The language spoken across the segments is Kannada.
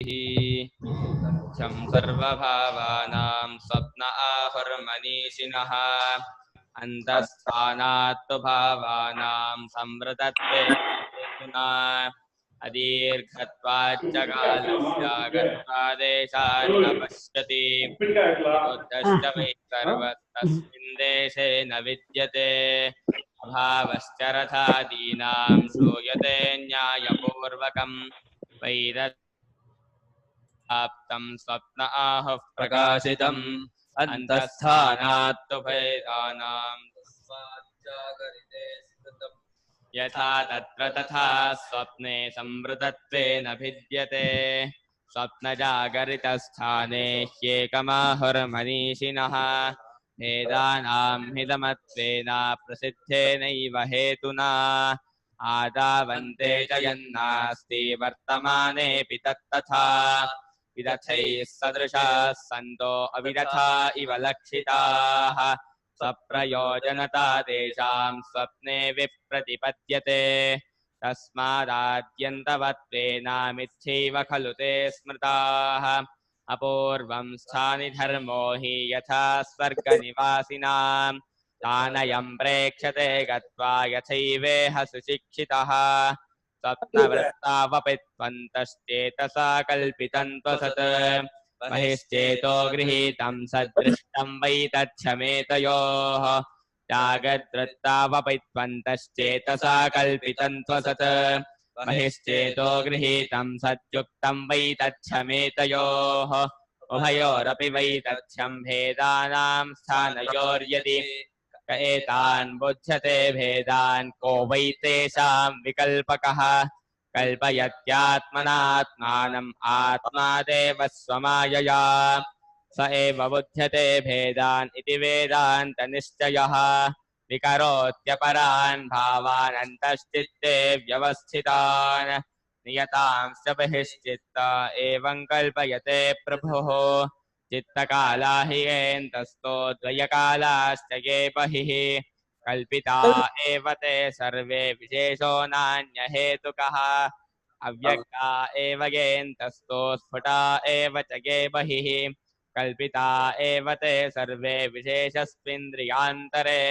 ह्यं सर्वभावानां स्वप्न आहुर्मनीषिणः अन्तस्थानात्तु भावानां संवृतत्वे हेतुना अदीर्घत्वाच्च कालस्यागत्वादेशान्न पश्यति बुद्धश्च वै सर्वस्तस्मिन् देशे न विद्यते अभावश्च रथादीनां श्रूयते न्यायपूर्वकं वैरप्तं स्वप्न आहुः प्रकाशितम् अन्तस्थानात्तु भेदानां तस्माच्चागरिते स्मृतम् यथा तत्र तथा स्वप्ने संवृतत्वेन भिद्यते स्वप्नजागरितस्थाने ह्येकमाहुर्मनीषिणः भेदानां हिदमत्वेन प्रसिद्धेनैव हेतुना आदावन्ते च यन्नास्ति वर्तमानेऽपि तत्तथा विदथैः सदृशाः सन्तो अविदथा इव लक्षिताः स्वप्रयोजनता तेषां स्वप्ने विप्रतिपद्यते तस्मादाद्यन्तवत्वेनामिथ्यैव खलु ते स्मृताः अपूर्वं स्थानि धर्मो हि यथा स्वर्गनिवासिनां तानयं प्रेक्षते गत्वा यथैवेह सुशिक्षितः स्वप्नवृत्तावपित्वन्तश्चेतसा कल्पितं त्वसत् महिश्चेतो गृहीतं सदृष्टं वै तच्छमेतयोः जागद्वृत्तावपित्वन्तश्चेतसा कल्पितं त्वसत् महिश्चेतो गृहीतं सद्युक्तं वै तच्छमेतयोः उभयोरपि वै तथ्यं भेदानां स्थानयोर्यदि क एतान् बुध्यते भेदान् को वै तेषां विकल्पकः कल्पयत्यात्मनात्मानम् आत्मा देव स्वमायया स एव बुध्यते भेदान् इति वेदान्तनिश्चयः विकरोत्यपरान् भावान् अन्तश्चित्ते व्यवस्थितान् नियतांश्च बहिश्चित्त एवं कल्पयते प्रभुः चित्तकाला हि येन्तस्तो द्वयकालाश्च ये बहिः कल्पिता एव ते सर्वे विशेषो नान्यहेतुकः अव्यक्ता एव येन्तस्तो स्फुटा एव च ये बहिः कल्पिता एव ते सर्वे विशेषस्मिन्द्रियान्तरे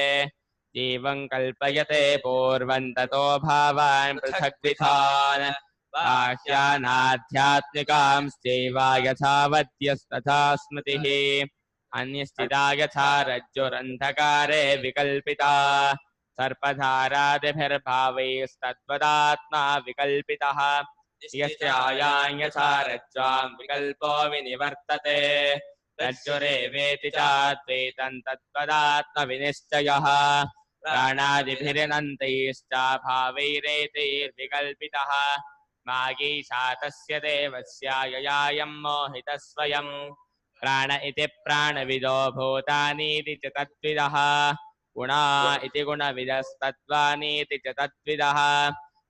जीवं कल्पयते पूर्वं ततो भावान् पृथग्विधान् बाह्यानाध्यात्मिकांश्चैव यथावद्यस्तथा स्मृतिः अन्यस्थिता यथा रज्जुरन्धकारे विकल्पिता सर्पधारादिभिर्भावैस्तद्वदात्मा विकल्पितः यस्यायां यथा रज्ज्वां विकल्पो विनिवर्तते रज्जुरेवेति चाद्वैतं तद्वदात्मविनिश्चयः प्राणादिभिरनन्तैश्च भावैरेतैर्विकल्पितः मागीशा तस्य देवस्य ययायं मोहितः स्वयं प्राण इति प्राणविदो भूतानीति च तद्विदः गुणा इति गुणविदस्तत्त्वानीति च तद्विदः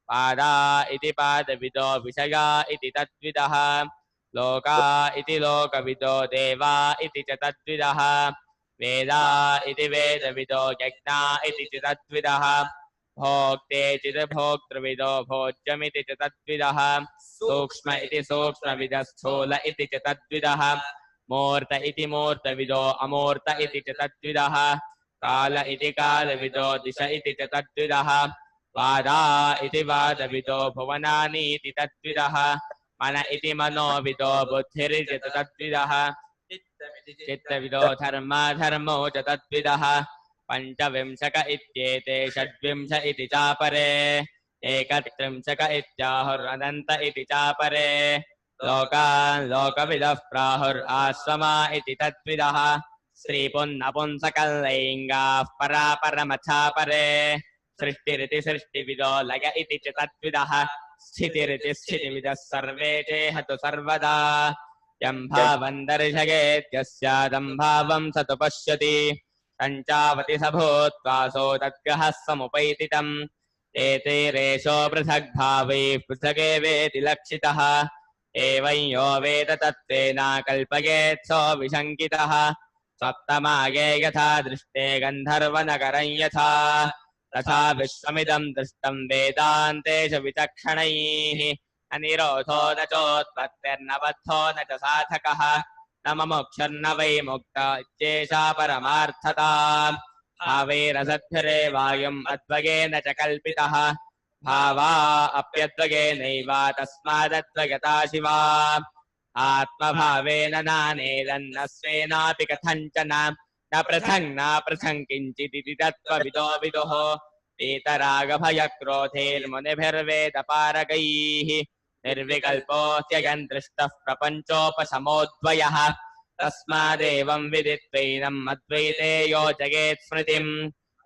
पादा इति पादविदो विषया इति तद्विदः लोका इति लोकविदो देवा इति च तद्विदः वेदा इति वेदविदो यज्ञा इति च तद्विदः भोक्ते चित् भोक्तृविदो भोज्यमिति च तद्विदः सूक्ष्म इति सूक्ष्मविदः स्थूल इति च तद्विदः मूर्त इति मूर्तविदो अमूर्त इति च तद्विदः काल इति कालविदो दिश इति च तद्विदः वादा इति वादविदो भुवनानि इति तद्विदः मन इति मनोविदो बुद्धिरिति च तद्विदः चित्तविदो धर्मो च तद्विदः पंचविंशक इत्येते षड्विंश इति चापरे एकत्रिंशक इत्याहुरनन्त इति चापरे लोकान् लोकविदः प्राहुराश्वमा इति तद्विदः स्त्रीपुंनपुंसकलैङ्गाः परापरमथापरे सृष्टिरिति सृष्टिविदो लय इति च तद्विदः स्थितिरिति स्थितिविदः सर्वे चेहतु सर्वदा यं भावं दर्शयेत्यस्यादं भावं स तु पश्यति तञ्चावति स भूत्वासो तद्ग्रहः समुपैति तम् एतैरेषो पृथग्भावैः पृथगेवेति लक्षितः एवं यो वेद तत्त्वेन कल्पयेत् सो विशङ्कितः सप्तमागे यथा दृष्टे गन्धर्वनगरं यथा तथा विश्वमिदं दृष्टं वेदान्तेषु विचक्षणैः अनिरोधो न चोत्पत्तिर्न बद्धो न च साधकः न मुमुक्षुर्न वै मुक्त इत्येषा परमार्थता भावैरसद्भिरे वायुम् अद्वगेन च कल्पितः भावा अप्यद्वगेनैव तस्मादद्वगता शिवा आत्मभावेन नानेदन्न स्वेनापि कथञ्चन न पृथङ् किञ्चिदिति तत्त्वविदो विदुः वीतरागभयक्रोधैर्मुनिभिर्वेदपारगैः निर्विकल्पोऽत्ययन् दृष्टः प्रपञ्चोपशमोऽद्वयः तस्मादेवं विदित्वैनम् अद्वैते योजयेत् स्मृतिम्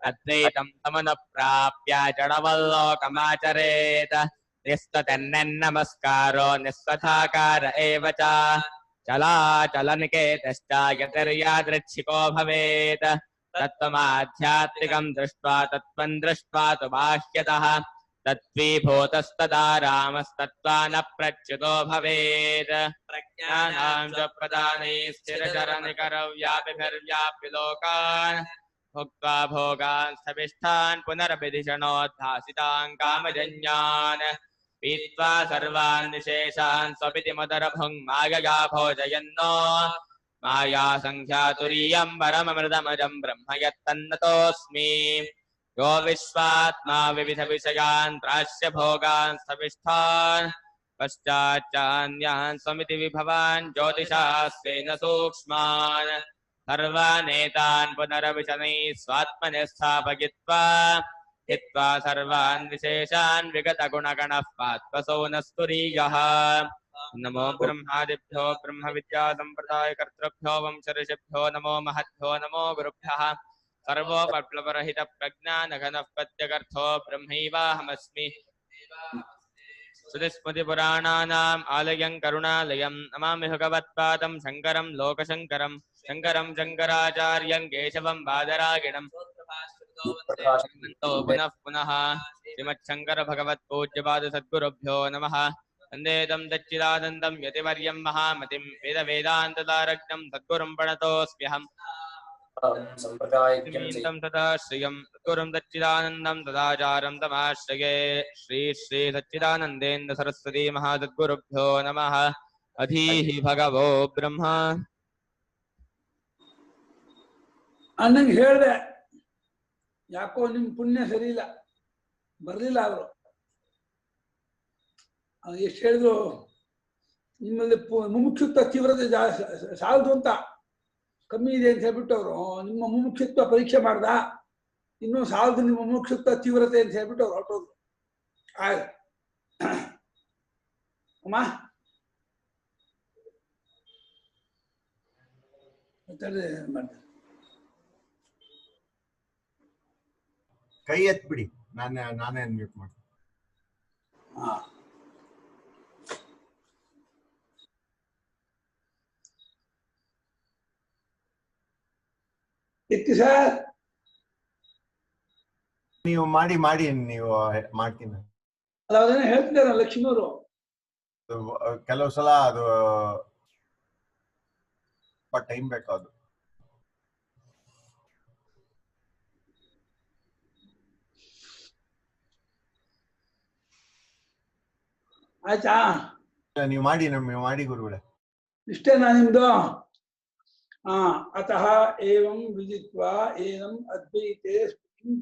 अद्वैतं समनुप्राप्य जडवल्लोकमाचरेत् निस्त्वतन्नमस्कारो निस्वथाकार एव च चलाचलनिकेतश्च यतिर्यादृच्छिको भवेत् तत्त्वमाध्यात्मिकं दृष्ट्वा तत्त्वं दृष्ट्वा तु बाह्यतः तत्त्वीभूतस्तदा रामस्तत्त्वा न प्रच्युतो भवेत् प्रज्ञानां च प्रदानैः स्थिरचरनिकरव्यापिभिर्व्याप्य लोकान् भुक्त्वा भोगान् स्थविष्ठान् पुनरभिधिषणोद्भासितान् कामजन्यान् पीत्वा सर्वान् निशेषान् स्वपिति मुदरभुङ्मायया भोजयन्नो माया संख्यातुरीयं परममृतमजं ब्रह्म यत्तन्नतोऽस्मि यो विश्वात्मा विविध विषयान् प्राश्य भोगान् स्थविष्ठान् पश्चाच्चान्यान् स्वमिति विभवान् ज्योतिषास्तेन सूक्ष्मान् सर्वानेतान् पुनरविशनैः स्वात्मनि स्थापयित्वा हित्वा सर्वान् विशेषान् विगतगुणगणः पात्वसो न स्तुरीयः नमो ब्रह्मादिभ्यो ब्रह्मविद्यासम्प्रदायकर्तृभ्यो वंशऋषिभ्यो नमो महद्भ्यो नमो गुरुभ्यः सर्वोपप्लवरहितप्रज्ञानघनः प्रत्यगर्थो ब्रह्मैवाहमस्मि श्रुतिस्मृतिपुराणानाम् आलयं करुणालयं नमामि भगवत्पादं शङ्करं लोकशङ्करं शङ्करं शङ्कराचार्यं केशवं बादरागिणं पुनः पुनः श्रीमच्छङ्कर भगवत्पूज्यपाद सद्गुरुभ्यो नमः वन्दे तं दच्चिदानन्दं यतिवर्यं महामतिं वेदवेदान्ततारज्ञं सद्गुरुं प्रणतोऽस्म्यहम् तदा श्रियं सद्गुरुं दच्चिदानन्दं तदाचारं तमाश्रये श्री श्री सच्चिदानन्देन्द्र सरस्वती महासद्गुरुभ्यो नमः अधीहि भगवो ब्रह्म ಅನ್ನಂಗೆ ಹೇಳಿದೆ ಯಾಕೋ ನಿಮ್ ಪುಣ್ಯ ಸರಿ ಇಲ್ಲ ಬರ್ಲಿಲ್ಲ ಅವರು ಎಷ್ಟು ಹೇಳಿದ್ರು ನಿಮ್ಮಲ್ಲಿ ಮುಮುಕ್ಷುತ್ವ ತೀವ್ರತೆ ಸಾಲದು ಅಂತ ಕಮ್ಮಿ ಇದೆ ಅಂತ ಹೇಳ್ಬಿಟ್ಟು ಅವರು ನಿಮ್ಮ ಮುಮುಕ್ಷುತ್ವ ಪರೀಕ್ಷೆ ಮಾಡ್ದ ಇನ್ನೂ ಸಾಲದು ನಿಮ್ಮ ಮುಮುಕ್ಷುತ್ವ ತೀವ್ರತೆ ಅಂತ ಹೇಳ್ಬಿಟ್ಟು ಅವ್ರು ಹೊರಟೋದ್ರು ಅಮ್ಮ ಮಾಡ್ತಾರೆ ಕೈ ಎತ್ಬಿಡಿ ನಾನೇ ಮ್ಯೂಟ್ ಮಾಡ್ತೀನಿ ಎತ್ತಿ ಸರ್ ನೀವು ಮಾಡಿ ನೀವು ಮಾಡ್ತೀನಿ ಅಲ್ಲ ಅದನ್ನ ಹೇಳ್ತಿದ್ದಾರೆ ಲಕ್ಷ್ಮೀವರು ಕೆಲವು ಸಲ ಅದು ಟೈಮ್ ಬೇಕು ಅದು ಆಯ್ತಾ ನೀವು ಮಾಡಿ ಗುರುಗಳೇ ಇಷ್ಟೇನಾ ನಿಮ್ದು ಅತಃ ಏವಂ ವಿದಿತ್ವಾ ಏನಂ ಅದ್ವೈತೆ ಸ್ಮೃತಿಂ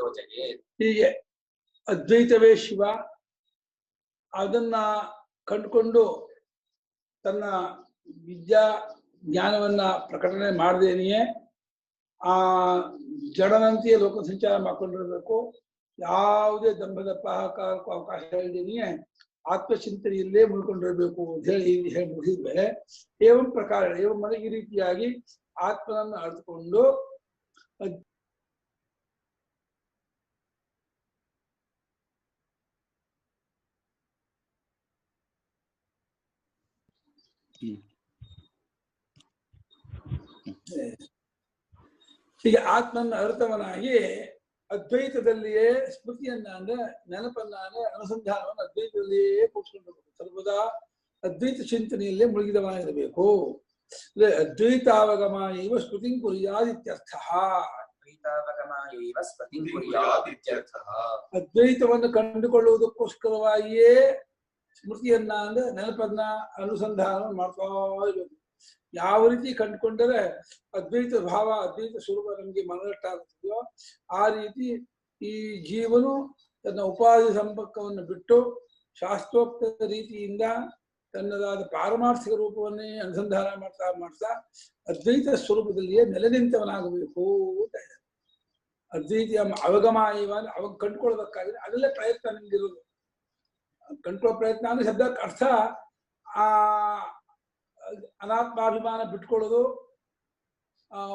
ಯೋಜಯೇತ್ ಹೀಗೆ ಅದ್ವೈತವೇ ಶಿವ ಅದನ್ನ ಕಂಡುಕೊಂಡು ತನ್ನ ವಿದ್ಯಾ ಜ್ಞಾನವನ್ನ ಪ್ರಕಟಣೆ ಮಾಡದೇನೆಯೇ ಆ ಜಡನಂತೆಯೇ ಲೋಕ ಸಂಚಾರ ಮಾಡ್ಕೊಂಡಿರ್ಬೇಕು ಯಾವುದೇ ದಂಭದಪ್ಪ ಅಹಂಕಾರಕ್ಕೂ ಅವಕಾಶ ಇಲ್ಲದೇನೆಯೇ ಆತ್ಮಚಿಂತನೆಯಲ್ಲೇ ಮುಳ್ಕೊಂಡಿರ್ಬೇಕು ಅಂತ ಹೇಳಿ ಮುಗಿದ್ಮೇಲೆ ಏವಂ ಪ್ರಕಾರ ಏವಂ ಮನೆ ಈ ರೀತಿಯಾಗಿ ಆತ್ಮನನ್ನು ಅರಿತುಕೊಂಡು ಹೀಗೆ ಆತ್ಮನ ಅರ್ಥವನಾಗಿ ಅದ್ವೈತದಲ್ಲಿಯೇ ಸ್ಮೃತಿಯನ್ನ ಅಂದ್ರೆ ನೆನಪನ್ನ ಅಂದ್ರೆ ಅನುಸಂಧಾನವನ್ನು ಅದ್ವೈತದಲ್ಲಿಯೇ ಕೂಡಿಸ್ಕೊಂಡಿರ್ಬೇಕು ಸರ್ವದಾ ಅದ್ವೈತ ಚಿಂತನೆಯಲ್ಲೇ ಮುಳುಗಿದವನಾಗಿರಬೇಕು ಅಂದ್ರೆ ಅದ್ವೈತಾವಗಮ ಇವ ಸ್ಮೃತಿ ಕುರಿಯಾದಿತ್ಯರ್ಥ ಅದ್ವೈತಾವಗಮಾಯೈವ ಸ್ಮೃತಿಂ ಕುರ್ಯಾತ್ ಇತ್ಯರ್ಥಃ. ಅದ್ವೈತವನ್ನು ಕಂಡುಕೊಳ್ಳುವುದಕ್ಕೋಸ್ಕರವಾಗಿಯೇ ಸ್ಮೃತಿಯನ್ನ ಅಂದ್ರೆ ನೆನಪನ್ನ ಅನುಸಂಧಾನ ಮಾಡ್ತಾ ಇರಬೇಕು. ಯಾವ ರೀತಿ ಕಂಡುಕೊಂಡರೆ ಅದ್ವೈತ ಭಾವ ಅದ್ವೈತ ಸ್ವರೂಪ ನಮಗೆ ಮನದಟ್ಟಾಗುತ್ತದೆಯೋ ಆ ರೀತಿ ಈ ಜೀವನು ತನ್ನ ಉಪಾಧಿ ಸಂಪರ್ಕವನ್ನು ಬಿಟ್ಟು ಶಾಸ್ತ್ರೋಕ್ತ ರೀತಿಯಿಂದ ತನ್ನದಾದ ಪಾರಮಾರ್ಥಿಕ ರೂಪವನ್ನೇ ಅನುಸಂಧಾನ ಮಾಡ್ತಾ ಮಾಡ್ತಾ ಅದ್ವೈತ ಸ್ವರೂಪದಲ್ಲಿಯೇ ನೆಲೆ ನಿಂತವನಾಗಬೇಕು ಅಂತ ಇದೆ. ಅದ್ವೈತಿಯ ಅವಗಮ ಇವಾಗ ಅವಾಗ ಕಂಡುಕೊಳ್ಳೋದಕ್ಕಾಗಿದೆ ಅದರಲ್ಲೇ ಪ್ರಯತ್ನ ನಿಮ್ಗಿರೋದು. ಕಂಡುಕೊಳ್ಳೋ ಪ್ರಯತ್ನ ಅಂದ್ರೆ ಶಬ್ದಕ್ಕೆ ಅರ್ಥ ಆ ಅನಾತ್ಮಾಭಿಮಾನ ಬಿಟ್ಕೊಳ್ಳೋದು,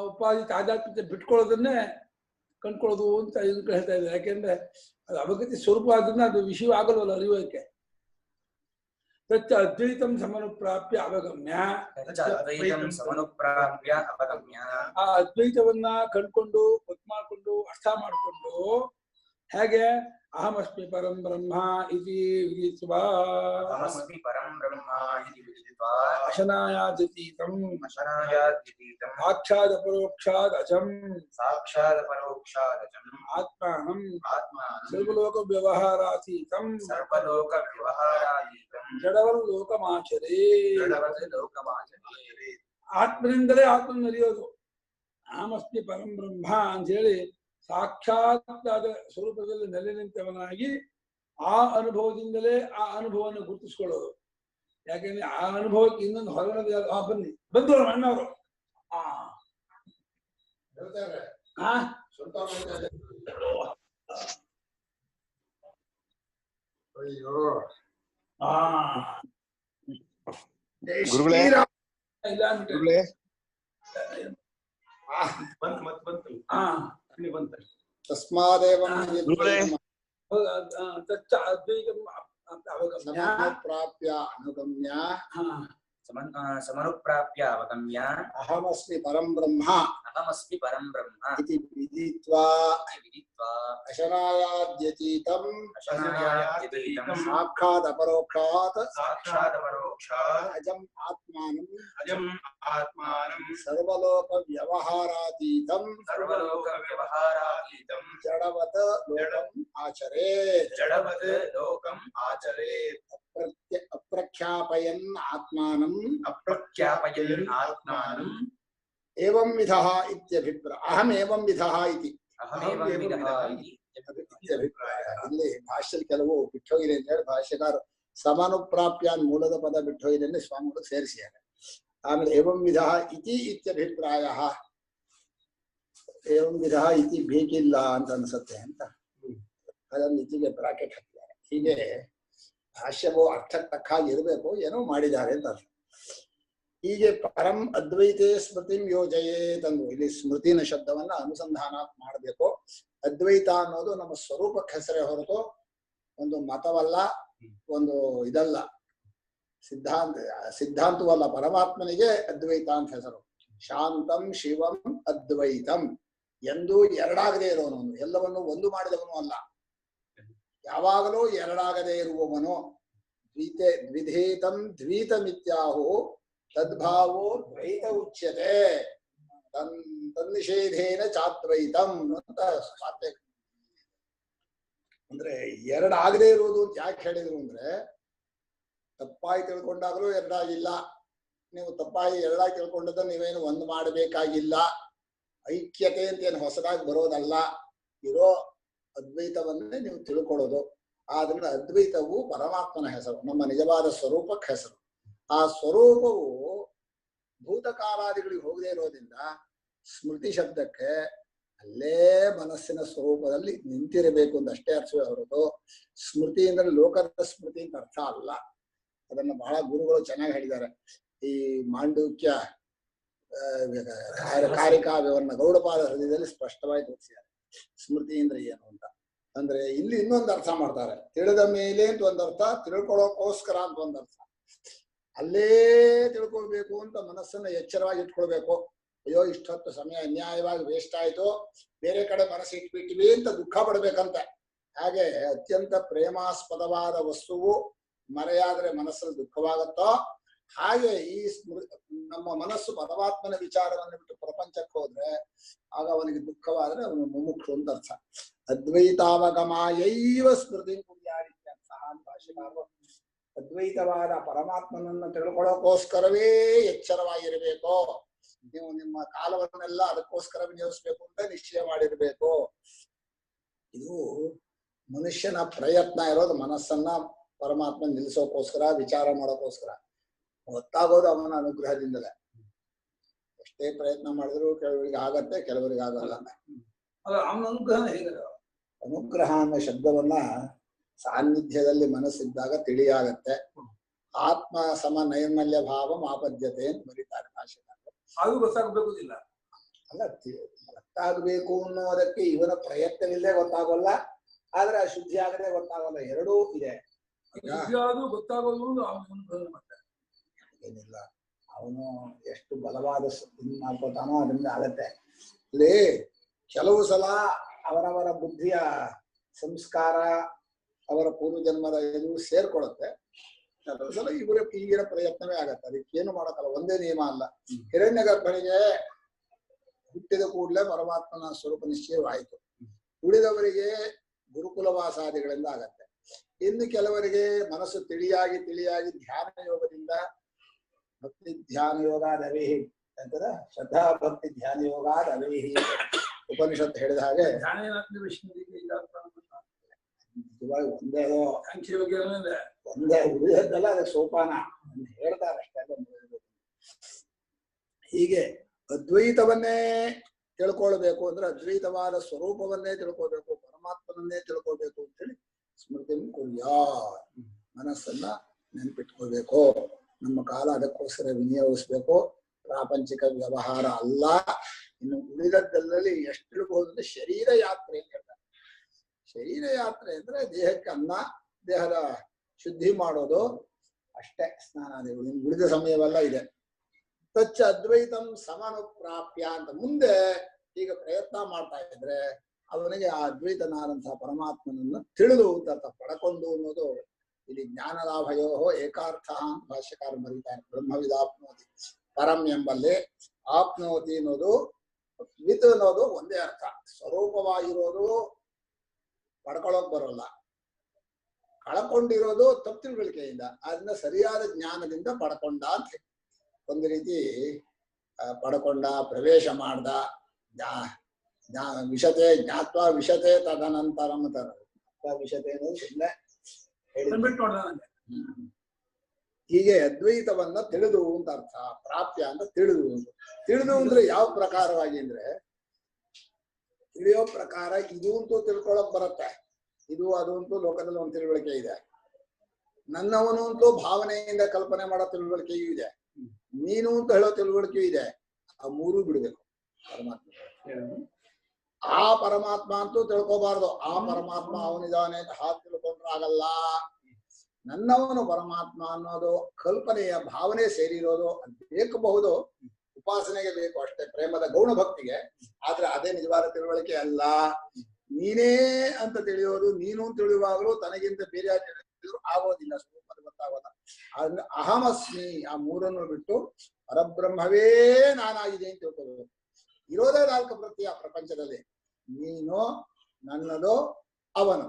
ಉಪಾಧಿ ತಾದಾತ್ಮ್ಯತೆ ಬಿಟ್ಕೊಳ್ಳೋದನ್ನೇ ಕಂಡುಕೊಳ್ಳೋದು ಅಂತ ಇದನ್ನು ಹೇಳ್ತಾ ಇದ್ದಾರೆ. ಯಾಕೆಂದ್ರೆ ಅದು ಅವಗತಿ ಸ್ವರೂಪ ಆದ್ರಿಂದ ಅದು ವಿಷಯ ಆಗಲ್ವಲ್ಲ ಅರಿಯೋಕೆ. ತಚ್ಚ ಅದ್ವೈತಂ ಸಮನುಪ್ರಾಪ್ಯ ಅವಗಮ್ಯ, ಆ ಅದ್ವೈತವನ್ನ ಕಂಡ್ಕೊಂಡು ಗೊತ್ತು ಮಾಡಿಕೊಂಡು ಅರ್ಥ ಮಾಡಿಕೊಂಡು ಹೇಗೆ ಅಹಮಸ್ಮಿ ಪರಂ ಬ್ರಹ್ಮ ಇತಿ ವಿದಿತ್ವಾ ಅಶನಾಯಾತೀತಂ ಸಾಕ್ಷಾತ್ ಅಪರೋಕ್ಷಾತ್ ಅಜಂ ಆತ್ಮಾನಂ ಸರ್ವಲೋಕ ವ್ಯವಹಾರಾತೀತಂ ಜಡವಲ್ಲೋಕಮಾಚರೇ. ಆತ್ಮನಿಂದಲೇ ಆತ್ಮನ ಅರಿಯೋದು. ಅಹಮಸ್ಮಿ ಪರಂ ಬ್ರಹ್ಮ ಅಂತ ಹೇಳಿ ಸಾಕ್ಷಾತ್ ಆದ ಸ್ವರೂಪದಲ್ಲಿ ನೆಲೆ ನಿಂತವನಾಗಿ ಆ ಅನುಭವದಿಂದಲೇ ಆ ಅನುಭವವನ್ನು ಗುರುತಿಸ್ಕೊಳ್ಳೋದು. ಯಾಕೆಂದ್ರೆ ಆ ಅನುಭವಕ್ಕೆ ಇನ್ನೊಂದು ಹೊರಗಡೆ ಬನ್ನಿ ಬಂದ್ರು ಅಣ್ಣವರು ಗುರುಗಳೇ ತಸ್ಮಾದೇವ ಪ್ರಾಪ್ಯ ಅನುಗಮ್ಯ ಸಮನುಪ್ರಾಪ್ಯ ಅವಗಮ್ಯ ಅಹಮಸ್ಮಿ ಪರಂ ಬ್ರಹ್ಮ ಇತಿ ವಿದಿತ್ವಾ ಅಶನಾಯಾದ್ಯತೀತಂ ಸಾಕ್ಷಾತ್ ಅಪರೋಕ್ಷಾತ್ ಅಜಂ ಆತ್ಮಾನಂ ಸರ್ವಲೋಕ ವ್ಯವಹಾರಾತೀತಂ ಜಡವತ್ ಲೋಕಂ ಆಚರೇತ್ ಅಪ್ರಖ್ಯಾಪಯನ್ ಆತ್ಮಾನಂ ಏವಂ ವಿಧಃ ಇತ್ಯಭಿಪ್ರಾಯ. ಅಹಂ ಏವಂ ವಿಧಃ ಇತಿ ಅಭಿಪ್ರಾಯ. ಇಲ್ಲಿ ಭಾಷ್ಯದಲ್ಲಿ ಕೆಲವು ಬಿಟ್ಟೋಗಿದೆ ಅಂತ ಹೇಳಿ ಭಾಷ್ಯಕಾರ ಸಮಾನುಪ್ರಾಪ್ಯ ಮೂಲದ ಪದ ಬಿಟ್ಟೋಗಿದೆ ಸ್ವಾಮಿಗಳು ಸೇರಿಸಿದ್ದಾರೆ. ಆಮೇಲೆ ಏವಂ ವಿಧಃ ಇತಿ ಇತ್ಯಭಿಪ್ರಾಯ. ಏವಂ ವಿಧಃ ಇತಿ ಬೇಕಿಲ್ಲ ಅಂತ ಅನ್ಸುತ್ತೆ ಅಂತ ಅದನ್ನು ಇತಿಗೆ ಬ್ರಾಕೆಟ್ ಹಾಕಿದ್ದಾರೆ. ಹೀಗೆ ಭಾಷ್ಯವು ಅರ್ಥಕ್ಕೆ ತಕ್ಕ ಹಾಗೆ ಇರಬೇಕು, ಏನೋ ಮಾಡಿದ್ದಾರೆ ಅಂತ ಅರ್ಥ. ಹೀಗೆ ಪರಂ ಅದ್ವೈತೇ ಸ್ಮೃತಿಂ ಯೋಜಯೇ ತಂದು ಇಲ್ಲಿ ಸ್ಮೃತಿನ ಶಬ್ದವನ್ನ ಅನುಸಂಧಾನ ಮಾಡಬೇಕು. ಅದ್ವೈತ ಅನ್ನೋದು ನಮ್ಮ ಸ್ವರೂಪಕ್ಕೆ ಹೆಸರೇ ಹೊರತು ಒಂದು ಮತವಲ್ಲ, ಒಂದು ಇದಲ್ಲ, ಸಿದ್ಧಾಂತವಲ್ಲ. ಪರಮಾತ್ಮನಿಗೆ ಅದ್ವೈತ ಅಂತ ಹೆಸರು. ಶಾಂತಂ ಶಿವಂ ಅದ್ವೈತಂ. ಎಂದೂ ಎರಡಾಗದೇ ಇರೋನು, ಎಲ್ಲವನ್ನು ಒಂದು ಮಾಡಿದವನು ಅಲ್ಲ, ಯಾವಾಗಲೂ ಎರಡಾಗದೇ ಇರುವವನು. ದ್ವಿಧೇತಂ ದ್ವೈತಮಿತ್ಯಾಹು ತದ್ಭಾವೋ ದ್ವೈತ ಉಚ್ಯತೆ ತನ್ನಿಷೇಧೇನ ಚಾದ್ವೈತಂ ಅಂತ ಮಾತೆ. ಅಂದ್ರೆ ಎರಡಾಗದೇ ಇರುವುದು ಅಂತ ಯಾಕೆ ಹೇಳಿದ್ರು ಅಂದ್ರೆ, ತಪ್ಪಾಗಿ ತಿಳ್ಕೊಂಡಾಗಲೂ ಎರಡಾಗಿಲ್ಲ, ನೀವು ತಪ್ಪಾಗಿ ಎರಡಾಗಿ ತಿಳ್ಕೊಂಡದ ನೀವೇನು ಒಂದು ಮಾಡಬೇಕಾಗಿಲ್ಲ. ಐಕ್ಯತೆ ಅಂತ ಏನು ಹೊಸದಾಗಿ ಬರೋದಲ್ಲ, ಇರೋ ಅದ್ವೈತವನ್ನೇ ನೀವು ತಿಳ್ಕೊಳ್ಳೋದು. ಆದ್ರಿಂದ ಅದ್ವೈತವು ಪರಮಾತ್ಮನ ಹೆಸರು, ನಮ್ಮ ನಿಜವಾದ ಸ್ವರೂಪಕ್ಕೆ ಹೆಸರು. ಆ ಸ್ವರೂಪವು ಭೂತಕಾಲಾದಿಗಳಿಗೆ ಹೋಗದೇ ಇರೋದ್ರಿಂದ ಸ್ಮೃತಿ ಶಬ್ದಕ್ಕೆ ಅಲ್ಲೇ ಮನಸ್ಸಿನ ಸ್ವರೂಪದಲ್ಲಿ ನಿಂತಿರಬೇಕು ಅಂತ ಅಷ್ಟೇ ಅರ್ಥವೇ ಹೊರತು ಸ್ಮೃತಿ ಅಂದ್ರೆ ಲೋಕದ ಸ್ಮೃತಿ ಅಂತ ಅರ್ಥ ಅಲ್ಲ. ಅದನ್ನ ಬಹಳ ಗುರುಗಳು ಚೆನ್ನಾಗಿ ಹೇಳಿದ್ದಾರೆ. ಈ ಮಾಂಡೂಕ್ಯ ಕಾರಿಕಾವ್ಯವನ್ನ ಗೌಡಪಾದ ಹೃದಯದಲ್ಲಿ ಸ್ಪಷ್ಟವಾಗಿ ತೋರಿಸಿದ್ದಾರೆ. ಸ್ಮೃತಿ ಅಂದ್ರೆ ಏನು ಅಂತ. ಅಂದ್ರೆ ಇಲ್ಲಿ ಇನ್ನೊಂದು ಅರ್ಥ ಮಾಡ್ತಾರೆ. ತಿಳಿದ ಮೇಲೆ ಅಂತ ಒಂದ್ ಅರ್ಥ, ತಿಳ್ಕೊಳ್ಳೋಕೋಸ್ಕರ ಅಂತ ಒಂದ್ ಅರ್ಥ. ಅಲ್ಲೇ ತಿಳ್ಕೊಳ್ಬೇಕು ಅಂತ ಮನಸ್ಸನ್ನ ಎಚ್ಚರವಾಗಿ ಇಟ್ಕೊಳ್ಬೇಕು. ಅಯ್ಯೋ ಇಷ್ಟೊತ್ತು ಸಮಯ ಅನ್ಯಾಯವಾಗಿ ವೇಸ್ಟ್ ಆಯ್ತು, ಬೇರೆ ಕಡೆ ಮನಸ್ಸು ಇಟ್ಬಿಟ್ವಿ ಅಂತ ದುಃಖ ಪಡ್ಬೇಕಂತೆ. ಹಾಗೆ ಅತ್ಯಂತ ಪ್ರೇಮಾಸ್ಪದವಾದ ವಸ್ತುವು ಮರೆಯಾದ್ರೆ ಮನಸ್ಸಲ್ಲಿ ದುಃಖವಾಗತ್ತೋ, ಹಾಗೆ ಈ ನಮ್ಮ ಮನಸ್ಸು ಪರಮಾತ್ಮನ ವಿಚಾರವನ್ನು ಬಿಟ್ಟು ಪ್ರಪಂಚಕ್ಕೆ ಹೋದ್ರೆ ಆಗ ಅವನಿಗೆ ದುಃಖವಾದ್ರೆ ಅವನು ಮುಮುಕ್ಷು ಅಂತ ಅರ್ಥ. ಅದ್ವೈತಾವಗಮಾಯೈವ ಸ್ಮೃತಿ ಕುರ್ಯಾರಿತ್ಯರ್ಥಃ ಅಂತ ಭಾಷೆಗಾರರು. ಅದ್ವೈತವಾದ ಪರಮಾತ್ಮನನ್ನು ತಿಳ್ಕೊಳ್ಳೋಕೋಸ್ಕರವೇ ಎಚ್ಚರವಾಗಿರಬೇಕು. ನೀವು ನಿಮ್ಮ ಕಾಲವನ್ನೆಲ್ಲ ಅದಕ್ಕೋಸ್ಕರ ವಿನಿಯೋಗಿಸ್ಬೇಕು ಅಂತ ನಿಶ್ಚಯ ಮಾಡಿರ್ಬೇಕು. ಇದು ಮನುಷ್ಯನ ಪ್ರಯತ್ನ ಇರೋದು ಮನಸ್ಸನ್ನ ಪರಮಾತ್ಮ ನಿಲ್ಲಿಸೋಕೋಸ್ಕರ, ವಿಚಾರ ಮಾಡೋಕೋಸ್ಕರ. ಗೊತ್ತಾಗೋದು ಅವನ ಅನುಗ್ರಹದಿಂದಲೇ. ಎಷ್ಟೇ ಪ್ರಯತ್ನ ಮಾಡಿದ್ರು ಕೆಲವರಿಗೆ ಆಗತ್ತೆ, ಕೆಲವರಿಗೆ ಆಗಲ್ಲ. ಅವನ ಅನುಗ್ರಹ ಹೇಗೆ? ಅನುಗ್ರಹ ಅನ್ನೋ ಶಬ್ದವನ್ನ ಸಾನ್ನಿಧ್ಯದಲ್ಲಿ ಮನಸ್ಸಿದ್ದಾಗ ತಿಳಿಯಾಗತ್ತೆ. ಆತ್ಮ ಸಮ ನೈರ್ಮಲ್ಯ ಭಾವ ಆಪದ್ಯತೆ ಅಂತ ಬರೀತಾರೆ ಭಾಷೆಗಾರರು. ಅದು ಗೊತ್ತಾಗಬೇಕುದಿಲ್ಲ. ಅಲ್ಲ, ಗೊತ್ತಾಗಬೇಕು ಅನ್ನೋದಕ್ಕೆ ಇವನ ಪ್ರಯತ್ನವಿಲ್ಲದೆ ಗೊತ್ತಾಗೋಲ್ಲ, ಆದ್ರೆ ಅಶುದ್ಧಿ ಆಗದೆ ಗೊತ್ತಾಗೋಲ್ಲ. ಎರಡೂ ಇದೆ. ಗೊತ್ತಾಗೋದು ಅವನ ಏನಿಲ್ಲ, ಅವನು ಎಷ್ಟು ಬಲವಾದ ಮಾಡ್ಕೋತಾನೋ ಅದರಿಂದ ಆಗತ್ತೆ. ಇಲ್ಲಿ ಕೆಲವು ಸಲ ಅವರವರ ಬುದ್ಧಿಯ ಸಂಸ್ಕಾರ, ಅವರ ಪೂರ್ವ ಜನ್ಮದ ಇದು ಸೇರ್ಕೊಳ್ಳುತ್ತೆ. ಕೆಲವು ಸಲ ಈಗಿನ ಪ್ರಯತ್ನವೇ ಆಗತ್ತೆ. ಅದಕ್ಕೇನು ಮಾಡಕ್ಕಲ್ಲ, ಒಂದೇ ನಿಯಮ ಅಲ್ಲ. ಹಿರಣ್ಯ ಗರ್ಭನಿಗೆ ಹುಟ್ಟಿದ ಕೂಡಲೇ ಪರಮಾತ್ಮನ ಸ್ವರೂಪ ನಿಶ್ಚಯವಾಯಿತು. ಉಳಿದವರಿಗೆ ಗುರುಕುಲವಾಸಾದಿಗಳಿಂದ ಆಗತ್ತೆ. ಇನ್ನು ಕೆಲವರಿಗೆ ಮನಸ್ಸು ತಿಳಿಯಾಗಿ ಧ್ಯಾನ ಯೋಗದಿಂದ, ಭಕ್ತಿ ಧ್ಯಾನ ಯೋಗಾದ ಅವೇಹಿ ಅಂತದ, ಶ್ರದ್ಧಾ ಭಕ್ತಿ ಧ್ಯಾನ ಯೋಗಾದ ಅವೇಹಿ ಉಪನಿಷತ್ತು ಹೇಳಿದ ಹಾಗೆ ನಿಜವಾಗಿ ಒಂದೇ ಉಳಿದದ್ದಲ್ಲ, ಅದಕ್ಕೆ ಸೋಪಾನ ಹೇಳ್ತಾರೆ ಅಷ್ಟೇ. ಹೀಗೆ ಅದ್ವೈತವನ್ನೇ ತಿಳ್ಕೊಳ್ಬೇಕು ಅಂದ್ರೆ ಅದ್ವೈತವಾದ ಸ್ವರೂಪವನ್ನೇ ತಿಳ್ಕೊಳ್ಬೇಕು, ಪರಮಾತ್ಮನನ್ನೇ ತಿಳ್ಕೊಳ್ಬೇಕು ಅಂತೇಳಿ ಸ್ಮೃತಿ ಕುರ್ಯಾ, ಮನಸ್ಸನ್ನ ನೆನ್ಪಿಟ್ಕೊಳ್ಬೇಕು. ನಮ್ಮ ಕಾಲ ಅದಕ್ಕೋಸ್ಕರ ವಿನಿಯೋಗಿಸ್ಬೇಕು. ಪ್ರಾಪಂಚಿಕ ವ್ಯವಹಾರ ಅಲ್ಲ. ಇನ್ನು ಉಳಿದದ್ದರಲ್ಲಿ ಎಷ್ಟು ತಿಳ್ಬಹುದು ಅಂದ್ರೆ ಶರೀರ ಯಾತ್ರೆ ಅಂತ ಹೇಳ್ತಾರೆ. ಶರೀರ ಯಾತ್ರೆ ಅಂದ್ರೆ ದೇಹಕ್ಕೆ ಅನ್ನ, ದೇಹದ ಶುದ್ಧಿ ಮಾಡೋದು ಅಷ್ಟೇ, ಸ್ನಾನಾದಿಗಳು. ಇನ್ನು ಉಳಿದ ಸಮಯವೆಲ್ಲ ಇದೆ. ತಚ್ಚ ಅದ್ವೈತಂ ಸಮನುಪ್ರಾಪ್ಯ ಅಂತ ಮುಂದೆ ಈಗ ಪ್ರಯತ್ನ ಮಾಡ್ತಾ ಇದ್ರೆ ಅವನಿಗೆ ಆ ಅದ್ವೈತನಾದಂತಹ ಪರಮಾತ್ಮನನ್ನು ತಿಳಿದು ಅಂತ ಪಡ್ಕೊಂಡು ಅನ್ನೋದು ಇಲ್ಲಿ ಜ್ಞಾನ ಲಾಭಯೋ ಏಕಾರ್ಥ ಅಂತ ಭಾಷ್ಯಕಾರ ಬರೀತಾರೆ. ಬ್ರಹ್ಮವಿದಾಪ್ನೋತಿ ಪರಂ ಎಂಬಲ್ಲಿ ಆಪ್ನೋತಿ ಅನ್ನೋದು, ವಿತ್ ಅನ್ನೋದು ಒಂದೇ ಅರ್ಥ. ಸ್ವರೂಪವಾಗಿರೋದು ಪಡ್ಕೊಳ್ಳೋಕ್ ಬರೋಲ್ಲ, ಕಳ್ಕೊಂಡಿರೋದು ತಪ್ಪು ತಿಳುವಳಿಕೆಯಿಂದ, ಅದನ್ನ ಸರಿಯಾದ ಜ್ಞಾನದಿಂದ ಪಡ್ಕೊಂಡ ಅಂತ. ಒಂದು ರೀತಿ ಪಡ್ಕೊಂಡ, ಪ್ರವೇಶ ಮಾಡ್ದ, ವಿಷತೆ ಜ್ಞಾತ್ವ ವಿಷತೆ ತದನಂತರಂ ಅಂತಾರ. ವಿಷತೆ ಅನ್ನೋದು ಸುಮ್ಮನೆ ಹೀಗೆ ಅದ್ವೈತವನ್ನ ತಿಳಿದು ಅಂತ ಅರ್ಥ. ಪ್ರಾಪ್ಯ ಅಂತ ತಿಳಿದು ಅಂದ್ರೆ ಯಾವ ಪ್ರಕಾರವಾಗಿ ಅಂದ್ರೆ, ತಿಳಿಯೋ ಪ್ರಕಾರ ಇದು ಅಂತೂ ತಿಳ್ಕೊಳಕ್ ಬರುತ್ತೆ, ಇದು ಅದು ಅಂತೂ ಲೋಕದಲ್ಲಿ ಒಂದು ತಿಳುವಳಿಕೆ ಇದೆ. ನನ್ನವನು ಅಂತೂ ಭಾವನೆಯಿಂದ ಕಲ್ಪನೆ ಮಾಡೋ ತಿಳುವಳಿಕೆಯೂ ಇದೆ, ನೀನು ಅಂತ ಹೇಳೋ ತಿಳುವಳಿಕೆಯೂ ಇದೆ. ಆ ಮೂರೂ ಬಿಡ್ಬೇಕು. ಪರಮಾತ್ಮ ಆ ಪರಮಾತ್ಮ ಅಂತೂ ತಿಳ್ಕೋಬಾರ್ದು. ಆ ಪರಮಾತ್ಮ ಅವನಿದಾನೆ ಅಂತ ಹಾಗೆ ತಿಳ್ಕೊಂಡ್ರೆ ಆಗಲ್ಲ. ನನ್ನವನು ಪರಮಾತ್ಮ ಅನ್ನೋದು ಕಲ್ಪನೆಯ ಭಾವನೆ ಸೇರಿರೋದು, ಅದು ಬೇಕಬಹುದು, ಉಪಾಸನೆಗೆ ಬೇಕು ಅಷ್ಟೇ, ಪ್ರೇಮದ ಗೌಣ ಭಕ್ತಿಗೆ. ಆದ್ರೆ ಅದೇ ನಿಜವಾದ ತಿಳುವಳಿಕೆ ಅಲ್ಲ. ನೀನೇ ಅಂತ ತಿಳಿಯೋದು, ನೀನು ತಿಳಿಯುವಾಗಲೂ ತನಗಿಂತ ಬೇರೆ ತಿಳಿದ್ರು ಆಗೋದಿಲ್ಲ, ಸ್ವರೂಪದ ಗೊತ್ತಾಗೋಲ್ಲ. ಆದ್ರೆ ಅಹಮಸ್ಮಿ ಆ ಮೂರನ್ನು ಬಿಟ್ಟು ಪರಬ್ರಹ್ಮವೇ ನಾನಾಗಿದೆ ಅಂತ ತಿಳ್ಕೋಬೇಕು. ಇರೋದೇ 4 ಪ್ರತ್ಯಯ ಪ್ರಪಂಚದಲ್ಲಿ, ನೀನು, ನನ್ನದು, ಅವನು.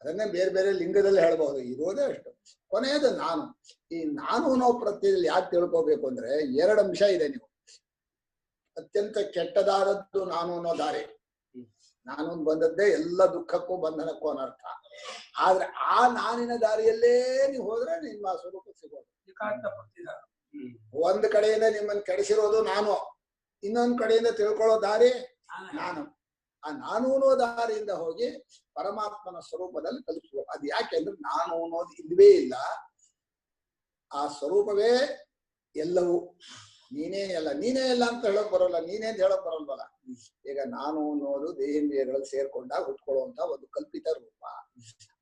ಅದನ್ನೇ ಬೇರೆ ಬೇರೆ ಲಿಂಗದಲ್ಲಿ ಹೇಳ್ಬಹುದು, ಇರೋದೇ ಅಷ್ಟು. ಕೊನೆಯದು ನಾನು. ಈ ನಾನು ಅನ್ನೋ ಪ್ರತ್ಯಯದಲ್ಲಿ ಯಾಕೆ ತಿಳ್ಕೋಬೇಕು ಅಂದ್ರೆ 2 ಅಂಶ ಇದೆ. ನೀವು ಅತ್ಯಂತ ಕೆಟ್ಟದಾದದ್ದು ನಾನು ಅನ್ನೋ ದಾರಿ. ನಾನು ಬಂದದ್ದೇ ಎಲ್ಲ ದುಃಖಕ್ಕೂ ಬಂಧನಕ್ಕೂ ಅನರ್ಥ. ಆದ್ರೆ ಆ ನಾನಿನ ದಾರಿಯಲ್ಲೇ ನೀವು ಹೋದ್ರೆ ನಿಮ್ಮ ಸ್ವರೂಪ ಸಿಗೋದು. ಒಂದ್ ಕಡೆಯಿಂದ ನಿಮ್ಮನ್ನು ಕೆಡಿಸಿರೋದು ನಾನು, ಇನ್ನೊಂದ್ ಕಡೆಯಿಂದ ತಿಳ್ಕೊಳ್ಳೋ ದಾರಿ ನಾನು. ಆ ನಾನು ಅನ್ನೋ ದಾರಿಯಿಂದ ಹೋಗಿ ಪರಮಾತ್ಮನ ಸ್ವರೂಪದಲ್ಲಿ ತಲುಪಬೇಕು. ಅದು ಯಾಕೆಂದ್ರೆ ನಾನು ಅನ್ನೋದು ಇಲ್ವೇ ಇಲ್ಲ, ಆ ಸ್ವರೂಪವೇ ಎಲ್ಲವೂ. ನೀನೇ ಎಲ್ಲ, ನೀನೇ ಎಲ್ಲ ಅಂತ ಹೇಳಕ್ ಬರೋಲ್ಲ, ನೀನೇ ಅಂತ ಹೇಳಕ್ ಬರೋಲ್ವಲ್ಲ. ಈಗ ನಾನು ಅನ್ನೋದು ದೇಹೇಂದ್ರಿಯಗಳಲ್ಲಿ ಸೇರ್ಕೊಂಡಾಗ ಹುಟ್ಕೊಳ್ಳುವಂತ ಒಂದು ಕಲ್ಪಿತ ರೂಪ.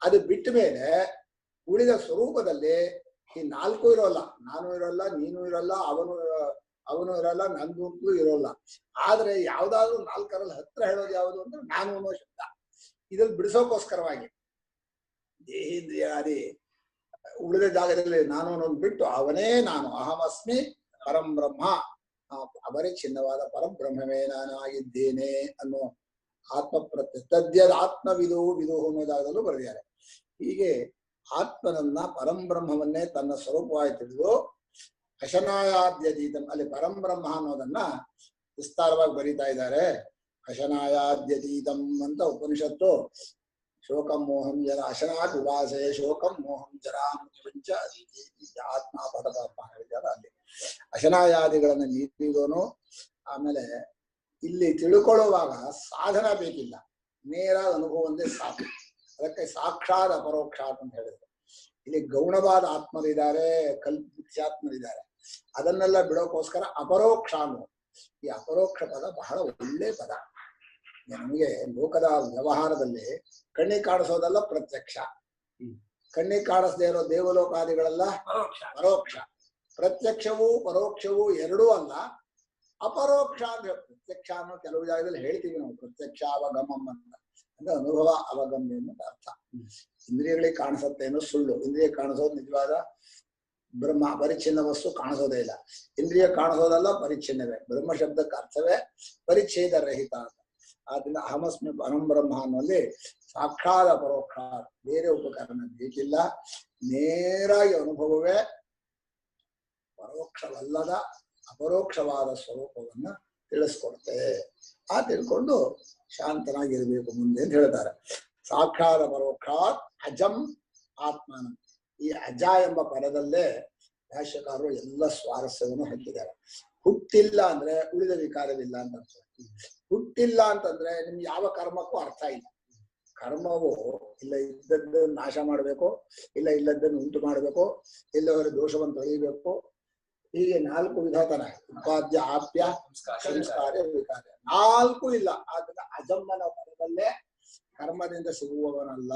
ಅದು ಬಿಟ್ಟ ಮೇಲೆ ಉಳಿದ ಸ್ವರೂಪದಲ್ಲಿ ಈ 4 ಇರೋಲ್ಲ. ನಾನು ಇರೋಲ್ಲ, ನೀನು ಇರೋಲ್ಲ, ಅವನು ಇರೋಲ್ಲ, ನಂದು ಅಂತೂ ಇರೋಲ್ಲ. ಆದ್ರೆ ಯಾವ್ದಾದ್ರು 4ರಲ್ಲಿ ಹತ್ರ ಹೇಳೋದು ಯಾವುದು ಅಂದ್ರೆ ನಾನು ಅನ್ನೋ ಶಬ್ದ. ಇದ್ರಲ್ಲಿ ಬಿಡಿಸೋಕೋಸ್ಕರವಾಗಿ ದೇಹೇಂದ್ರಿಯಾದಿ ಉಳಿದ ಜಾಗದಲ್ಲಿ ನಾನು ಅನ್ನೋದು ಬಿಟ್ಟು ಅವನೇ ನಾನು, ಅಹಮಸ್ಮಿ ಪರಂ ಬ್ರಹ್ಮ, ಅಪರಿಚ್ಛಿನ್ನವಾದ ಪರಬ್ರಹ್ಮವೇ ನಾನು ಆಗಿದ್ದೇನೆ ಅನ್ನೋ ಆತ್ಮ ತದ್ಯದ್ ಆತ್ಮವಿದು ವಿದು ಅನ್ನೋ ಜಾಗದಲ್ಲೂ ಬರೆದಿದ್ದಾರೆ. ಹೀಗೆ ಆತ್ಮನನ್ನ ಪರಂಬ್ರಹ್ಮವನ್ನೇ ತನ್ನ ಸ್ವರೂಪವಾಗಿ ತಿಳಿದು ಅಶನಾಯಾದ್ಯತೀತಂ, ಅಲ್ಲಿ ಪರಂಬ್ರಹ್ಮ ಅನ್ನೋದನ್ನ ವಿಸ್ತಾರವಾಗಿ ಬರೀತಾ ಇದ್ದಾರೆ. ಅಶನಾಯಾದ್ಯತೀತಂ ಅಂತ ಉಪನಿಷತ್ತು ಶೋಕಂ ಮೋಹಂ ಜರ ಅಶನಾತ್ ವಿಭಾಸೆ ಶೋಕಂ ಮೋಹಂ ಜರಾ ಮೃತ್ಯುಂಚ ಆತ್ಮ ಪರಮಾತ್ಮ ಹೇಳಿದ್ದಾರೆ. ಅಲ್ಲಿ ಅಶನಾಯಾದಿಗಳನ್ನ ನೀತಿದೋನು. ಆಮೇಲೆ ಇಲ್ಲಿ ತಿಳ್ಕೊಳ್ಳುವಾಗ ಸಾಧನ ಬೇಕಿಲ್ಲ, ನೇರ ಅನುಭವ ಒಂದೇ ಸಾಕು. ಅದಕ್ಕೆ ಸಾಕ್ಷಾತ್ ಅಪರೋಕ್ಷಾತ್ ಅಂತ ಹೇಳಿದ್ರು. ಇಲ್ಲಿ ಗೌಣವಾದ ಆತ್ಮರಿದ್ದಾರೆ, ಕಲ್ಪಿತ್ಯಾತ್ಮರಿದ್ದಾರೆ. ಅದನ್ನೆಲ್ಲ ಬಿಡೋಕೋಸ್ಕರ ಅಪರೋಕ್ಷ ಅನ್ನೋ ಈ ಅಪರೋಕ್ಷ ಪದ ಬಹಳ ಒಳ್ಳೆ ಪದ. ನಮಗೆ ಲೋಕದ ವ್ಯವಹಾರದಲ್ಲಿ ಕಣ್ಣಿಗೆ ಕಾಣಿಸೋದಲ್ಲ ಪ್ರತ್ಯಕ್ಷ, ಕಣ್ಣಿಗೆ ಕಾಣಿಸದೇ ಇರೋ ದೇವಲೋಕಾದಿಗಳೆಲ್ಲ ಪರೋಕ್ಷ. ಪ್ರತ್ಯಕ್ಷವೂ ಪರೋಕ್ಷವೂ ಎರಡೂ ಅಲ್ಲ, ಅಪರೋಕ್ಷ ಅಂದ್ರೆ ಪ್ರತ್ಯಕ್ಷ ಅನ್ನೋ ಕೆಲವು ಜಾಗದಲ್ಲಿ ಹೇಳ್ತೀವಿ ನಾವು, ಪ್ರತ್ಯಕ್ಷ ಅವಗಮಂ ಅಂತ. ಅಂದ್ರೆ ಅನುಭವ ಅವಗಮ್ಯ ಅನ್ನೋದು ಅರ್ಥ. ಇಂದ್ರಿಯಗಳಿಗೆ ಕಾಣಿಸುತ್ತೆ ಅನ್ನೋ ಸುಳ್ಳು. ಇಂದ್ರಿಯ ಕಾಣಿಸೋದು ನಿಜವಾದ ಬ್ರಹ್ಮ, ಪರಿಚ್ಛಿನ್ನ ವಸ್ತು ಕಾಣಿಸೋದೇ ಇಲ್ಲ. ಇಂದ್ರಿಯ ಕಾಣಿಸೋದಲ್ಲ, ಪರಿಚ್ಛಿನ್ನವೇ. ಬ್ರಹ್ಮ ಶಬ್ದಕ್ಕೆ ಅರ್ಥವೇ ಪರಿಚ್ಛೇದ ರಹಿತ ಅಂತ. ಆದ್ರಿಂದ ಅಹಮಸ್ಮಿ ಪರಂ ಬ್ರಹ್ಮ ಅನ್ನೋಲ್ಲಿ ಸಾಕ್ಷಾತ್ ಅಪರೋಕ್ಷ, ಬೇರೆ ಉಪಕರಣ ಬೇಕಿಲ್ಲ. ನೇರಾಗಿ ಅನುಭವವೇ ಪರೋಕ್ಷವಲ್ಲದ ಅಪರೋಕ್ಷವಾದ ಸ್ವರೂಪವನ್ನ ತಿಳಿಸ್ಕೊಡುತ್ತೆ. ಆ ತಿಳ್ಕೊಂಡು ಶಾಂತನಾಗಿರ್ಬೇಕು ಮುಂದೆ ಅಂತ ಹೇಳ್ತಾರೆ. ಸಾಕ್ಷಾತ್ ಪರೋಕ್ಷಾತ್ ಅಜಂ ಆತ್ಮನ. ಈ ಅಜ ಎಂಬ ಪದದಲ್ಲೇ ಭಾಷ್ಯಕಾರರು ಎಲ್ಲ ಸ್ವಾರಸ್ಯವನ್ನು ಹಾಕಿದ್ದಾರೆ. ಹುಟ್ಟಿಲ್ಲ ಅಂದ್ರೆ ಉಳಿದ ವಿಕಾರವಿಲ್ಲ ಅಂತ ಅರ್ಥ. ಹುಟ್ಟಿಲ್ಲ ಅಂತಂದ್ರೆ ನಿಮ್ಗೆ ಯಾವ ಕರ್ಮಕ್ಕೂ ಅರ್ಥ ಇಲ್ಲ. ಕರ್ಮವು ಇಲ್ಲ ಇದ್ದದ್ದು ನಾಶ ಮಾಡ್ಬೇಕು, ಇಲ್ಲ ಇಲ್ಲದ್ದನ್ನು ಉಂಟು ಮಾಡ್ಬೇಕು, ಇಲ್ಲವರ ದೋಷವನ್ನು ತೊಳಿಬೇಕು. ಹೀಗೆ 4 ವಿಧ ತರ ಉಪಾದ್ಯ, ಆಪ್ಯ, ಸಂಸ್ಕಾರ, ವಿಕಾರ, 4 ಇಲ್ಲ. ಆದ್ರಿಂದ ಅಜಮ್ಮನ ಪದದಲ್ಲೇ ಕರ್ಮದಿಂದ ಸಿಗುವವನಲ್ಲ.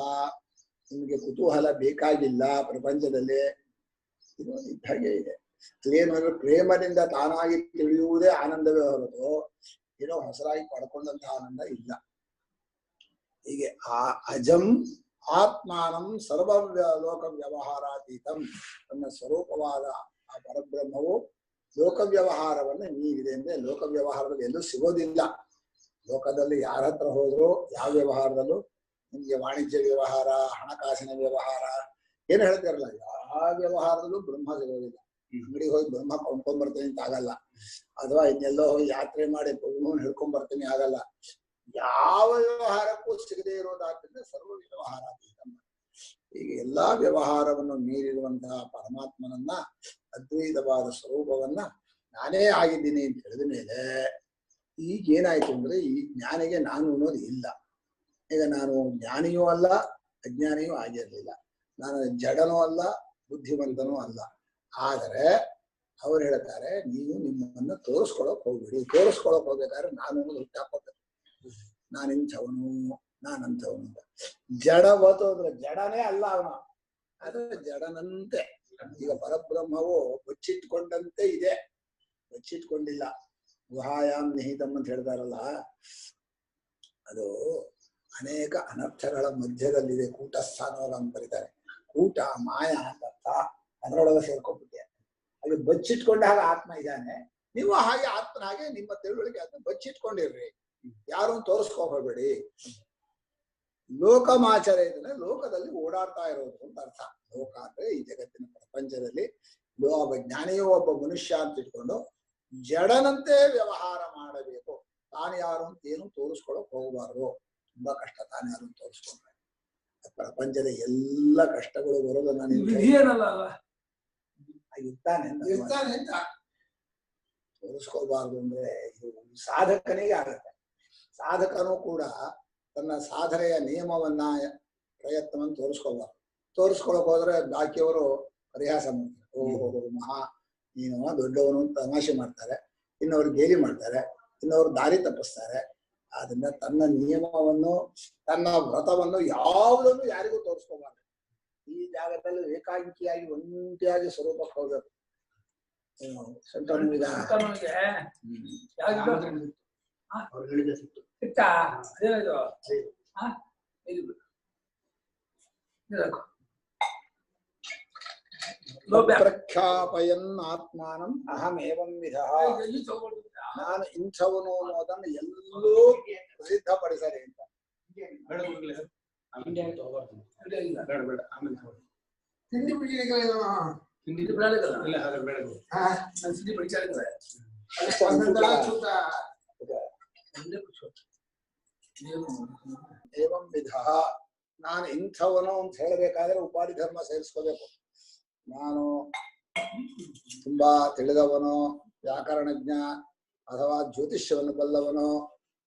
ನಿಮ್ಗೆ ಕುತೂಹಲ ಬೇಕಾಗಿಲ್ಲ ಪ್ರಪಂಚದಲ್ಲಿ. ಇದು ಇದ್ದಾಗೆ ಇದೆ. ಏನಂದ್ರೆ ಪ್ರೇಮದಿಂದ ತಾನಾಗಿ ತಿಳಿಯುವುದೇ ಆನಂದವೇ ಹೊರತು ಏನೋ ಹೊಸರಾಗಿ ಪಡ್ಕೊಂಡಂತಹ ಆನಂದ ಇಲ್ಲ. ಹೀಗೆ ಆ ಅಜಂ ಆತ್ಮಾನಂ ಸರ್ವ ಲೋಕ ವ್ಯವಹಾರಾತೀತಂ, ತನ್ನ ಸ್ವರೂಪವಾದ ಆ ಪರಬ್ರಹ್ಮವು ಲೋಕ ವ್ಯವಹಾರವನ್ನು ಮೀರಿದೆ. ಅಂದ್ರೆ ಲೋಕ ವ್ಯವಹಾರದಲ್ಲಿ ಎಲ್ಲೂ ಸಿಗೋದಿಲ್ಲ. ಲೋಕದಲ್ಲಿ ಯಾರ ಹತ್ರ ಹೋದ್ರು, ಯಾವ ವ್ಯವಹಾರದಲ್ಲೂ ನಿಮ್ಗೆ ವಾಣಿಜ್ಯ ವ್ಯವಹಾರ, ಹಣಕಾಸಿನ ವ್ಯವಹಾರ ಏನು ಹೇಳ್ತಿರಲ್ಲ, ಯಾವ ವ್ಯವಹಾರದಲ್ಲೂ ಬ್ರಹ್ಮ ಸಿಗೋದಿಲ್ಲ. ಅಂಗಡಿಗೆ ಹೋಗಿ ಬ್ರಹ್ಮ ಕೊಂಡ್ಕೊಂಡ್ ಬರ್ತೀನಿ ಅಂತ ಆಗಲ್ಲ. ಅಥವಾ ಇನ್ನೆಲ್ಲೋ ಹೋಗಿ ಯಾತ್ರೆ ಮಾಡಿ ಬ್ರಹ್ಮವನ್ನು ಹಿಡ್ಕೊಂಡ್ ಬರ್ತೀನಿ ಆಗಲ್ಲ. ಯಾವ ವ್ಯವಹಾರಕ್ಕೂ ಸಿಗದೆ ಇರೋದಾದ್ರಿಂದ ಸರ್ವ ವ್ಯವಹಾರ. ಹೀಗೆ ಎಲ್ಲಾ ವ್ಯವಹಾರವನ್ನು ಮೀರಿರುವಂತಹ ಪರಮಾತ್ಮನನ್ನ, ಅದ್ವೈತವಾದ ಸ್ವರೂಪವನ್ನ ನಾನೇ ಆಗಿದ್ದೀನಿ ಅಂತ ಹೇಳಿದ ಮೇಲೆ ಈಗೇನಾಯ್ತು ಅಂದ್ರೆ ಈ ಜ್ಞಾನಿಗೆ ನಾನು ಅನ್ನೋದು ಇಲ್ಲ. ಈಗ ನಾನು ಜ್ಞಾನಿಯೂ ಅಲ್ಲ, ಅಜ್ಞಾನಿಯೂ ಆಗಿರ್ಲಿಲ್ಲ. ನಾನು ಜಡನೂ ಅಲ್ಲ, ಬುದ್ಧಿವಂತನೂ ಅಲ್ಲ. ಆದರೆ ಅವ್ರು ಹೇಳ್ತಾರೆ, ನೀವು ನಿಮ್ಮನ್ನ ತೋರಿಸ್ಕೊಳಕ್ ಹೋಗ್ಬೇಡಿ. ತೋರಿಸ್ಕೊಳಕ್ ಹೋಗ್ಬೇಕಾದ್ರೆ ನಾನು ಅನ್ನೋದು ಹುಟ್ಟಾಕೋಬೇಕು. ನಾನಿಂಥವನು, ನಾನಂಥವನು ಅಂತ. ಜಡ ಓದೋದ್ರೆ ಜಡನೇ ಅಲ್ಲ ಅವನು, ಅದು ಜಡನಂತೆ. ಈಗ ಪರಬ್ರಹ್ಮವು ಬಚ್ಚಿಟ್ಕೊಂಡಂತೆ ಇದೆ, ಬಚ್ಚಿಟ್ಕೊಂಡಿಲ್ಲ. ಗುಹಾಯಾಮ್ ನಿಹಿತಂ ಅಂತ ಹೇಳ್ತಾರಲ್ಲ, ಅದು ಅನೇಕ ಅನರ್ಥಗಳ ಮಧ್ಯದಲ್ಲಿದೆ. ಕೂಟಸ್ಥಾನವಾಗ ಅಂತ ಬರೀತಾರೆ. ಕೂಟ ಮಾಯ ಅಂತ ಅರ್ಥ, ಅದರೊಳಗೆ ಸೇರ್ಕೊಂಡ್ಬಿಟ್ಟೆ. ಅಲ್ಲಿ ಬಚ್ಚಿಟ್ಕೊಂಡ ಹಾಗೆ ಆತ್ಮ ಇದ್ದಾನೆ. ನೀವು ಹಾಗೆ ಆತ್ಮನ ಹಾಗೆ ನಿಮ್ಮ ತಿಳುವಳಿಕೆ ಆತ್ಮ ಬಚ್ಚಿಟ್ಕೊಂಡಿರ್ರಿ. ಯಾರು ತೋರಿಸ್ಕೋಬೇಡಿ. ಲೋಕಮಾಚರ ಇದ್ರೆ ಲೋಕದಲ್ಲಿ ಓಡಾಡ್ತಾ ಇರೋದು ಅಂತ ಅರ್ಥ. ಲೋಕ ಅಂದ್ರೆ ಈ ಜಗತ್ತಿನ ಪ್ರಪಂಚದಲ್ಲಿ ಒಬ್ಬ ಜ್ಞಾನಿಯೋ ಒಬ್ಬ ಮನುಷ್ಯ ಅಂತ ಇಟ್ಕೊಂಡು ಜಡನಂತೆ ವ್ಯವಹಾರ ಮಾಡಬೇಕು. ತಾನು ಯಾರು ಅಂತ ಏನು ತೋರಿಸ್ಕೊಳಕ್ ಹೋಗಬಾರ್ದು. ತುಂಬಾ ಕಷ್ಟ ತಾನು ಯಾರು ತೋರಿಸ್ಕೊಂಡ್ರೆ. ಪ್ರಪಂಚದ ಎಲ್ಲ ಕಷ್ಟಗಳು ಬರೋದು ನಾನು ಇರ್ತಾನೆ ಅಂತ ತೋರಿಸ್ಕೋಬಾರ್ದು. ಅಂದ್ರೆ ಇದು ಸಾಧಕನಿಗೆ ಆಗತ್ತೆ. ಸಾಧಕನು ಕೂಡ ತನ್ನ ಸಾಧನೆಯ ನಿಯಮವನ್ನ, ಪ್ರಯತ್ನವನ್ನು ತೋರಿಸ್ಕೋಬಾರ್ದು. ತೋರಿಸ್ಕೊಳಕ್ ಹೋದ್ರೆ ಬಾಕಿಯವರು ಪರಿಹಾಸ ಮಾಡ್ತಾರೆ. ಓಹೋ ಮಹಾ ನೀನು ದೊಡ್ಡವನು ಅಂತ ತಮಾಷೆ ಮಾಡ್ತಾರೆ. ಇನ್ನವರು ಗೇಲಿ ಮಾಡ್ತಾರೆ, ಇನ್ನವರು ದಾರಿ ತಪ್ಪಿಸ್ತಾರೆ. ಆದ್ರಿಂದ ತನ್ನ ನಿಯಮವನ್ನು, ತನ್ನ ವ್ರತವನ್ನು ಯಾವುದನ್ನು ಯಾರಿಗೂ ತೋರಿಸ್ಕೋಬಾರ್ದು. ಈ ಜಾಗದಲ್ಲಿ ಏಕಾಂಕಿಯಾಗಿ ಒಂಟಿಯಾಗಿ ಸ್ವರೂಪಕ್ಕೆ ಹೋಗ್ಬೇಕು. ಪ್ರಖ್ಯಾಪಯನ್ ಆತ್ಮಾನಂ ಅಹಮೇವಂ ವಿಧಃ ನಾನು ಇಂಥವನು ಅನ್ನೋದನ್ನು ಎಲ್ಲೂ ಪ್ರಸಿದ್ಧಪಡಿಸಲಿ ಅಂತ. ತಿಂಡಿ ಏವಂ ವಿಧಃ ನಾನು ಇಂಥವನು ಅಂತ ಹೇಳಬೇಕಾದ್ರೆ ಉಪಾಧಿ ಧರ್ಮ ಸೇರಿಸ್ಕೋಬೇಕು. ನಾನು ತುಂಬಾ ತಿಳಿದವನೋ, ವ್ಯಾಕರಣಜ್ಞ ಅಥವಾ ಜ್ಯೋತಿಷ್ಯವನ್ನು ಬಲ್ಲವನೋ,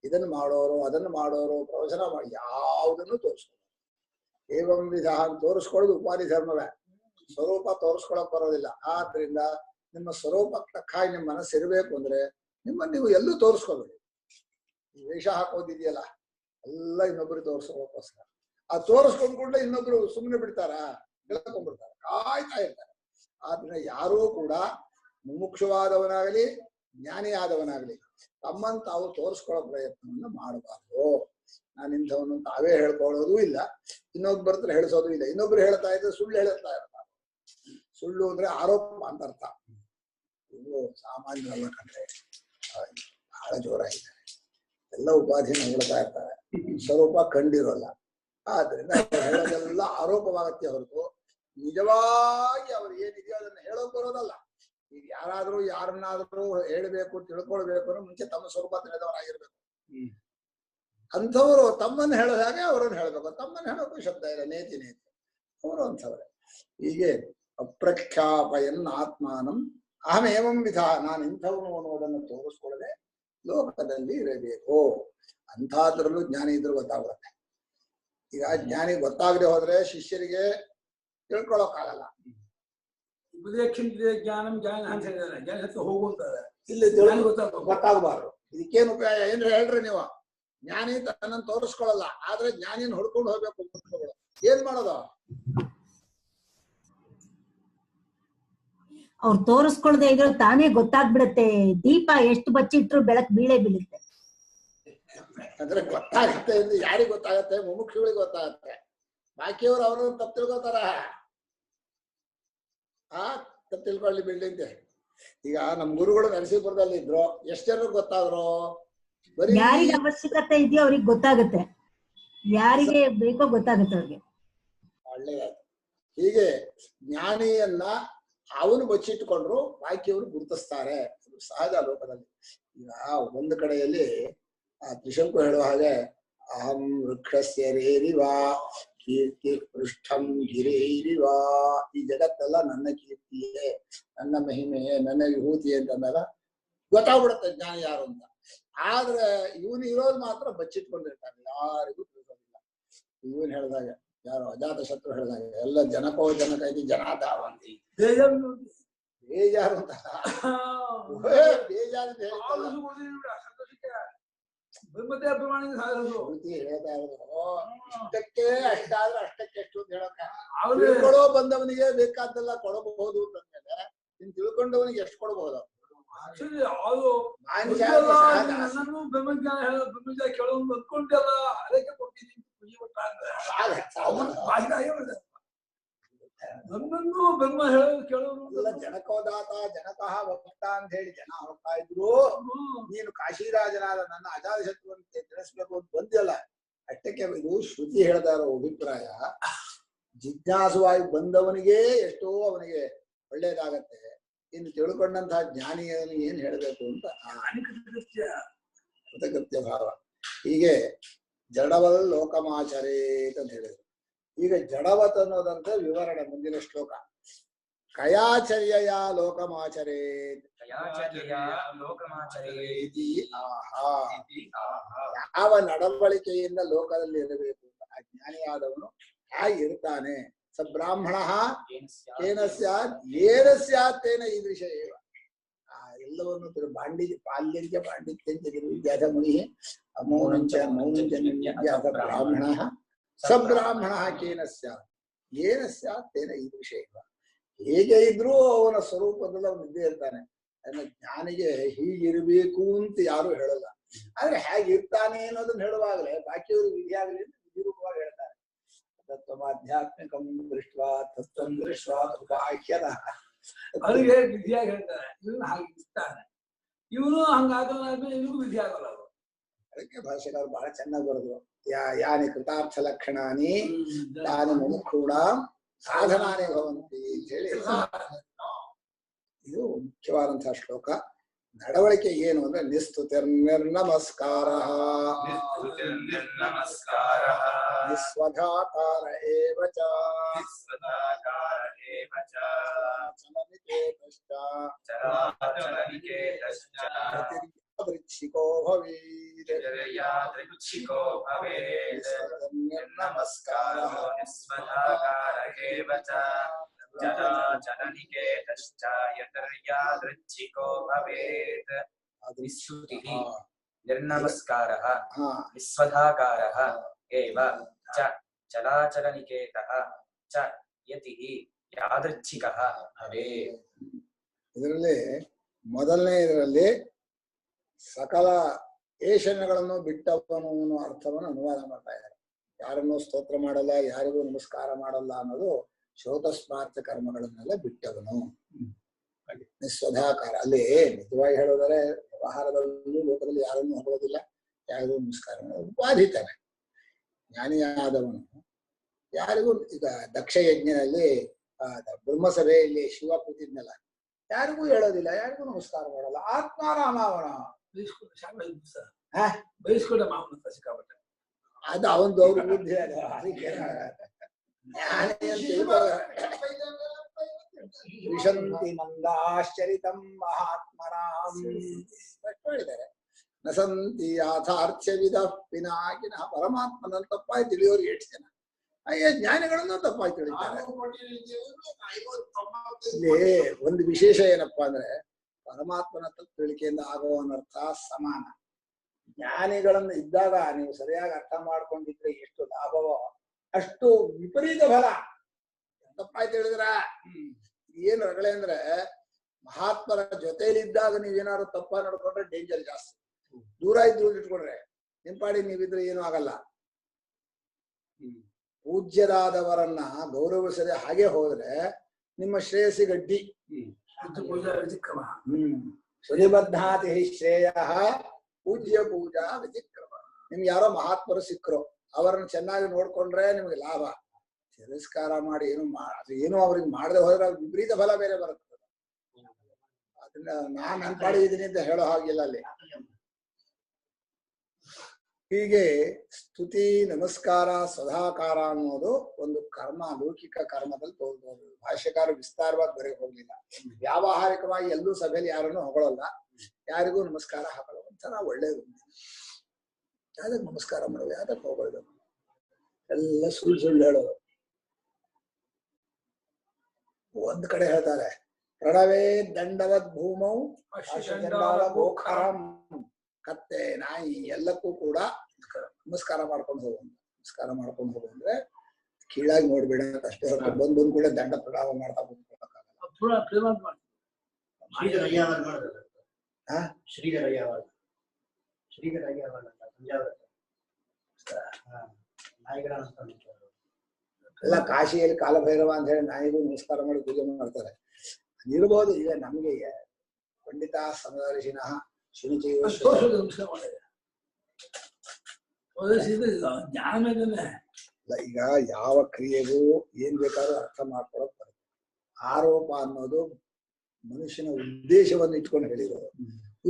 ಇದನ್ನು ಮಾಡೋರು ಅದನ್ನು ಮಾಡೋರು, ಪ್ರವಚನ ಮಾಡಿ ಯಾವುದನ್ನು ತೋರಿಸ್ಕೊಳ್ಳೋದು. ಏವಂ ವಿಧ ತೋರಿಸ್ಕೊಳ್ಳೋದು ಉಪಾಧಿ ಧರ್ಮವೇ. ಸ್ವರೂಪ ತೋರಿಸ್ಕೊಳಕ್ ಬರೋದಿಲ್ಲ. ಆದ್ರಿಂದ ನಿಮ್ಮ ಸ್ವರೂಪಕ್ಕೆ ತಕ್ಕಾಗಿ ನಿಮ್ಮ ಮನಸ್ಸು ಇರಬೇಕು ಅಂದ್ರೆ ನಿಮ್ಮನ್ನು ನೀವು ಎಲ್ಲೂ ತೋರಿಸ್ಕೋಬೇಡಿ. ಈ ವೇಷ ಹಾಕೋದಿದೆಯಲ್ಲ ಎಲ್ಲ ಇನ್ನೊಬ್ರು ತೋರಿಸ್ಕೊಳ್ಳೋಕೋಸ್ಕರ. ಆ ತೋರಿಸ್ಕೊಂಡ್ ಕೂಡಲೇ ಇನ್ನೊಬ್ರು ಸುಮ್ಮನೆ ಬಿಡ್ತಾರ, ಬೆಳ್ಕೊಂಡ್ಬಿಡ್ತಾರೆ, ಕಾಯ್ತಾ ಇರ್ತಾರೆ. ಆದ್ರಿಂದ ಯಾರೂ ಕೂಡ ಮುಮುಕ್ಷವಾದವನಾಗಲಿ ಜ್ಞಾನಿಯಾದವನಾಗಲಿ ತಮ್ಮನ್ನು ತಾವು ತೋರಿಸ್ಕೊಳ್ಳೋ ಪ್ರಯತ್ನವನ್ನು ಮಾಡಬಾರ್ದು. ನಾನು ಇಂಥವನು ತಾವೇ ಹೇಳ್ಕೊಳ್ಳೋದು ಇಲ್ಲ, ಇನ್ನೊಬ್ರು ಹತ್ರ ಹೇಳಿಸೋದು ಇಲ್ಲ. ಇನ್ನೊಬ್ರು ಹೇಳ್ತಾ ಇದ್ರೆ ಸುಳ್ಳು ಹೇಳ್ತಾ ಇರ್ತಾರೆ. ಸುಳ್ಳು ಅಂದ್ರೆ ಆರೋಪ ಅಂತ ಅರ್ಥ. ಇವು ಸಾಮಾನ್ಯರಲ್ಲ ಕಂಡ್ರೆ ಬಹಳ ಜೋರಾಗಿದೆ. ಎಲ್ಲ ಉಪಾಧಿನ ಹೇಳ್ತಾ ಇರ್ತಾರೆ, ಸ್ವರೂಪ ಕಂಡಿರೋಲ್ಲ. ಆದ್ರಿಂದ ಹೇಳೋದೆಲ್ಲ ಆರೋಪವಾಗತ್ತೆ ಹೊರತು ನಿಜವಾಗಿ ಅವ್ರು ಏನಿದೆಯೋ ಅದನ್ನ ಹೇಳೋಕ್ ಬರೋದಲ್ಲ. ಈಗ ಯಾರಾದ್ರೂ ಯಾರನ್ನಾದ್ರೂ ಹೇಳ್ಬೇಕು, ತಿಳ್ಕೊಳ್ಬೇಕು ಅಂದ್ರೆ ಮುಂಚೆ ತಮ್ಮ ಸ್ವರೂಪ ತಿಳಿದವರಾಗಿರ್ಬೇಕು. ಅಂಥವ್ರು ತಮ್ಮನ್ನು ಹೇಳೋದಾಗ ಅವರನ್ನು ಹೇಳ್ಬೇಕು. ತಮ್ಮನ್ನು ಹೇಳೋಕು ಶಬ್ದ ಇಲ್ಲ, ನೇತಿ ನೇತಿ ಅವರು ಅಂಥವ್ರೆ. ಹೀಗೆ ಅಪ್ರಖ್ಯಾಪಯನ್ ಆತ್ಮಾನಂ ಅಹಮೇವಂ ವಿಧ ನಾನು ಇಂಥವನು ಅನ್ನೋದನ್ನು ತೋರಿಸ್ಕೊಳ್ಳದೆ ಲೋಕದಲ್ಲಿ ಇರಬೇಕು. ಅಂಥದ್ರಲ್ಲೂ ಜ್ಞಾನಿ ಇದ್ರು ಗೊತ್ತಾಗುತ್ತೆ. ಈಗ ಜ್ಞಾನಿ ಗೊತ್ತಾಗದೆ ಹೋದ್ರೆ ಶಿಷ್ಯರಿಗೆ ತಿಳ್ಕೊಳಕ್ಕಾಗಲ್ಲ. ಉಪದೇಕ್ಷಿತ ಜ್ಞಾನಂ ಜ್ಞಾನ ಅಂತ ಹೇಳಿದಾರೆ. ಜ್ಞಾನ ಹತ್ರ ಹೋಗುವಂತಾರೆ, ಇಲ್ಲಿ ಗೊತ್ತಾಗಬಾರ್ದು. ಇದಕ್ಕೇನು ಉಪಾಯ ಏನ್ರಿ ಹೇಳ್ರಿ ನೀವು? ಜ್ಞಾನಿ ತನ್ನನ್ನು ತೋರಿಸ್ಕೊಳ್ಳಲ್ಲ, ಆದ್ರೆ ಜ್ಞಾನಿನ ಹುಡ್ಕೊಂಡು ಹೋಗ್ಬೇಕು. ಏನ್ ಮಾಡೋದು? ಅವ್ರು ತೋರಿಸ್ಕೊಳ್ದೆ ಇದ್ರೆ ತಾನೇ ಗೊತ್ತಾಗ್ಬಿಡತ್ತೆ. ದೀಪ ಎಷ್ಟು ಬಚ್ಚಿಟ್ರು ಬೆಳಕ್ ಬೀಳೇ ಬೀಳುತ್ತೆ. ಅಂದ್ರೆ ಗೊತ್ತಾಗತ್ತೆ ಅಂದ್ರೆ ಯಾರಿಗ್ ಗೊತ್ತಾಗತ್ತೆ? ಮುಮುಕ್ಷುಗಳಿಗೆ ಗೊತ್ತಾಗತ್ತೆ. ಬಾಕಿಯವ್ರು ಅವರು ತಪ್ಪು ತಿಳ್ಕೊತಾರ. ತಪ್ಪು ತಿಳ್ಕೊಳ್ಳಿ ಬಿಡ್ಲಿಂತೆ. ಈಗ ನಮ್ ಗುರುಗಳು ನರಸೀಪುರದಲ್ಲಿ ಇದ್ರು, ಎಷ್ಟ್ ಜನರಿಗೆ ಗೊತ್ತಾದ್ರು? ಯಾರಿಗೆ ಅವಶ್ಯಕತೆ ಇದೆಯೋ ಅವ್ರಿಗೆ ಗೊತ್ತಾಗುತ್ತೆ, ಯಾರಿಗೆ ಬೇಕೋ ಗೊತ್ತಾಗುತ್ತೆ ಅವ್ರಿಗೆ. ಒಳ್ಳೆಯದಾಯ್ತು. ಹೀಗೆ ಜ್ಞಾನಿಯನ್ನ ಅವನು ಬಚ್ಚಿಟ್ಕೊಂಡ್ರು ಬಾಕಿಯವರು ಗುರುತಿಸ್ತಾರೆ. ಸಹಜ ಲೋಕದಲ್ಲಿ. ಈಗ ಒಂದು ಕಡೆಯಲ್ಲಿ ಆ ತ್ರಿಶಂಕು ಹೇಳುವ ಹಾಗೆ ಅಹಂ ವೃಕ್ಷಸ್ಯ ರೇರಿವಾ ಕೀರ್ತಿ ಪೃಷ್ಠಂ ಗಿರೇರಿವಾ, ಈ ಜಗತ್ತೆಲ್ಲ ನನ್ನ ಕೀರ್ತಿಯೇ, ನನ್ನ ಮಹಿಮೆಯೇ, ನನ್ನ ವಿಭೂತಿ ಅಂತಂದಾಗ ಗೊತ್ತಾಗ್ಬಿಡುತ್ತೆ ಜ್ಞಾನಿ ಯಾರು ಅಂತ. ಆದ್ರೆ ಇವನು ಇರೋದು ಮಾತ್ರ ಬಚ್ಚಿಟ್ಕೊಂಡಿರ್ತಾನೆ, ಯಾರಿಗೂ ತಿಳಿಸೋದಿಲ್ಲ. ಇವನ್ ಹೇಳಿದಾಗ ಯಾರು ಅಜಾತ ಶತ್ರು ಹೇಳಿದಾಗ ಎಲ್ಲ ಜನಕೋ ಜನಕ ಇದು ಜನಾಧಾವಂತಿ ಬೇಜಾರು ಅಂತ ಬೇಜಾರು ಹೇಳ್ತಾ ಇರೋದು. ಇಷ್ಟಕ್ಕೆ ಅಷ್ಟಾದ್ರೆ ಅಷ್ಟಕ್ಕೆ ಎಷ್ಟು ಅಂತ ಹೇಳೋಕೆ ಕೊಡೋ ಬಂದವನಿಗೆ ಬೇಕಾದ್ದೆಲ್ಲ ಕೊಡಬಹುದು ಅಂತಂದ್ರೆ ಇನ್ ತಿಳ್ಕೊಂಡವನಿಗೆ ಎಷ್ಟು ಕೊಡಬಹುದು? ನನ್ನನ್ನು ಬ್ರಹ್ಮ ಹೇಳೋದು ಕೇಳೋರು ಜನಕೋದಾತ ಜನಕಃ ಭಕ್ತ ಅಂತ ಹೇಳಿ ಜನ ಹೋಗ್ತಾ ಇದ್ರು. ನೀನು ಕಾಶಿರಾಜನಾದ ನನ್ನ ಅಜಾತ ಶತ್ರುವಂತೆ ತಿಳಿಸ್ಬೇಕು ಅಂತ ಬಂದಿಲ್ಲ. ಅಷ್ಟಕ್ಕೆ ಇದು ಶ್ರುತಿ ಹೇಳ್ತಾ ಇರೋ ಅಭಿಪ್ರಾಯ. ಜಿಜ್ಞಾಸುವಾಗಿ ಬಂದವನಿಗೆ ಎಷ್ಟೋ ಅವನಿಗೆ ಒಳ್ಳೇದಾಗತ್ತೆ. ಇನ್ನು ತಿಳ್ಕೊಂಡಂತಹ ಜ್ಞಾನಿಯನ್ನು ಏನ್ ಹೇಳ್ಬೇಕು ಅಂತ ಕೃತಕೃತ್ಯ ಭಾವ. ಹೀಗೆ ಜಡವಲ್ ಲೋಕಮಾಚರೇತ್ ಅಂತ ಹೇಳಿದ್ರು. ಈಗ ಜಡವತ್ ಅನ್ನೋದಂತ ವಿವರಣೆ ಮುಂದಿನ ಶ್ಲೋಕ. ಕಯಾಚರ್ಯ ಲೋಕಮಾಚರೇತ್ ಯಾವ ನಡವಳಿಕೆಯಿಂದ ಲೋಕದಲ್ಲಿ ಇರಬೇಕು ಅಂತ ಆ ಜ್ಞಾನಿಯಾದವನು ಹೇಗಿರ್ತಾನೆ. ಸ ಬ್ರಾಹ್ಮಣ ಕೇನ ಸ್ಯಾತ್ ಏನ ಸ್ಯಾತ್ ತೇನ ಈದೃಶ ಏವ. ಎಲ್ಲವನ್ನು ಪಾಲ್ಯಂಚ ಪಾಂಡಿತ್ಯಂಚ ನಿರ್ವಿದ್ಯಾಥ ಮುನಿ ಅಮೌನಂಚ ಮೌನಂಚ ನಿರ್ವಿದ್ಯಾಥ ಬ್ರಾಹ್ಮಣ ಸ ಬ್ರಾಹ್ಮಣ ಕೇನ ಸ್ಯಾತ್ ಏನ ಸ್ಯಾತ್ ತೇನ ಈದೃಶ ಏವ. ಹೇಗೆ ಇದ್ರೂ ಅವನ ಸ್ವರೂಪದಲ್ಲಿ ಅವನು ಇದ್ದೇ ಇರ್ತಾನೆ. ಅದನ್ನ ಜ್ಞಾನಿಗೆ ಹೀಗಿರ್ಬೇಕು ಅಂತ ಯಾರು ಹೇಳಲ್ಲ. ಆದ್ರೆ ಹೇಗಿರ್ತಾನೆ ಅನ್ನೋದನ್ನ ಹೇಳುವಾಗಲೇ ಬಾಕಿಯವರು ವಿಧಿಯಾಗಲಿ ಅಂತ ವಿಧಿರೂಪವಾಗಿ ಹೇಳ್ತಾರೆ. ತತ್ವಮಾಧ್ಯಾತ್ಮಿಕಂ ದೃಷ್ಟ್ವಾ ತತ್ವಂ ದೃಷ್ಟ್ವಾ ಬಾಹ್ಯತಃ. ಅವರಿಗೆ ವಿಧಿಯಾಗಿ ಹೇಳ್ತಾರೆ, ಇವನು ಹಾಗೆ ಇರ್ತಾನೆ, ಇವನು ಹಂಗಾಗಲ್ಲ ಆದ್ಮೇಲೆ ಇವನಿಗೂ ವಿಧಿ ಆಗಲ್ಲ. ಅವರು ಅದಕ್ಕೆ ಭಾಷೆಗಾರರು ಬಹಳ ಚೆನ್ನಾಗಿ ಬರೆದ್ರು. ಯಾನಿ ಕೃತಾರ್ಥ ಲಕ್ಷಣಾನಿ ತಾನಿ ಮುಮುಕ್ಷೂಣಾಂ ಸಾಧನಾನೇ ಭವಂತಿ ಅಂತ ಹೇಳಿ. ಇದು ಮುಖ್ಯವಾದಂತಹ ಶ್ಲೋಕ. ನಡವಳಿಕೆ ಏನು ಅಂದ್ರೆ ನಿಸ್ತುತಿರ್ನಿರ್ನಮಸ್ಕಾರ ನಿಸ್ವಧಾಕಾರ ಏವ ಚ ಯಾದೃಚ್ಛಿಕೋ ಭವೇತ್ ನಿರ್ನಮಸ್ಕಾರಃ ಚಲನಿಕೇತಶ್ಚ ಯತರ್ಯಾದೃಚ್ಛಿಕೋ ಭವೇತ್. ವಿಶ್ರುತಿಃ ನಿರ್ನಮಸ್ಕಾರಃ ನಿಸ್ವಧಾಕಾರಃ ಏವ ಚ ಚಲಾಚಲನಿಕೇತಃ ಚ ಯತಿಃ ಯಾದೃಚ್ಛಿಕಃ ಭವೇತ್. ಇದರಲ್ಲಿ ಮೊದಲನೇ ಇದರಲ್ಲಿ ಸಕಲ ಏಷಣಗಳನ್ನು ಬಿಟ್ಟವನು ಅನ್ನೋ ಅರ್ಥವನ್ನು ಅನುವಾದ ಮಾಡ್ತಾ ಇದ್ದಾರೆ. ಯಾರನ್ನೂ ಸ್ತೋತ್ರ ಮಾಡಲ್ಲ, ಯಾರಿಗೂ ನಮಸ್ಕಾರ ಮಾಡಲ್ಲ ಅನ್ನೋದು ಶ್ರೋತಸ್ಮಾರ್ಥ ಕರ್ಮಗಳನ್ನೆಲ್ಲ ಬಿಟ್ಟವನು. ನಿಸ್ವಧಾಕಾರ ಅಲ್ಲಿ ನಿಜವಾಗಿ ಹೇಳೋದಾರೆ ವ್ಯವಹಾರದಲ್ಲೂ ಲೋಕದಲ್ಲಿ ಯಾರನ್ನೂ ಹೊಗಳೋದಿಲ್ಲ, ಯಾರಿಗೂ ನಮಸ್ಕಾರ ಮಾಡೋದು ಬಾಧಿತಾನೆ. ಜ್ಞಾನಿಯಾದವನು ಯಾರಿಗೂ, ಈಗ ದಕ್ಷ ಯಜ್ಞದಲ್ಲಿ ಬ್ರಹ್ಮಸಭೆಯಲ್ಲಿ ಶಿವ ಕೂತಿದ್ನಲ್ಲ, ಯಾರಿಗೂ ಹೇಳೋದಿಲ್ಲ, ಯಾರಿಗೂ ನಮಸ್ಕಾರ ಮಾಡಲ್ಲ. ಆತ್ಮಾರಾಮ ಅವನ ಬಯಸ್ಕೊಂಡ ಮಾಮೂಲ ಸಿಕ್ಕಾಪಟ್ಟೆ. ಅದು ಅವನದು ಅವ್ರ ಬುದ್ಧಿ. ಅದು ಅದಕ್ಕೆ ವಿಶಂತಿ ಮಂದಾಶ್ಚರಿತಂ ಮಹಾತ್ಮನಾಂ ಹೇಳಿದ್ದಾರೆ. ನಸಂತಿ ಯಾಥಾರ್ಥ್ಯವಿದ ಪಿನಾಕಿನ ಪರಮಾತ್ಮನ ತಪ್ಪಾಗಿ ತಿಳಿಯೋರು 8 ಜನ. ಅಯ್ಯ ಜ್ಞಾನಿಗಳನ್ನು ತಪ್ಪಾಗಿ ತಿಳಿತಾರೆ. ಇಲ್ಲಿ ಒಂದು ವಿಶೇಷ ಏನಪ್ಪಾ ಅಂದ್ರೆ ಪರಮಾತ್ಮನ ತಪ್ಪು ತಿಳಿಕೆಯಿಂದ ಆಗೋ ಅನರ್ಥ ಸಮಾನ. ಜ್ಞಾನಿಗಳನ್ನು ಇದ್ದಾಗ ನೀವು ಸರಿಯಾಗಿ ಅರ್ಥ ಮಾಡ್ಕೊಂಡಿದ್ರೆ ಎಷ್ಟು ಲಾಭವೋ ಅಷ್ಟು ವಿಪರೀತ ಫಲ. ತಪ್ಪಾಯ್ತು ಹೇಳಿದ್ರ ಏನು ರಗಳೆ ಅಂದ್ರೆ ಮಹಾತ್ಮರ ಜೊತೆಯಲ್ಲಿದ್ದಾಗ ನೀವೇನಾದ್ರು ತಪ್ಪ ನಡ್ಕೊಂಡ್ರೆ ಡೇಂಜರ್ ಜಾಸ್ತಿ. ದೂರ ಇದ್ದು ಇಟ್ಕೊಂಡ್ರೆ ನಿಮ್ ಪಾಡಿ ನೀವಿದ್ರೆ ಏನೂ ಆಗಲ್ಲ. ಪೂಜ್ಯರಾದವರನ್ನ ಗೌರವಿಸದೆ ಹಾಗೆ ಹೋದ್ರೆ ನಿಮ್ಮ ಶ್ರೇಯಸ್ಸಿಗೆ ಅಡ್ಡಿ. ಸುನಿಬದ್ಧಾತಿ ಶ್ರೇಯ ಪೂಜ್ಯ ಪೂಜಾ ವ್ಯತಿಕ್ರಮ. ನಿಮ್ಗೆ ಯಾರೋ ಮಹಾತ್ಮರು ಸಿಕ್ಕರು, ಅವರನ್ನು ಚೆನ್ನಾಗಿ ನೋಡ್ಕೊಂಡ್ರೆ ನಿಮ್ಗೆ ಲಾಭ. ತಿರಸ್ಕಾರ ಮಾಡಿ ಏನು ಅವ್ರಿಗೆ ಮಾಡದೆ ಹೋದ್ರೆ ವಿಪರೀತ ಫಲ ಬೇರೆ ಬರುತ್ತೆ. ಅದನ್ನ ನಾನ್ ನನ್ ಪಾಡಿ ಇದೀನಿ ಅಂತ ಹೇಳೋ ಹಾಗಿಲ್ಲ ಅಲ್ಲಿ. ಹೀಗೆ ಸ್ತುತಿ, ನಮಸ್ಕಾರ, ಸದಾಕಾರ ಅನ್ನೋದು ಒಂದು ಕರ್ಮ, ಲೌಕಿಕ ಕರ್ಮದಲ್ಲಿ ತೋರ್ಬೋದು. ಭಾಷ್ಯಕಾರ ವಿಸ್ತಾರವಾಗಿ ಬರೀ ಹೋಗ್ಲಿಲ್ಲ. ವ್ಯಾವಹಾರಿಕವಾಗಿ ಎಲ್ಲೂ ಸಭೆಯಲ್ಲಿ ಯಾರನ್ನು ಹೊಗಳಲ್ಲ, ಯಾರಿಗೂ ನಮಸ್ಕಾರ ಹಾಕಲ್ಲ. ಒಂಥರ ಒಳ್ಳೇದು. ಯಾವ್ದಕ್ ನಮಸ್ಕಾರ ಮಾಡೋದು, ಯಾವ್ದಕ್ ಹೋಗೋದು, ಎಲ್ಲ ಸುಳ್ಳು ಹೇಳೋದು. ಒಂದ್ ಕಡೆ ಹೇಳ್ತಾರೆ ಪ್ರಣವೇ ದಂಡವದ್ ಭೂಮೌ ಗೋಖರಂ. ಕತ್ತೆ, ನಾಯಿ ಎಲ್ಲಕ್ಕೂ ಕೂಡ ನಮಸ್ಕಾರ ಮಾಡ್ಕೊಂಡು ಹೋಗು. ನಮಸ್ಕಾರ ಮಾಡ್ಕೊಂಡು ಹೋಗು ಅಂದ್ರೆ ಕೀಳಾಗಿ ನೋಡ್ಬೇಡ ಅಂತ ಅಷ್ಟೇ. ಬಂದು ಕೂಡ ದಂಡ ಪ್ರಣಾಮ ಮಾಡ್ತಾ ಕೂತ್ಕೊಳ್ಳೋಕ್ಕಾಗಲ್ಲ. ಎಲ್ಲ ಕಾಶಿಯಲ್ಲಿ ಕಾಲಭೈರವ ಅಂತ ಹೇಳಿ ನಾಯಿಗೂ ನಮಸ್ಕಾರ ಮಾಡಿ ಪೂಜೆ ಮಾಡ್ತಾರೆ. ಅದಿರ್ಬೋದು. ಈಗ ನಮ್ಗೆ ಪಂಡಿತ ಸಮದರ್ಶಿನಃ ಶುನಿಚೈವ ಈಗ ಯಾವ ಕ್ರಿಯೆಗೂ ಏನ್ ಬೇಕಾದ್ರೂ ಅರ್ಥ ಮಾಡ್ಕೊಳಕ್ ಬರುತ್ತೆ. ಆರೋಪ ಅನ್ನೋದು ಮನುಷ್ಯನ ಉದ್ದೇಶವನ್ನು ಇಟ್ಕೊಂಡು ಹೇಳಿರೋದು.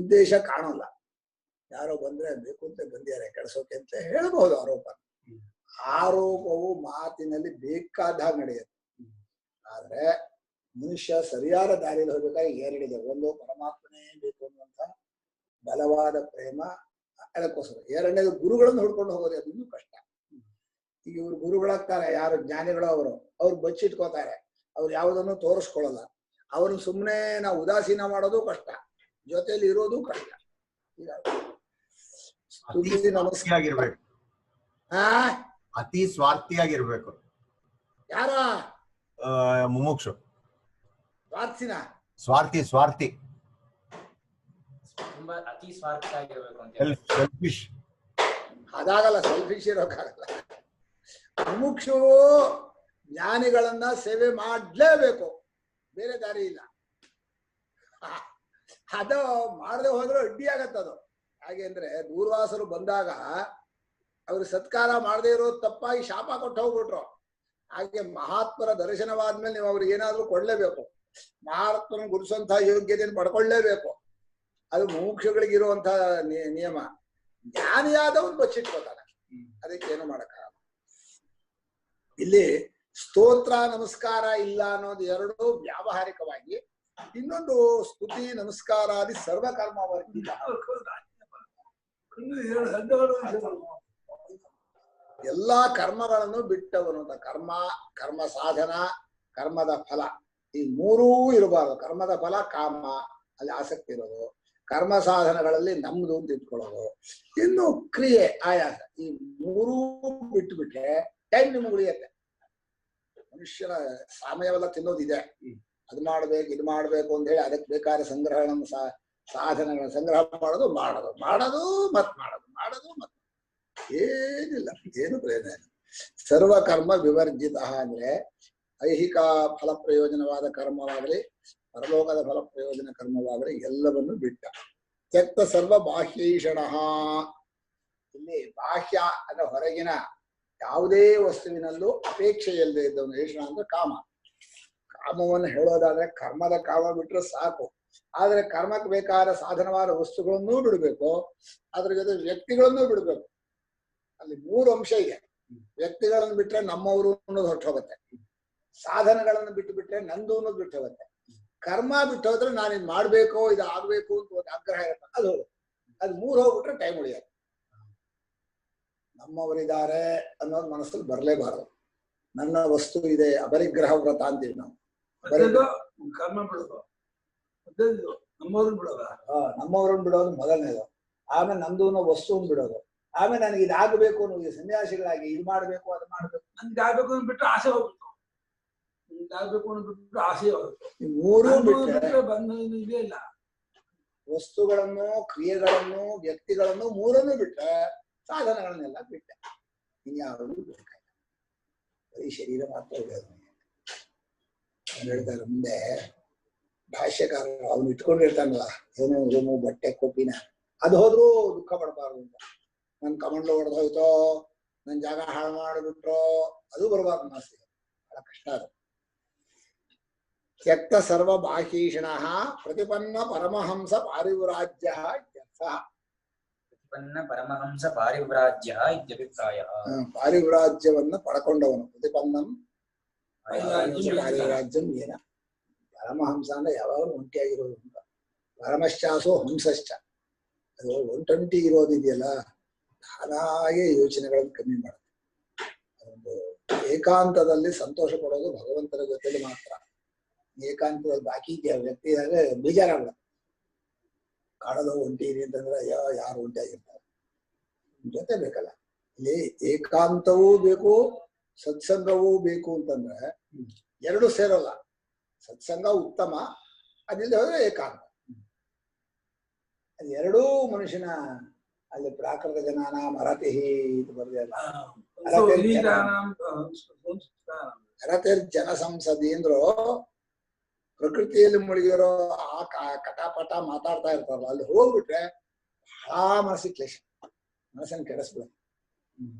ಉದ್ದೇಶ ಕಾಣಲ್ಲ. ಯಾರೋ ಬಂದ್ರೆ ಬೇಕು ಅಂತ ಬಂದಿದ್ದಾರೆ ಕೆಡ್ಸೋಕೆ ಅಂತ ಹೇಳ್ಬಹುದು ಆರೋಪ. ಆರೋಪವು ಮಾತಿನಲ್ಲಿ ಬೇಕಾದಾಗ ನಡೆಯುತ್ತೆ. ಆದ್ರೆ ಮನುಷ್ಯ ಸರಿಯಾದ ದಾರಿಯಲ್ಲಿ ಹೋಗ್ಬೇಕಾದ್ರೆ ಎರಡಿದೆ. ಒಂದು ಪರಮಾತ್ಮನೇ ಬೇಕು ಅನ್ನುವಂತ ಬಲವಾದ ಪ್ರೇಮ, ಅದಕ್ಕೋಸ್ಕರ. ಎರಡನೇದು ಗುರುಗಳನ್ನು ಹುಡ್ಕೊಂಡು ಹೋಗೋದು, ಅದು ಇನ್ನೂ ಕಷ್ಟ. ಈಗ ಇವ್ರು ಗುರುಗಳಾಗ್ತಾರೆ, ಯಾರು ಜ್ಞಾನಿಗಳು ಅವ್ರು ಬಚ್ಚಿಟ್ಕೋತಾರೆ, ಅವ್ರು ಯಾವುದನ್ನು ತೋರಿಸ್ಕೊಳ್ಳಲ್ಲ. ಅವ್ರನ್ನ ಸುಮ್ಮನೆ ನಾವು ಉದಾಸೀನ ಮಾಡೋದು ಕಷ್ಟ, ಜೊತೆಯಲ್ಲಿ ಇರೋದು ಕಷ್ಟ. ನಮಸ್ಕಾರಬೇಕು. ಅತಿ ಸ್ವಾರ್ಥಿಯಾಗಿರ್ಬೇಕು. ಯಾರ ಮುಮುಕ್ಷು ಸ್ವಾರ್ಥಿನ ಸ್ವಾರ್ಥಿ ತುಂಬಾ ಅತಿ ಸ್ವಾರ್ಥಿ ಆಗಿರ್ಬೇಕು ಅಂತ. Selfish ಅದಾಗಲ್ಲ, selfish ಇರೋಕ್ಕಾಗಲ್ಲ. ಮುಮುಕ್ಷು ಜ್ಞಾನಿಗಳನ್ನ ಸೇವೆ ಮಾಡ್ಲೇಬೇಕು, ಬೇರೆ ದಾರಿ ಇಲ್ಲ. ಅದು ಮಾಡದೆ ಹೋದ್ರೆ ಅಡ್ಡಿ ಆಗತ್ತದು. ಹಾಗೆ ಅಂದ್ರೆ ದೂರ್ವಾಸರು ಬಂದಾಗ ಅವ್ರು ಸತ್ಕಾರ ಮಾಡದೇ ಇರೋದು ತಪ್ಪಾಗಿ ಶಾಪ ಕೊಟ್ಟು ಹೋಗ್ಬಿಟ್ರು. ಹಾಗೆ ಮಹಾತ್ಮರ ದರ್ಶನವಾದ್ಮೇಲೆ ನೀವು ಅವ್ರಿಗೆ ಏನಾದ್ರೂ ಕೊಡ್ಲೇಬೇಕು. ಮಹಾತ್ಮನ ಗುರುಸುವಂತಹ ಯೋಗ್ಯತೆಯನ್ನು ಪಡ್ಕೊಳ್ಳೇಬೇಕು. ಅದು ಮುಮುಕ್ಷುಗಳಿಗೆ ಇರುವಂತಹ ನಿಯಮ. ಜ್ಞಾನಿಯಾದವನು ಬಚ್ಚಿಟ್ಕೋತಾನೆ, ಅದಕ್ಕೇನು ಮಾಡಕ್ಕಾಗಲ್ಲ. ಇಲ್ಲಿ ಸ್ತೋತ್ರ ನಮಸ್ಕಾರ ಇಲ್ಲ ಅನ್ನೋದು ಎರಡು ವ್ಯಾವಹಾರಿಕವಾಗಿ, ಇನ್ನೊಂದು ಸ್ತುತಿ ನಮಸ್ಕಾರಾದಿ ಸರ್ವಕರ್ಮವರ್ಜಿತ, ಎಲ್ಲಾ ಕರ್ಮಗಳನ್ನು ಬಿಟ್ಟವನು ಅಂತ. ಕರ್ಮ ಸಾಧನ, ಕರ್ಮದ ಫಲ, ಈ ಮೂರೂ ಇರಬಾರದು. ಕರ್ಮದ ಫಲ ಕಾಮ, ಅಲ್ಲಿ ಆಸಕ್ತಿ ಇರೋದು. ಕರ್ಮ ಸಾಧನಗಳಲ್ಲಿ ನಮ್ದು ಅಂತ ಇಟ್ಕೊಳ್ಳೋದು. ಇನ್ನು ಕ್ರಿಯೆ ಆಯಾಸ, ಈ ಮೂರೂ ಬಿಟ್ಟು ಬಿಟ್ರೆ ಟೈಮ್ ನಿಮ್ಗೆ ಉಳಿಯತ್ತೆ. ಮನುಷ್ಯನ ಸಮಯವೆಲ್ಲ ತಿನ್ನೋದಿದೆ, ಅದು ಮಾಡ್ಬೇಕು ಇದು ಮಾಡ್ಬೇಕು ಅಂತ ಹೇಳಿ ಅದಕ್ಕೆ ಬೇಕಾದ ಸಂಗ್ರಹಣ ಸಾಧನಗಳ ಸಂಗ್ರಹ ಮಾಡೋದು ಮತ್ ಮಾಡೋದು ಏನಿಲ್ಲ, ಏನು ಪ್ರಯೋಜನ ಇಲ್ಲ. ಸರ್ವಕರ್ಮ ವಿವರ್ಜಿತ ಅಂದ್ರೆ ಐಹಿಕ ಫಲ ಪ್ರಯೋಜನವಾದ ಕರ್ಮವಾಗಲಿ ಪರಲೋಕದ ಫಲ ಪ್ರಯೋಜನ ಕರ್ಮವಾಗಲಿ ಎಲ್ಲವನ್ನು ಬಿಟ್ಟ. ತ್ಯಕ್ತ ಸರ್ವ ಬಾಹ್ಯೀಷಣ, ಇಲ್ಲಿ ಬಾಹ್ಯ ಅಂದ್ರೆ ಹೊರಗಿನ ಯಾವುದೇ ವಸ್ತುವಿನಲ್ಲೂ ಅಪೇಕ್ಷೆ ಇಲ್ಲದೆ ಇದ್ದವನು. ಈಷಣ ಅಂದ್ರೆ ಕಾಮ. ಕಾಮವನ್ನು ಹೇಳೋದಾದ್ರೆ ಕರ್ಮದ ಕಾಮ ಬಿಟ್ರೆ ಸಾಕು. ಆದ್ರೆ ಕರ್ಮಕ್ಕೆ ಬೇಕಾದ ಸಾಧನವಾದ ವಸ್ತುಗಳನ್ನೂ ಬಿಡ್ಬೇಕು, ಅದ್ರ ಜೊತೆ ವ್ಯಕ್ತಿಗಳನ್ನೂ ಬಿಡ್ಬೇಕು. ಅಲ್ಲಿ ಮೂರು ಅಂಶ ಇದೆ. ವ್ಯಕ್ತಿಗಳನ್ನು ಬಿಟ್ರೆ ನಮ್ಮವರು ಅನ್ನೋದು ಹೊರಟು ಹೋಗುತ್ತೆ, ಸಾಧನಗಳನ್ನು ಬಿಟ್ಟರೆ ನಂದು ಅನ್ನೋದು ಬಿಟ್ಟು ಹೋಗುತ್ತೆ. ಕರ್ಮ ಬಿಟ್ಟು ಹೋದ್ರೆ ನಾನು ಇದು ಮಾಡ್ಬೇಕು ಇದು ಆಗ್ಬೇಕು ಅಂತ ಒಂದು ಆಗ್ರಹ ಇರುತ್ತೆ, ಅದು ಹೋಗುತ್ತೆ. ಅದು ಮೂರು ಹೋಗ್ಬಿಟ್ರೆ ಟೈಮ್ ಉಳಿಯೋದು. ನಮ್ಮವರಿದ್ದಾರೆ ಅನ್ನೋದು ಮನಸ್ಸಲ್ಲಿ ಬರಲೇಬಾರದು. ನನ್ನ ವಸ್ತು ಇದೆ, ಅಪರಿಗ್ರಹ ವ್ರತ ಅಂತೀವಿ ನಾವು. ಕರ್ಮ ಬಿಡೋದು, ನಮ್ಮವ್ರನ್ನ ಬಿಡೋದು ಮೊದಲನೇದು. ಆಮೇಲೆ ನಂದು ಅನ್ನೋ ವಸ್ತುವನ್ನು ಬಿಡೋದು. ಆಮೇಲೆ ನನಗೆ ಇದಾಗಬೇಕು ಅನ್ನೋ ಸನ್ಯಾಸಿಗಳಾಗಿ ಇದು ಮಾಡ್ಬೇಕು ಅದು ಮಾಡ್ಬೇಕು, ನನ್ಗೆ ಆಗ್ಬೇಕು ಅಂದ್ಬಿಟ್ರೆ ಆಸೆ ಹೋಗ್ಬಿಟ್ಟು, ನನ್ಗೆ ಆಗ್ಬೇಕು ಅಂದ್ಬಿಟ್ರೆ ಆಸೆ ಹೋಗ್ಬಿಟ್ಟು. ಮೂರೂ ಬಿಟ್ಟರೆ ಬಂದ ಇದೇ ಇಲ್ಲ. ವಸ್ತುಗಳನ್ನು, ಕ್ರಿಯೆಗಳನ್ನು, ವ್ಯಕ್ತಿಗಳನ್ನು ಮೂರನ್ನು ಬಿಟ್ಟರೆ ಸಾಧನಗಳನ್ನೆಲ್ಲ ಬಿಟ್ಟೆ. ಇನ್ಯಾವುದು ಬೇಕಾಗಿಲ್ಲ, ಬರೀ ಶರೀರ ಮಾತ್ರ ಉಳಿಯೋದು. ಹೇಳ್ತಾರೆ ಮುಂದೆ ಭಾಷ್ಯಕಾರರು, ಅವನು ಇಟ್ಕೊಂಡಿರ್ತಾನಲ್ಲ ಏನೋ ರೂಮು ಬಟ್ಟೆ ಕೊಪ್ಪಿನ, ಅದು ಹೋದ್ರೂ ದುಃಖ ಪಡಬಾರ್ದು ಅಂತ. ನನ್ ಕಮಂಡ್ಲು ಹೊಡೆದು ಹೋಯ್ತೋ, ನನ್ ಜಾಗ ಹಾಳು ಮಾಡಿಬಿಟ್ರೋ, ಅದು ಬರಬಾರ್ದು ಮನಸ್ಸಿಗೆ. ಬಹಳ ಕಷ್ಟ ಅದು. ತ್ಯಕ್ತ ಸರ್ವ ಬಾಹೀಷಣ ಪ್ರತಿಪನ್ನ ಪರಮಹಂಸ ಪಾರಿವ್ರಾಜ್ಯ ಇತ್ಯರ್ಥ. ಪ್ರತಿಪನ್ನ ಪರಮಹಂಸ ಪಾರಿವ್ರಾಜ್ಯ ಇತ್ಯಭಿಪ್ರಾಯ. ಪಾರಿವ್ರಾಜ್ಯವನ್ನ ಪಡ್ಕೊಂಡವನು. ಪ್ರತಿಪನ್ನಂ ಪಾರಿವ್ರಾಜ್ಯಂ ಏನ. ಪರಮಹಂಸ ಅಂದ್ರೆ ಯಾವಾಗಲೂ ಒಂಟಿಯಾಗಿರೋದು ಅಂತ. ಪರಮಶ್ಚಾಸೋ ಹಂಸಶ್ಚ, ಅದು ಒಂಟೊಂಟಿ ಇರೋದಿದೆಯಲ್ಲ, ತಾನಾಗೆ ಯೋಚನೆಗಳನ್ನು ಕಮ್ಮಿ ಮಾಡುತ್ತೆ. ಒಂದು ಏಕಾಂತದಲ್ಲಿ ಸಂತೋಷ ಪಡೋದು ಭಗವಂತನ ಜೊತೆಲಿ ಮಾತ್ರ. ಏಕಾಂತದಲ್ಲಿ ಬಾಕಿ ವ್ಯಕ್ತಿ ಇದ್ದಾಗ ಬೇಜಾರಾಗಲ್ಲ. ಕಾಡಲು ಒಂಟೀನಿ ಅಂತಂದ್ರೆ ಯಾರು ಒಂಟಿಯಾಗಿರ್ತಾರೆ, ಜೊತೆ ಬೇಕಲ್ಲ. ಇಲ್ಲಿ ಏಕಾಂತವೂ ಬೇಕು, ಸತ್ಸಂಗವೂ ಬೇಕು ಅಂತಂದ್ರೆ ಎರಡು ಸೇರೋಲ್ಲ. ಸತ್ಸಂಗ ಉತ್ತಮ, ಅದಿಲ್ಲದೆ ಹೋದ್ರೆ ಏಕಾಂತ. ಅದೆರಡೂ ಮನುಷ್ಯನ ಅಲ್ಲಿ ಪ್ರಾಕೃತ ಜನಾನ ಮರತಿ ಇದು ಬರ್ದಿಲ್ಲ. ಹರತಿರ್ ಜನ ಸಂಸದಿ ಅಂದ್ರು ಪ್ರಕೃತಿಯಲ್ಲಿ ಮುಳುಗಿರೋ ಆ ಕಟಾಪಟ ಮಾತಾಡ್ತಾ ಇರ್ತಾರಲ್ಲ, ಅಲ್ಲಿ ಹೋಗ್ಬಿಟ್ರೆ ಬಹಳ ಮನಸ್ಸಿಗೆ ಕ್ಲೇಶ, ಮನಸ್ಸನ್ನು ಕೆಡಿಸ್ಬಿಡುತ್ತೆ.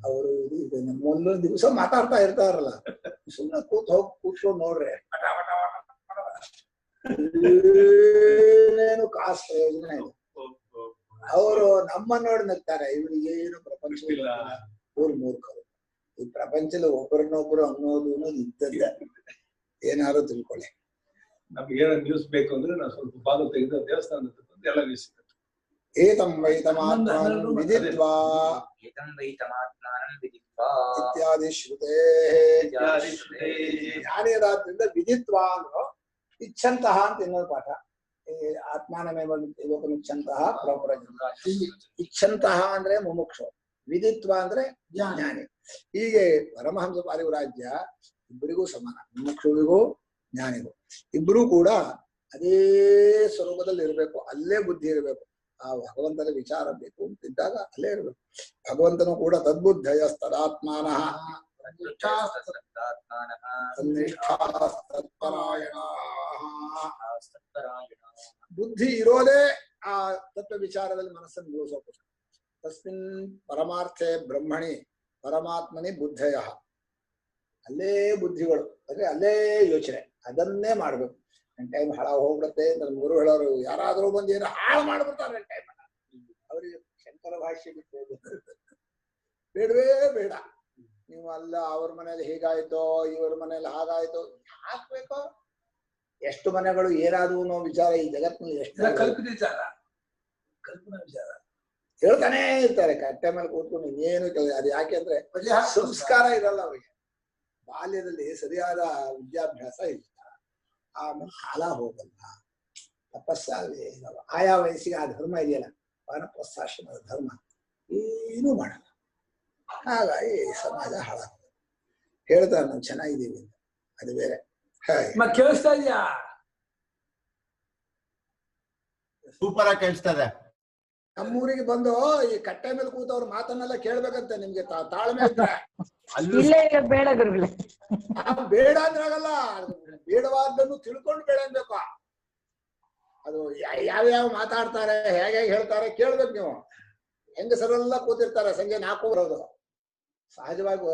ಅವರು ಇದು ಮೊದಲು ದಿವಸ ಮಾತಾಡ್ತಾ ಇರ್ತಾರಲ್ಲ, ಸುಮ್ಮನೆ ಕೂತ್ಕೊಂಡು ನೋಡ್ರೆ ಏನೇನು ಕಾಸು ಪ್ರಯೋಜನ ಇದೆ. ಅವರು ನಮ್ಮ ನೋಡಿ ನಗ್ತಾರೆ, ಇವರಿಗೆ ಏನು ಪ್ರಪಂಚ ಇಲ್ಲ, ಇವ್ರು ಮೂರ್ಖರು. ಈ ಪ್ರಪಂಚದಲ್ಲಿ ಒಬ್ಬರನ್ನೊಬ್ರು ಅನ್ನೋದು ಇದ್ದದ್ದೇ. ಏನಾದ್ರು ತಿಳ್ಕೊಳ್ಳಿ. ನಮ್ಗೆ ಏನೋ ನ್ಯೂಸ್ ಬೇಕು ಅಂದ್ರೆ ನಾವು ಸ್ವಲ್ಪ ಬಾಲು ತೆಗೆದು ದೇವಸ್ಥಾನದ ಎಲ್ಲ ನ್ಯೂಸ್ ಸಿಗುತ್ತೆ. ಏತಂ ವೈತಮಾತ್ಮಾನಂ ವಿದಿತ್ವಾ ಇತ್ಯಾದಿ ಶ್ರುತೇ. ಜ್ಞಾನಿಯರಾದ್ರಿಂದ ವಿದಿತ್ವಾ ಅಂದ್ರು ಇಚ್ಛಂತಹ ಅಂತ ಇನ್ನೊಂದು ಪಾಠ. ಆತ್ಮಾನಮೇವ ಲೋಕಮಿಚ್ಛಂತಹ ಇಚ್ಛಂತಹ ಅಂದ್ರೆ ಮುಮುಕ್ಷು, ವಿದಿತ್ವ ಅಂದ್ರೆ ಜ್ಞಾನಿ. ಹೀಗೆ ಪರಮಹಂಸ ಪಾರಿವ್ರಾಜ್ಯ ಇಬ್ಬರಿಗೂ ಸಮಾನ, ಮುಮುಕ್ಷುವಿಗೂ ಜ್ಞಾನಿಗೂ. ಇಬ್ಬರೂ ಕೂಡ ಅದೇ ಸ್ವರೂಪದಲ್ಲಿ ಇರಬೇಕು, ಅಲ್ಲೇ ಬುದ್ಧಿ ಇರಬೇಕು. ಆ ಭಗವಂತನ ವಿಚಾರ ಬೇಕು ಅಂತಿದ್ದಾಗ ಅಲ್ಲೇ ಇರಬೇಕು. ಭಗವಂತನು ಕೂಡ ತದ್ಬುದ್ಧಯಸ್ತದಾತ್ಮಾನಃ ಬುದ್ಧಿ ಇರೋದೇ ಆ ತತ್ವ ವಿಚಾರದಲ್ಲಿ ಮನಸ್ಸನ್ನು ನಿಲ್ಲಿಸೋಕೆ. ತಸ್ಮಿನ್ ಪರಮಾರ್ಥೆ ಬ್ರಹ್ಮಣಿ ಪರಮಾತ್ಮನಿ ಬುದ್ಧಯ, ಅಲ್ಲೇ ಬುದ್ಧಿಗಳು ಅಂದ್ರೆ ಅಲ್ಲೇ ಯೋಚನೆ, ಅದನ್ನೇ ಮಾಡ್ಬೇಕು. ನನ್ನ ಟೈಮ್ ಹಾಳಾಗಿ ಹೋಗ್ಬಿಡುತ್ತೆ. ನನ್ನ ಗುರು ಹೇಳೋರು ಯಾರಾದ್ರೂ ಬಂದು ಏನೋ ಹಾಳು ಮಾಡ್ಬಿಡ್ತಾರೆ ನನ್ನ ಟೈಮ್. ಅವರಿಗೆ ಶಂಕರ ಭಾಷ್ಯ ಬಿಟ್ಟು ಬೇಡವೇ ಬೇಡ. ನೀವು ಅಲ್ಲ ಅವ್ರ ಮನೇಲಿ ಹೀಗಾಯ್ತೋ ಇವ್ರ ಮನೇಲಿ ಹಾಗಾಯ್ತೋ ಹಾಕ್ಬೇಕೋ. ಎಷ್ಟು ಮನೆಗಳು ಏನಾದ್ರು ಅನ್ನೋ ವಿಚಾರ ಈ ಜಗತ್ತಿನಲ್ಲಿ ಎಷ್ಟು ಕಲ್ಪಿತ ವಿಚಾರ, ಕಲ್ಪನಾ ವಿಚಾರ ಹೇಳ್ತಾನೆ ಇರ್ತಾರೆ. ಕಟ್ಟೆ ಮೇಲೆ ಕೂತ್ಕೊಂಡು ಇನ್ನೇನು ಅದು ಯಾಕೆ ಅಂದ್ರೆ ಸಂಸ್ಕಾರ ಇರಲ್ಲ ಅವರಿಗೆ. ಬಾಲ್ಯದಲ್ಲಿ ಸರಿಯಾದ ವಿದ್ಯಾಭ್ಯಾಸ ಇಲ್ಲ, ಆಮೇಲೆ ಕಾಲ ಹೋಗಲ್ಲ, ತಪಸ್ಸಾಗಲಿ ಆಯಾ ವಯಸ್ಸಿಗೆ ಆ ಧರ್ಮ ಇದೆಯಲ್ಲ ವಾನಪ್ರಸ್ಥಾಶ್ರಮದ ಧರ್ಮ ಏನೂ ಮಾಡಲ್ಲ. ಹಾಗಾಗಿ ಸಮಾಜ ಹಾಳಾಗ್ತದೆ. ಹೇಳ್ತಾರೆ ನಾವು ಚೆನ್ನಾಗಿದ್ದೀವಿ ಅಂತ, ಅದು ಬೇರೆ. ಕೇಳಿಸ್ತಾ ಇದೆಯಾ? ಸೂಪರ್ ಆಗಿ ಕೇಳಿಸ್ತದೆ. ನಮ್ಮೂರಿಗೆ ಬಂದು ಈ ಕಟ್ಟೆ ಮೇಲೆ ಕೂತವ್ರ ಮಾತನ್ನೆಲ್ಲ ಕೇಳ್ಬೇಕಂತೆ. ನಿಮ್ಗೆ ತಾಳ್ಮೆ ಇದ್ರೆ ಬೇಡ ಗುರುಗಳೇ, ಬೇಡ ಅಂದ್ರೆ ಆಗಲ್ಲ. ಬೇಡವಾದ್ದನ್ನು ತಿಳ್ಕೊಂಡು ಬೇಡ ಅನ್ಬೇಕು. ಅದು ಯಾವ್ಯಾವ ಮಾತಾಡ್ತಾರೆ, ಹೇಗೆ ಹೇಳ್ತಾರೆ ಕೇಳ್ಬೇಕು ನೀವು. ಹೆಂಗಸರೆಲ್ಲ ಕೂತಿರ್ತಾರೆ ಸಂಜೆ 4 ಬರೋದು. ಸಹಜವಾಗಿ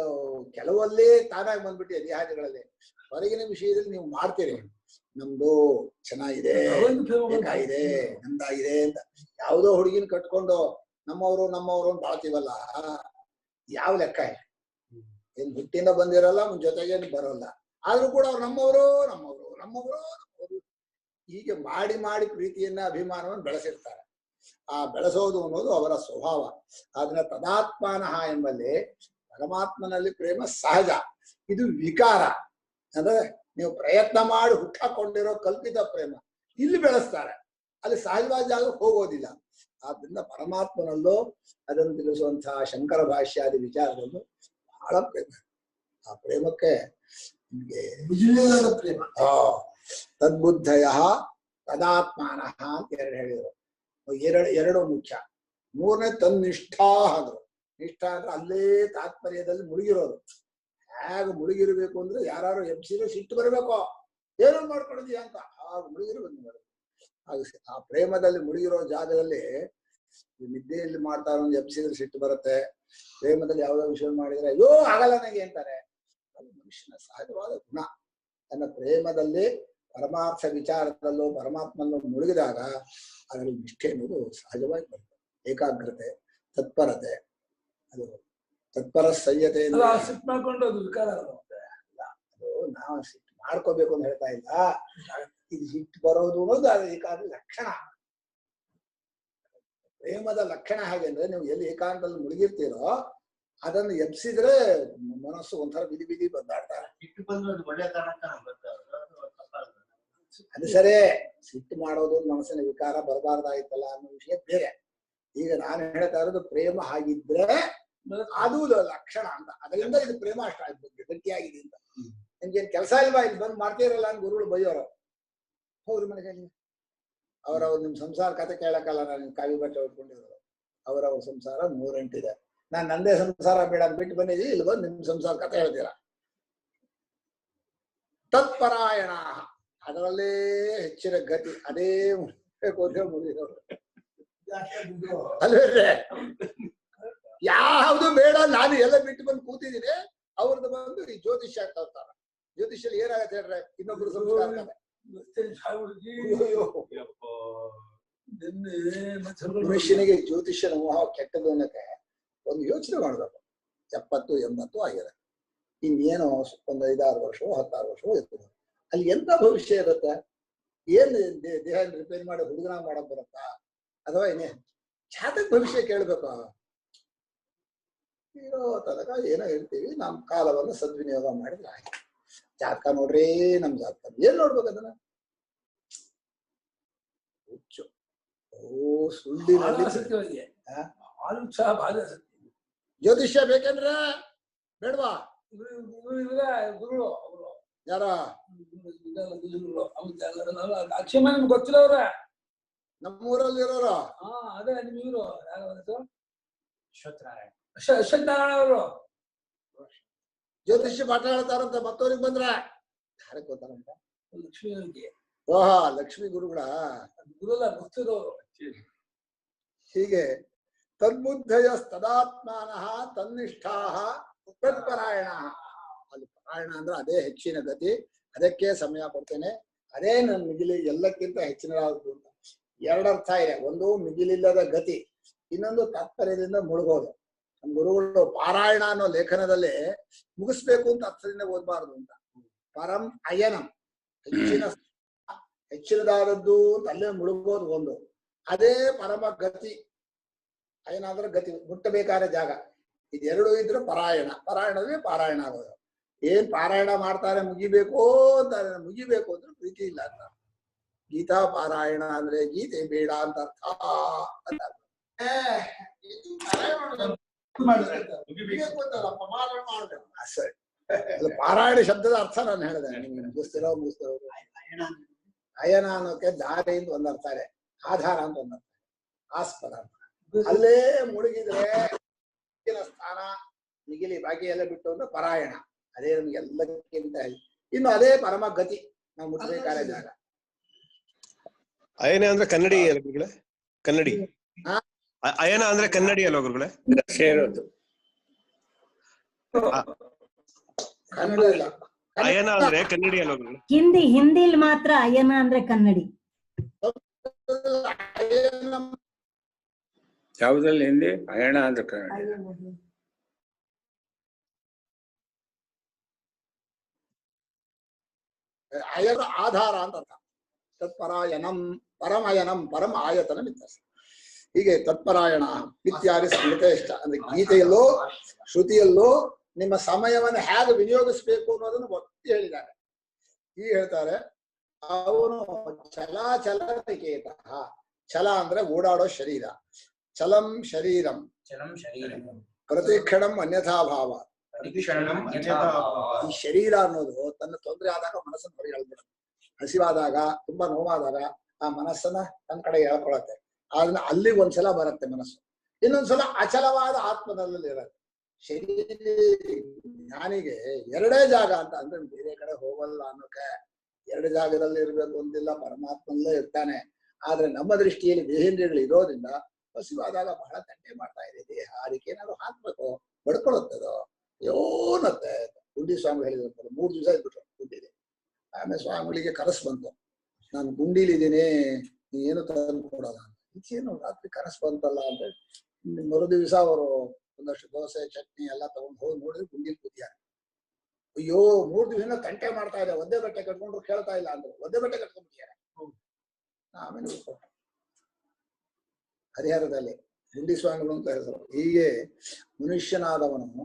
ಕೆಲವಲ್ಲಿ ತಾನಾಗಿ ಬಂದ್ಬಿಟ್ಟು ದೇಹಾದಿಗಳಲ್ಲಿ ಹೊರಗಿನ ವಿಷಯದಲ್ಲಿ ನೀವು ಮಾಡ್ತೀರಿ. ನಮ್ದು ಚೆನ್ನಾಗಿದೆ, ಬೇಕಾಗಿದೆ, ನಮ್ದಾಗಿದೆ ಅಂತ ಯಾವುದೋ ಹುಡುಗಿನ ಕಟ್ಕೊಂಡು ನಮ್ಮವರು ಅಂತ ಬಾಳ್ತೀವಲ್ಲ, ಯಾವ ಲೆಕ್ಕ? ಏನ್ ಹುಟ್ಟಿಂದ ಬಂದಿರಲ್ಲ, ಜೊತೆಗೆ ಬರೋಲ್ಲ, ಆದ್ರೂ ಕೂಡ ಅವ್ರು ನಮ್ಮವರು ಹೀಗೆ ಮಾಡಿ ಪ್ರೀತಿಯನ್ನ ಅಭಿಮಾನವನ್ನು ಬೆಳೆಸಿರ್ತಾರೆ. ಆ ಬೆಳೆಸೋದು ಅನ್ನೋದು ಅವರ ಸ್ವಭಾವ. ಅದನ್ನ ತದಾತ್ಮಾನಃ ಎಂಬಲ್ಲಿ ಪರಮಾತ್ಮನಲ್ಲಿ ಪ್ರೇಮ ಸಹಜ, ಇದು ವಿಕಾರ. ಅಂದ್ರೆ ನೀವು ಪ್ರಯತ್ನ ಮಾಡಿ ಹುಟ್ಟಾಕೊಂಡಿರೋ ಕಲ್ಪಿತ ಪ್ರೇಮ ಇಲ್ಲಿ ಬೆಳೆಸ್ತಾರೆ, ಅಲ್ಲಿ ಸಹಜವಾದ ಜಾಗಕ್ಕೆ ಹೋಗೋದಿಲ್ಲ. ಆದ್ರಿಂದ ಪರಮಾತ್ಮನಲ್ಲೂ ಅದನ್ನು ತಿಳಿಸುವಂತಹ ಶಂಕರ ಭಾಷ್ಯಾದಿ ವಿಚಾರದಲ್ಲೂ ಬಹಳ ಪ್ರೇಮ. ಆ ಪ್ರೇಮಕ್ಕೆ ನಿಮಗೆ ಪ್ರೇಮ ತದ್ಬುದ್ಧಯ ತದಾತ್ಮಾನಃ ಅಂತ ಹೇಳಿದರು. ಎರಡು ಮುಖ್ಯ. ಮೂರನೇ ತನ್ನಿಷ್ಠಾ ಅಂದ್ರು. ನಿಷ್ಠ ಅಂದ್ರೆ ಅಲ್ಲೇ ತಾತ್ಪರ್ಯದಲ್ಲಿ ಮುಳುಗಿರೋದು. ಹೇಗೆ ಮುಳುಗಿರ್ಬೇಕು ಅಂದ್ರೆ ಯಾರು ಎಬ್ಸಿರೋ ಸಿಟ್ಟು ಬರಬೇಕು, ಏನೋ ಮಾಡ್ಕೊಂಡಿದ್ಯಾ ಅಂತ ಹಾಗೆ ಮುಳುಗಿರ್ಬೇಕು. ಆ ಪ್ರೇಮದಲ್ಲಿ ಮುಳುಗಿರೋ ಜಾಗದಲ್ಲಿ ನಿದ್ದೆಯಲ್ಲಿ ಮಾಡ್ತಾರೆ, ಒಂದು ಎಬ್ಸಿದ್ರೆ ಸಿಟ್ಟು ಬರುತ್ತೆ. ಪ್ರೇಮದಲ್ಲಿ ಯಾವುದೋ ವಿಷಯ ಮಾಡಿದ್ರೆ ಅಯ್ಯೋ ಆಗಲ್ಲ ನನಗೆ ಅಂತಾರೆ. ಅದು ಮನುಷ್ಯನ ಸಹಜವಾದ ಗುಣ. ತನ್ನ ಪ್ರೇಮದಲ್ಲಿ ಪರಮಾರ್ಥ ವಿಚಾರದಲ್ಲೂ ಪರಮಾತ್ಮನಲ್ಲೂ ಮುಳುಗಿದಾಗ ಅದರಲ್ಲಿ ನಿಷ್ಠೆ ಅನ್ನೋದು ಸಹಜವಾಗಿ ಬರ್ತದೆ. ಏಕಾಗ್ರತೆ, ತತ್ಪರತೆ, ಅದು ತತ್ಪರ ಸಂಯತೆ. ಸಿಟ್ಟು ಮಾಡ್ಕೊಂಡು ಅದು ವಿಕಾರ ಅಲ್ಲ. ಅದು ನಾವು ಸಿಟ್ಟು ಮಾಡ್ಕೋಬೇಕು ಅಂತ ಹೇಳ್ತಾ ಇಲ್ಲ. ಇದು ಸಿಟ್ಟು ಬರೋದು ಅನ್ನೋದು ಅದು ಏಕಾಂತ ಲಕ್ಷಣ. ಪ್ರೇಮದ ಲಕ್ಷಣ ಹಾಗೆ ಅಂದ್ರೆ ನೀವು ಎಲ್ಲಿ ಏಕಾಂತದಲ್ಲಿ ಮುಳುಗಿರ್ತೀರೋ ಅದನ್ನು ಎಬ್ಸಿದ್ರೆ ಮನಸ್ಸು ಒಂಥರ ಬಿದಿ ಬಂದಾಡ್ತಾರೆ. ಅದು ಸರಿ, ಸಿಟ್ಟು ಮಾಡೋದು ಮನಸ್ಸಿನ ವಿಕಾರ ಬರಬಾರ್ದಾಗಿತ್ತಲ್ಲ ಅನ್ನೋ ವಿಷಯ ಬೇರೆ. ಈಗ ನಾನು ಹೇಳ್ತಾ ಇರೋದು ಪ್ರೇಮ ಹಾಗಿದ್ರೆ ಅದು ಲಕ್ಷಣ ಅಂತ. ಅದರಿಂದ ಇದು ಪ್ರೇಮ ಅಷ್ಟ ಗಟ್ಟಿಯಾಗಿದೆ ಅಂತ. ನಿಮ್ಗೇನ್ ಕೆಲಸ ಇಲ್ವಾ, ಇಲ್ಲಿ ಬಂದು ಮಾಡ್ತೀರಲ್ಲ ಅಂತ ಗುರುಗಳು ಬೈಯೋರು. ಹೋಗ್ರಿ ಮನೆಗೆ. ಅವ್ರವ್ರು ನಿಮ್ ಸಂಸಾರ ಕತೆ ಕೇಳಕ್ಕಲ್ಲ. ನಾನು ಕಾವಿ ಬಟ್ಟೆ ಉಟ್ಕೊಂಡಿರೋರು. ಅವ್ರವ್ರ ಸಂಸಾರ 3 ಗಂಟೆ. ನಾನ್ ನಂದೇ ಸಂಸಾರ ಬೇಡ ಬಿಟ್ಟು ಬಂದಿದ್ದೀವಿ, ಇಲ್ಲಿ ಬಂದು ನಿಮ್ ಸಂಸಾರ ಕತೆ ಹೇಳ್ತೀರ. ತತ್ಪರಾಯಣ, ಅದರಲ್ಲೇ ಹೆಚ್ಚಿನ ಗತಿ, ಅದೇ ಬೇಕು ಅಂತ ಮುಗಿದವರು ಅಲ್ವೇ. ಯಾವುದು ಬೇಡ, ನಾನು ಎಲ್ಲ ಬಿಟ್ಟು ಬಂದು ಕೂತಿದ್ದೀನಿ. ಅವ್ರದ್ದು ಬಂದು ಈ ಜ್ಯೋತಿಷ್ಯ ಅಂತ ಹೋಗ್ತಾರ. ಜ್ಯೋತಿಷ್ಯಲ್ಲಿ ಏನಾಗತ್ತೆ ಹೇಳ್ರೆ, ಇನ್ನೊಬ್ರು ಸಂಸ್ಕಾರ ಮನುಷ್ಯನಿಗೆ ಜ್ಯೋತಿಷ್ಯನ ಮೋಹ ಕೆಟ್ಟದ್ದು ಅನ್ನಕ್ಕೆ ಒಂದು ಯೋಚನೆ ಮಾಡ್ಬೇಕು. 70-80 ಆಗಿದೆ. ಇನ್ನೇನೋ ಒಂದು 5-6 ವರ್ಷವೋ 16 ವರ್ಷವೋ ಇರ್ತದೆ. ಅಲ್ಲಿ ಎಂತ ಭವಿಷ್ಯ ಇರುತ್ತೆ? ಏನ್ ದೇಹ ರಿಪೇರಿ ಮಾಡಿ ಹುಡುಗನ ಮಾಡಕ್ ಬರುತ್ತಾ? ಅಥವಾ ಏನೇ ಜಾತಕ ಭವಿಷ್ಯ ಕೇಳ್ಬೇಕು. ಇರೋ ತನಕ ಏನೋ ಹೇಳ್ತೀವಿ, ನಮ್ ಕಾಲವನ್ನು ಸದ್ವಿನಿಯೋಗ ಮಾಡಿದ್ರೆ ಆಯ್ತು. ಜಾತಕ ನೋಡ್ರಿ, ನಮ್ ಜಾತಕ ಏನ್ ನೋಡ್ಬೇಕು ಅದನ್ನ? ಹುಚ್ಚು. ಸುಳ್ಳಿನಲ್ಲಿ ಜ್ಯೋತಿಷ್ಯ ಬೇಕಂದ್ರೆ ಬೇಡವಾ? ಗುರುಗಳು ಯಾರ ಅಕ್ಷಮ ನಿಮ್ಗೆ ಗೊತ್ತಿಲ್ಲ ಅವ್ರ? ನಮ್ಮೂರಲ್ಲಿ ಇರೋರು. ಅದೇ ನಿಮ್ ಇವರು ಅಶ್ವತ್ಥನಾರಾಯಣ ಅಶ್ವತ್ಥನಾರಾಯಣ ಅವರು. ಜ್ಯೋತಿಷ್ಯ ಪಾಠ ಹೇಳ್ತಾರಂತ ಮತ್ತವ್ರಿಗೆ ಬಂದ್ರ ಯಾರಕ್ಕೆ ಗೊತ್ತಾರಂತ ಲಕ್ಷ್ಮೀಗೆ ಓಹ ಲಕ್ಷ್ಮೀ ಗುರುಗಳ ಗುರುಲ್ಲ ಗೊತ್ತಿರೋರು. ಹೀಗೆ ತದ್ಬುದ್ಧಯ ತದಾತ್ಮಾನಃ ತನ್ನಿಷ್ಠಾಃ ತತ್ಪರಾಯಣ. ಅಲ್ಲಿ ಪರಾಯಣ ಅಂದ್ರೆ ಅದೇ ಹೆಚ್ಚಿನ ಗತಿ, ಅದಕ್ಕೆ ಸಮಯ ಕೊಡ್ತೇನೆ, ಅದೇ ನನ್ನ ಮಿಗಿಲಿ ಎಲ್ಲಕ್ಕಿಂತ ಹೆಚ್ಚಿನದಾದ್ರು ಅಂತ. ಎರಡರ್ಥ ಇದೆ. ಒಂದು ಮಿಗಿಲಿಲ್ಲದ ಗತಿ, ಇನ್ನೊಂದು ತಾತ್ಪರ್ಯದಿಂದ ಮುಳುಗೋದು. ನಮ್ಮ ಗುರುಗಳು ಪಾರಾಯಣ ಅನ್ನೋ ಲೇಖನದಲ್ಲಿ ಮುಗಿಸ್ಬೇಕು ಅಂತ ಅರ್ಥದಿಂದ ಓದಬಾರದು ಅಂತ. ಪರಂ ಅಯನಂ ಹೆಚ್ಚಿನದಾದದ್ದು ಅಂತ ಅಲ್ಲೇ ಮುಳುಗೋದು ಒಂದು. ಅದೇ ಪರಮ ಗತಿ. ಅಯನ ಅಂದ್ರೆ ಗತಿ, ಮುಟ್ಟಬೇಕಾದ ಜಾಗ. ಇದೆರಡು ಇದ್ರೆ ಪಾರಾಯಣ. ಪಾರಾಯಣವೇ ಪಾರಾಯಣ ಆಗೋದು. ಏನ್ ಪಾರಾಯಣ ಮಾಡ್ತಾರೆ ಮುಗಿಬೇಕು ಅಂತಾರೆ, ಮುಗಿಬೇಕು ಅಂದ್ರೆ ಪ್ರೀತಿ ಇಲ್ಲ ಅಂತ. ಗೀತಾ ಪಾರಾಯಣ ಅಂದ್ರೆ ಗೀತೆ ಬೇಡ ಅಂತ ಅರ್ಥ ಅಂತ. ಸರಿ, ಪಾರಾಯಣ ಶಬ್ದದ ಅರ್ಥ ನಾನು ಹೇಳಿದೆ ನಿಮ್ಗೆ. ಮುಗಿಸ್ತಿರೋ ಅಯನ ಅನ್ನೋಕೆ ದಾರಿಯಿಂದ ಒಂದ್ ಅರ್ಥ ಇದೆ, ಆಧಾರ ಅಂತ ಒಂದ್ ಅರ್ಥ, ಆಸ್ಪದ ಅಂತ. ಅಲ್ಲೇ ಮುಳುಗಿದ್ರೆ ಸ್ಥಾನ ಮಿಗಿಲಿ ಬಾಕಿ ಎಲ್ಲ ಬಿಟ್ಟು ಅಂದ್ರೆ ಪಾರಾಯಣ. ಅದೇ ನಮ್ಗೆ ಎಲ್ಲಕ್ಕಿಂತ ಇನ್ನು ಅದೇ ಪರಮ ಗತಿ, ನಾವು ಮುಟ್ಟಬೇಕಾದ ಜಾಗ. ಅಯನ ಅಂದ್ರೆ ಕನ್ನಡಿ ಅಲ್ಲ ಗುರುಗಳೇ? ಕನ್ನಡಿ ಅಯನ ಅಂದ್ರೆ ಕನ್ನಡಿ ಅಲ್ವಾ ಗುರುಗಳೇ? ಸೇರೋದು ಕನ್ನಡ ಇಲ್ಲ. ಅಯನ ಅಂದ್ರೆ ಕನ್ನಡಿ ಅಲ್ವಾ ಗುರುಗಳೇ? ಹಿಂದಿಲ್ ಮಾತ್ರ ಅಯನ ಅಂದ್ರೆ ಕನ್ನಡಿ. ಯಾವ್ದ್ರಲ್ಲಿ ಹಿಂದಿ? ಅಯಣ ಅಂದ್ರೆ ಕನ್ನಡ. ಅಯನ ಆಧಾರ ಅಂತ ಅರ್ಥ. ತತ್ಪರಾಯಣಂ ಪರಮಯನಂ ಪರಮ ಆಯತನ ವ್ಯತ್ಯಾಸ. ಹೀಗೆ ತತ್ಪರಾಯಣ ಇತ್ಯಾದಿ ಸ್ಮೃತಿ ಇಷ್ಟ ಅಂದ್ರೆ ಗೀತೆಯಲ್ಲೂ ಶ್ರುತಿಯಲ್ಲೂ ನಿಮ್ಮ ಸಮಯವನ್ನು ಹೇಗೆ ವಿನಿಯೋಗಿಸ್ಬೇಕು ಅನ್ನೋದನ್ನು ಒತ್ತಿ ಹೇಳಿದ್ದಾರೆ. ಈಗ ಹೇಳ್ತಾರೆ, ಅವನು ಚಲಾಚಲನಿಕೇತ. ಛಲ ಅಂದ್ರೆ ಓಡಾಡೋ ಶರೀರ. ಚಲಂ ಶರೀರಂ ಪ್ರತಿಕ್ಷಣಂ ಅನ್ಯಥಾಭಾವ. ಈ ಶರೀರ ಅನ್ನೋದು ತನ್ನ ತೊಂದರೆ ಆದಾಗ ಮನಸ್ಸನ್ನು ಹೊರಗೆ ಎಳ್ಬಿಡುತ್ತೆ. ಹಸಿವಾದಾಗ, ತುಂಬಾ ನೋವಾದಾಗ ಆ ಮನಸ್ಸನ್ನ ತನ್ನ ಕಡೆ ಎಳ್ಕೊಳತ್ತೆ. ಆದ್ರೆ ಅಲ್ಲಿಗೆ ಒಂದ್ಸಲ ಬರುತ್ತೆ ಮನಸ್ಸು, ಇನ್ನೊಂದ್ಸಲ ಅಚಲವಾದ ಆತ್ಮದಲ್ಲಿ ಇರುತ್ತೆ. ಶರೀರ ಜ್ಞಾನಿಗೆ ಎರಡೇ ಜಾಗ ಅಂತ ಅಂದ್ರೆ ಬೇರೆ ಕಡೆ ಹೋಗಲ್ಲ ಅನ್ನೋಕೆ. ಎರಡು ಜಾಗದಲ್ಲಿ ಇರ್ಬೇಕು ಅಂತಿಲ್ಲ, ಪರಮಾತ್ಮನಲ್ಲೇ ಇರ್ತಾನೆ. ಆದ್ರೆ ನಮ್ಮ ದೃಷ್ಟಿಯಲ್ಲಿ ದೇಹೇಂದ್ರಿಯಗಳು ಇರೋದ್ರಿಂದ ಹಸಿವಾದಾಗ ಬಹಳ ತಂಟೆ ಮಾಡ್ತಾ ಇದೆ ದೇಹ. ಅದಕ್ಕೆ ಏನಾದ್ರು ಹಾಕ್ಬೇಕು, ಬಡ್ಕೊಳುತ್ತದೋ ಯೋನತ್ತೆ. ಗುಂಡಿ ಸ್ವಾಮಿ ಹೇಳಿದ್ರು 3 ದಿವಸ ಇದ್ಬಿಟ್ರು ಗುಂಡಿಲಿ. ಆಮೇಲೆ ಸ್ವಾಮಿಗಳಿಗೆ ಕನಸು ಬಂತು, ನಾನು ಗುಂಡಿಲಿದ್ದೀನಿ, ನೀ ಏನು ತಂದು ಕೊಡೋಲ್ಲ ಅಂತ. ಈಚೇನು ರಾತ್ರಿ ಕನಸು ಬಂತಲ್ಲ ಅಂತ ಮರು ದಿವಸ ಅವರು ಒಂದಷ್ಟು ದೋಸೆ ಚಟ್ನಿ ಎಲ್ಲ ತಗೊಂಡು ಹೋಗಿ ನೋಡಿದ್ರೆ ಗುಂಡಿಲಿ ಕೂತಿದ್ದಾರೆ. ಅಯ್ಯೋ 3 ದಿವಸ ತಂಟೆ ಮಾಡ್ತಾ ಇದೆ, ಒದ್ದೆ ಬಟ್ಟೆ ಕಟ್ಕೊಂಡ್ರು ಕೇಳ್ತಾ ಇಲ್ಲ ಅಂದ್ರೆ ಒದ್ದೆ ಬಟ್ಟೆ ಕಟ್ಕೊಂಡ್ಬಿಟ್ಟಿದ್ದಾರೆ. ಆಮೇಲೆ ಹರಿಹರದಲ್ಲಿ ಗುಂಡಿ ಸ್ವಾಮಿಗಳು ಅಂತ ಹೇಳಿದ್ರು. ಹೀಗೆ ಮನುಷ್ಯನಾದವನು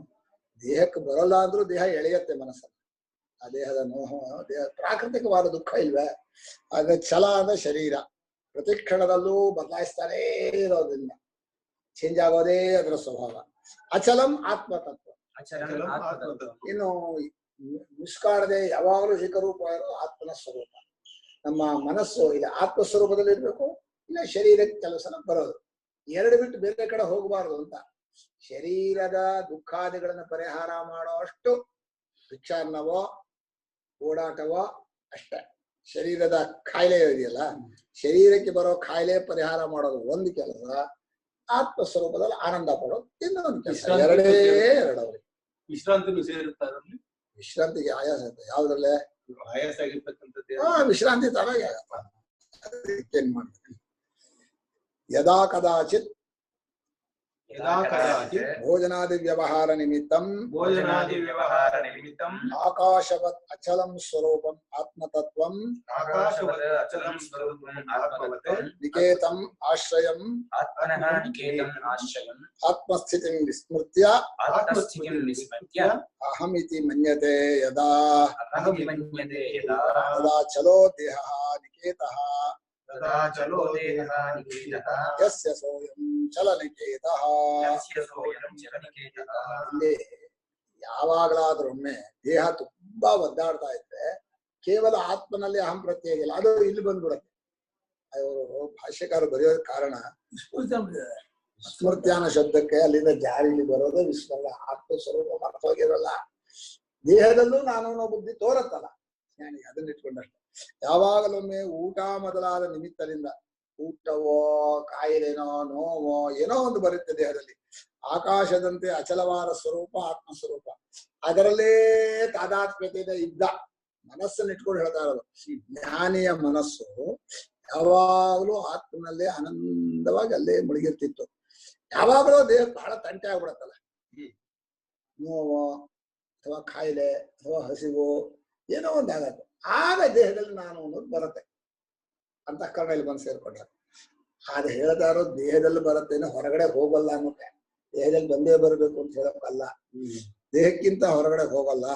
ದೇಹಕ್ಕೆ ಬರಲ್ಲ ಅಂದ್ರೂ ದೇಹ ಎಳೆಯತ್ತೆ ಮನಸ್ಸನ್ನು. ಆ ದೇಹದ ನೋವು, ದೇಹ ಪ್ರಾಕೃತಿಕವಾದ ದುಃಖ ಇಲ್ವೇ? ಆಗ ಛಲ ಅಂದ್ರೆ ಶರೀರ ಪ್ರತಿಕ್ಷಣದಲ್ಲೂ ಬದಲಾಯಿಸ್ತಾನೇ ಇರೋದ್ರಿಂದ ಚೇಂಜ್ ಆಗೋದೇ ಅದರ ಸ್ವಭಾವ. ಅಚಲಂ ಆತ್ಮತತ್ವ. ಇನ್ನು ಮುಸ್ಕಾಡದೆ ಯಾವಾಗಲೂ ಏಕರೂಪ ಇರೋದು ಆತ್ಮನ ಸ್ವರೂಪ. ನಮ್ಮ ಮನಸ್ಸು ಇಲ್ಲ ಆತ್ಮಸ್ವರೂಪದಲ್ಲಿ ಇರ್ಬೇಕು, ಇಲ್ಲ ಶರೀರಕ್ಕೆ ಕೆಲಸನ ಬರೋದು. ಎರಡು ಬಿಟ್ಟು ಬೇರೆ ಕಡೆ ಹೋಗಬಾರ್ದು ಅಂತ. ಶರೀರದ ದುಃಖಾದಿಗಳನ್ನ ಪರಿಹಾರ ಮಾಡೋ ಅಷ್ಟು ಭಿಕ್ಷಾನ್ನವೋ ಓಡಾಟವೋ ಅಷ್ಟೇ. ಶರೀರದ ಕಾಯಿಲೆ ಇದೆಯಲ್ಲ, ಶರೀರಕ್ಕೆ ಬರೋ ಕಾಯಿಲೆ ಪರಿಹಾರ ಮಾಡೋದು ಒಂದು ಕೆಲಸ, ಆತ್ಮಸ್ವರೂಪದಲ್ಲಿ ಆನಂದ ಪಡೋದು ಇನ್ನೊಂದು ಕೆಲಸ. ಎರಡವ್ರಿಗೆ ವಿಶ್ರಾಂತಿ ಸೇರುತ್ತಾರೆ. ವಿಶ್ರಾಂತಿಗೆ ಆಯಾಸ ಇರುತ್ತೆ ಯಾವ್ದ್ರಲ್ಲೇ? ಆಯಾಸ ಆಗಿರ್ತಕ್ಕಂಥದ್ದು ವಿಶ್ರಾಂತಿ ತಲೆಗೆ ಆಗತ್ತ. ಅದಕ್ಕೇನ್ ಮಾಡ್ತೀನಿ, ಯದಾ ಕದಾಚಿತ್ ಭೋಜನಾದಿ ವ್ಯವಹಾರ ನಿಮಿತ್ತಂ ಆಕಾಶವತ್ ಅಚಲಂ ಸ್ವರೂಪಂ ಆತ್ಮತತ್ವಂ ನಿಕೇತಂ ಆಶ್ರಯಂ ಆತ್ಮಸ್ಥಿತಿಂ ವಿಸ್ಮೃತ್ಯ ಅಹಮಿತಿ ಮನ್ಯತೆ ಯದಾ ಯದಾ ಚಲೋ ದೇಹಃ ನಿಕೇತಃ ಯಸ್ಯ ಸೋಯಂ ಚಲನಿಕೇತಃ. ಇಲ್ಲಿ ಯಾವಾಗಲಾದ್ರೊಮ್ಮೆ ದೇಹ ತುಂಬಾ ಒದ್ದಾಡ್ತಾ ಇದ್ರೆ ಕೇವಲ ಆತ್ಮನಲ್ಲಿ ಅಹಂ ಪ್ರತ್ಯಯ ಇಲ್ಲ, ಅದು ಇಲ್ಲಿ ಬಂದ್ಬಿಡುತ್ತೆ. ಅವರು ಭಾಷ್ಯಕಾರ ಬರೆಯೋದ ಕಾರಣ ವಿಸ್ಮೃತ್ಯಾನ ಶಬ್ದಕ್ಕೆ ಅಲ್ಲಿಂದ ಜಾರಿಲಿ ಬರೋದು ವಿಸ್ಮರಣ. ಆತ್ಮ ಸ್ವರೂಪ ಮರ್ತೋಗಿರಲ್ಲ. ದೇಹದಲ್ಲೂ ನಾನು ಅನ್ನೋ ಬುದ್ಧಿ ತೋರತ್ತಲ್ಲ ಜ್ಞಾನಿಗೆ, ಅದನ್ನ ಇಟ್ಕೊಂಡಷ್ಟೆ. ಯಾವಾಗಲೊಮ್ಮೆ ಊಟ ಮೊದಲಾದ ನಿಮಿತ್ತದಿಂದ ಊಟವೋ ಕಾಯಿಲೆನೋ ನೋವೋ ಏನೋ ಒಂದು ಬರುತ್ತೆ ದೇಹದಲ್ಲಿ. ಆಕಾಶದಂತೆ ಅಚಲವಾದ ಸ್ವರೂಪ ಆತ್ಮಸ್ವರೂಪ, ಅದರಲ್ಲೇ ತಾದಾತ್ಮ್ಯತೆಯಿಂದ ಇದ್ದ ಮನಸ್ಸನ್ನು ಇಟ್ಕೊಂಡು ಹೇಳ್ತಾ ಇರೋದು. ಜ್ಞಾನಿಯ ಮನಸ್ಸು ಯಾವಾಗಲೂ ಆತ್ಮನಲ್ಲೇ ಆನಂದವಾಗಿ ಅಲ್ಲೇ ಮುಳುಗಿರ್ತಿತ್ತು. ಯಾವಾಗಲೂ ದೇಹ ಬಹಳ ತಂಟೆ ಆಗ್ಬಿಡತ್ತಲ್ಲ, ನೋವು ಅಥವಾ ಕಾಯಿಲೆ ಅಥವಾ ಹಸಿವು ಏನೋ ಒಂದಾಗತ್ತೆ, ಆಗ ದೇಹದಲ್ಲಿ ನಾನು ಅನ್ನೋದು ಬರುತ್ತೆ. ಅಂತಃಕರಣದಲ್ಲಿ ಬಂದು ಸೇರ್ಕೊಂಡ್ರೆ ಅದು ಹೇಳ್ತಾ ಇರೋದು ದೇಹದಲ್ಲಿ ಬರುತ್ತೆ, ಹೊರಗಡೆ ಹೋಗಲ್ಲ ಅನ್ನೋಕೆ. ದೇಹದಲ್ಲಿ ಬಂದೇ ಬರಬೇಕು ಅಂತ ಹೇಳಕ್ಕಲ್ಲ, ದೇಹಕ್ಕಿಂತ ಹೊರಗಡೆ ಹೋಗಲ್ಲ.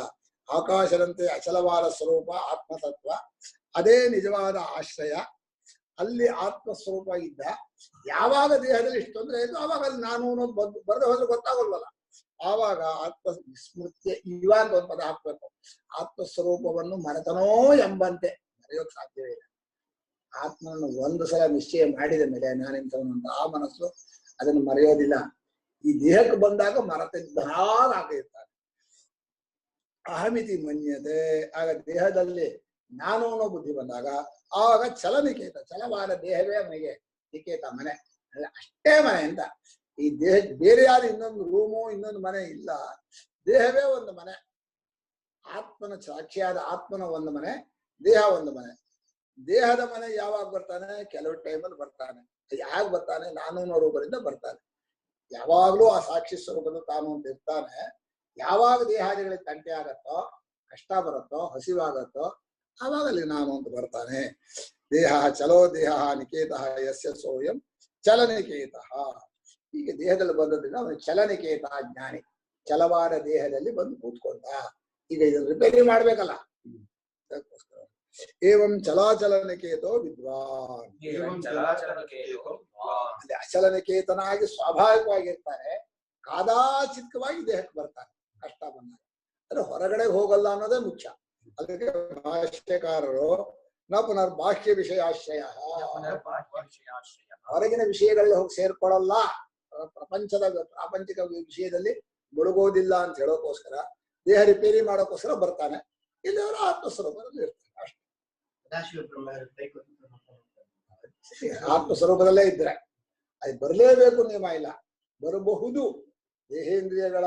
ಆಕಾಶದಂತೆ ಅಚಲವಾದ ಸ್ವರೂಪ ಆತ್ಮತತ್ವ, ಅದೇ ನಿಜವಾದ ಆಶ್ರಯ. ಅಲ್ಲಿ ಆತ್ಮಸ್ವರೂಪ ಇದ್ದ. ಯಾವಾಗ ದೇಹದಲ್ಲಿ ಇಷ್ಟು ತೊಂದರೆ ಆಯ್ತು ಆವಾಗ ಅಲ್ಲಿ ನಾನು ಅನ್ನೋದು ಬರದೆ ಹೋದ್ರೆ ಗೊತ್ತಾಗಲ್ವಲ್ಲ. ಆವಾಗ ಆತ್ಮ ಸ್ಮೃತಿ ಇವಾಗ ಒಂದು ಪದ ಹಾಕ್ಬೇಕು. ಆತ್ಮಸ್ವರೂಪವನ್ನು ಮರೆತನೋ ಎಂಬಂತೆ ಮರೆಯೋಕ್ ಸಾಧ್ಯವೇ ಇಲ್ಲ. ಆತ್ಮನನ್ನು ಒಂದು ಸಲ ನಿಶ್ಚಯ ಮಾಡಿದ ಮೇಲೆ ನಾನಿಂತವನು ಅಂತ ಆ ಮನಸ್ಸು ಅದನ್ನು ಮರೆಯೋದಿಲ್ಲ. ಈ ದೇಹಕ್ಕೆ ಬಂದಾಗ ಮರೆತಿದ್ದಾಗಿರ್ತಾರೆ. ಅಹಮಿತಿ ಮನ್ಯತೆ, ಆಗ ದೇಹದಲ್ಲಿ ನಾನು ಅನ್ನೋ ಬುದ್ಧಿ ಬಂದಾಗ ಆವಾಗ ಚಲನಿಕೇತ, ಚಲವಾದ ದೇಹವೇ ಅವನಿಗೆ ನಿಕೇತ, ಮನೆ ಅಷ್ಟೇ ಮನೆ ಅಂತ. ಈ ದೇಹ ಬೇರೆ ಯಾರು ಇನ್ನೊಂದು ರೂಮು ಇನ್ನೊಂದು ಮನೆ ಇಲ್ಲ, ದೇಹವೇ ಒಂದು ಮನೆ. ಆತ್ಮನ ಸಾಕ್ಷಿಯಾದ ಆತ್ಮನ ಒಂದು ಮನೆ, ದೇಹ ಒಂದು ಮನೆ. ದೇಹದ ಮನೆ ಯಾವಾಗ ಬರ್ತಾನೆ? ಕೆಲವು ಟೈಮಲ್ಲಿ ಬರ್ತಾನೆ. ಯಾವಾಗ ಬರ್ತಾನೆ? ನಾನು ಅನ್ನೋ ರೂಪದಿಂದ ಬರ್ತಾನೆ. ಯಾವಾಗ್ಲೂ ಆ ಸಾಕ್ಷಿ ಸ್ವರೂಪದ ತಾನು ಅಂತ ಇರ್ತಾನೆ. ಯಾವಾಗ ದೇಹಾದಿಗಳಿಗೆ ತಂಟೆ ಆಗತ್ತೋ, ಕಷ್ಟ ಬರುತ್ತೋ, ಹಸಿವಾಗತ್ತೋ, ಆವಾಗಲ್ಲಿ ನಾನು ಅಂತ ಬರ್ತಾನೆ. ದೇಹ ಚಲೋ ದೇಹ ನಿಕೇತ ಯಸ್ಯ ಸೋಯಂ ಚಲನಿಕೇತ. ಹೀಗೆ ದೇಹದಲ್ಲಿ ಬಂದದ್ರಿಂದ ಅವನು ಚಲನಿಕೇತ ಜ್ಞಾನಿ. ಚಲವಾದ ದೇಹದಲ್ಲಿ ಬಂದು ಕೂತ್ಕೊಂಡ. ಈಗ ಇದನ್ನು ರಿಪೇರಿ ಮಾಡ್ಬೇಕಲ್ಲ, ಏವಂ ಚಲಾಚಲನಿಕೇತೋ ವಿದ್ವಾನ್. ಅಲ್ಲಿ ಅಚಲನಿಕೇತನಾಗಿ ಸ್ವಾಭಾವಿಕವಾಗಿರ್ತಾರೆ. ಕಾದಾಚಿತ್ಕವಾಗಿ ದೇಹಕ್ಕೆ ಬರ್ತಾರೆ ಕಷ್ಟ ಬಂದಾಗ. ಅಂದ್ರೆ ಹೊರಗಡೆ ಹೋಗಲ್ಲ ಅನ್ನೋದೇ ಮುಖ್ಯ. ಅದಕ್ಕೆ ಭಾಷ್ಯಕಾರರು ನ ಪುನರ್ಬಾಹ್ಯ ವಿಷಯಾಶ್ರಯ, ಹೊರಗಿನ ವಿಷಯಗಳಲ್ಲಿ ಹೋಗಿ ಸೇರ್ಕೊಳ್ಳಲ್ಲ, ಪ್ರಾಪಂಚಿಕ ವಿಷಯದಲ್ಲಿ ಮುಳುಗೋದಿಲ್ಲ ಅಂತ ಹೇಳೋಕೋಸ್ಕರ, ದೇಹ ರಿಪೇರಿ ಮಾಡೋಕೋಸ್ಕರ ಬರ್ತಾನೆ. ಇಲ್ಲವರು ಆತ್ಮಸ್ವರೂಪದಲ್ಲಿ ಇರ್ತಾರೆ ಅಷ್ಟೇ. ಆತ್ಮಸ್ವರೂಪದಲ್ಲೇ ಇದ್ರೆ ಅದು ಬರಲೇಬೇಕು ನಿಯಮ ಇಲ್ಲ, ಬರಬಹುದು. ದೇಹೇಂದ್ರಿಯಗಳ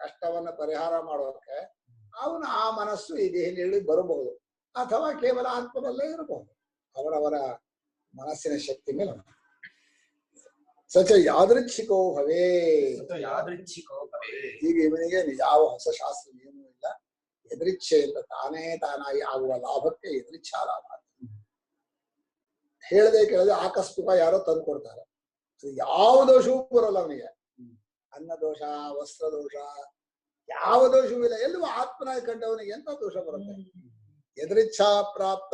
ಕಷ್ಟವನ್ನ ಪರಿಹಾರ ಮಾಡೋಕೆ ಅವನು ಆ ಮನಸ್ಸು ಈ ದೇಹೇಂದ್ರಿಯಗಳಿಗೆ ಬರಬಹುದು, ಅಥವಾ ಕೇವಲ ಆತ್ಮದಲ್ಲೇ ಇರಬಹುದು. ಅವರವರ ಮನಸ್ಸಿನ ಶಕ್ತಿ ಮೇಲೆ ಸಚ ಯಾದೃಚ್ಛಿಕೋ ಭವೇ. ಹೀಗೆ ಇವನಿಗೆ ಯಾವ ಹೊಸ ಶಾಸ್ತ್ರ ನಿಯಮವೂ ಇಲ್ಲ. ಎದೃಚ್ಛೆಯಿಂದ ತಾನಾಗಿ ಆಗುವ ಲಾಭಕ್ಕೆ ಎದೃಚ್ಛಾ ಲಾಭ. ಹೇಳದೆ ಕೇಳದೆ ಆಕಸ್ಮಿಕ ಯಾರೋ ತಂದು ಕೊಡ್ತಾರೆ, ಅದು ಯಾವ ದೋಷವೂ ಬರೋಲ್ಲ ಅವನಿಗೆ. ಅನ್ನ ದೋಷ, ವಸ್ತ್ರ ದೋಷ, ಯಾವ ದೋಷವೂ ಇಲ್ಲ. ಎಲ್ಲವೂ ಆತ್ಮನಾಗಿ ಕಂಡವನಿಗೆ ಎಂತ ದೋಷ ಬರುತ್ತೆ? ಎದೃಚ್ಛಾ ಪ್ರಾಪ್ತ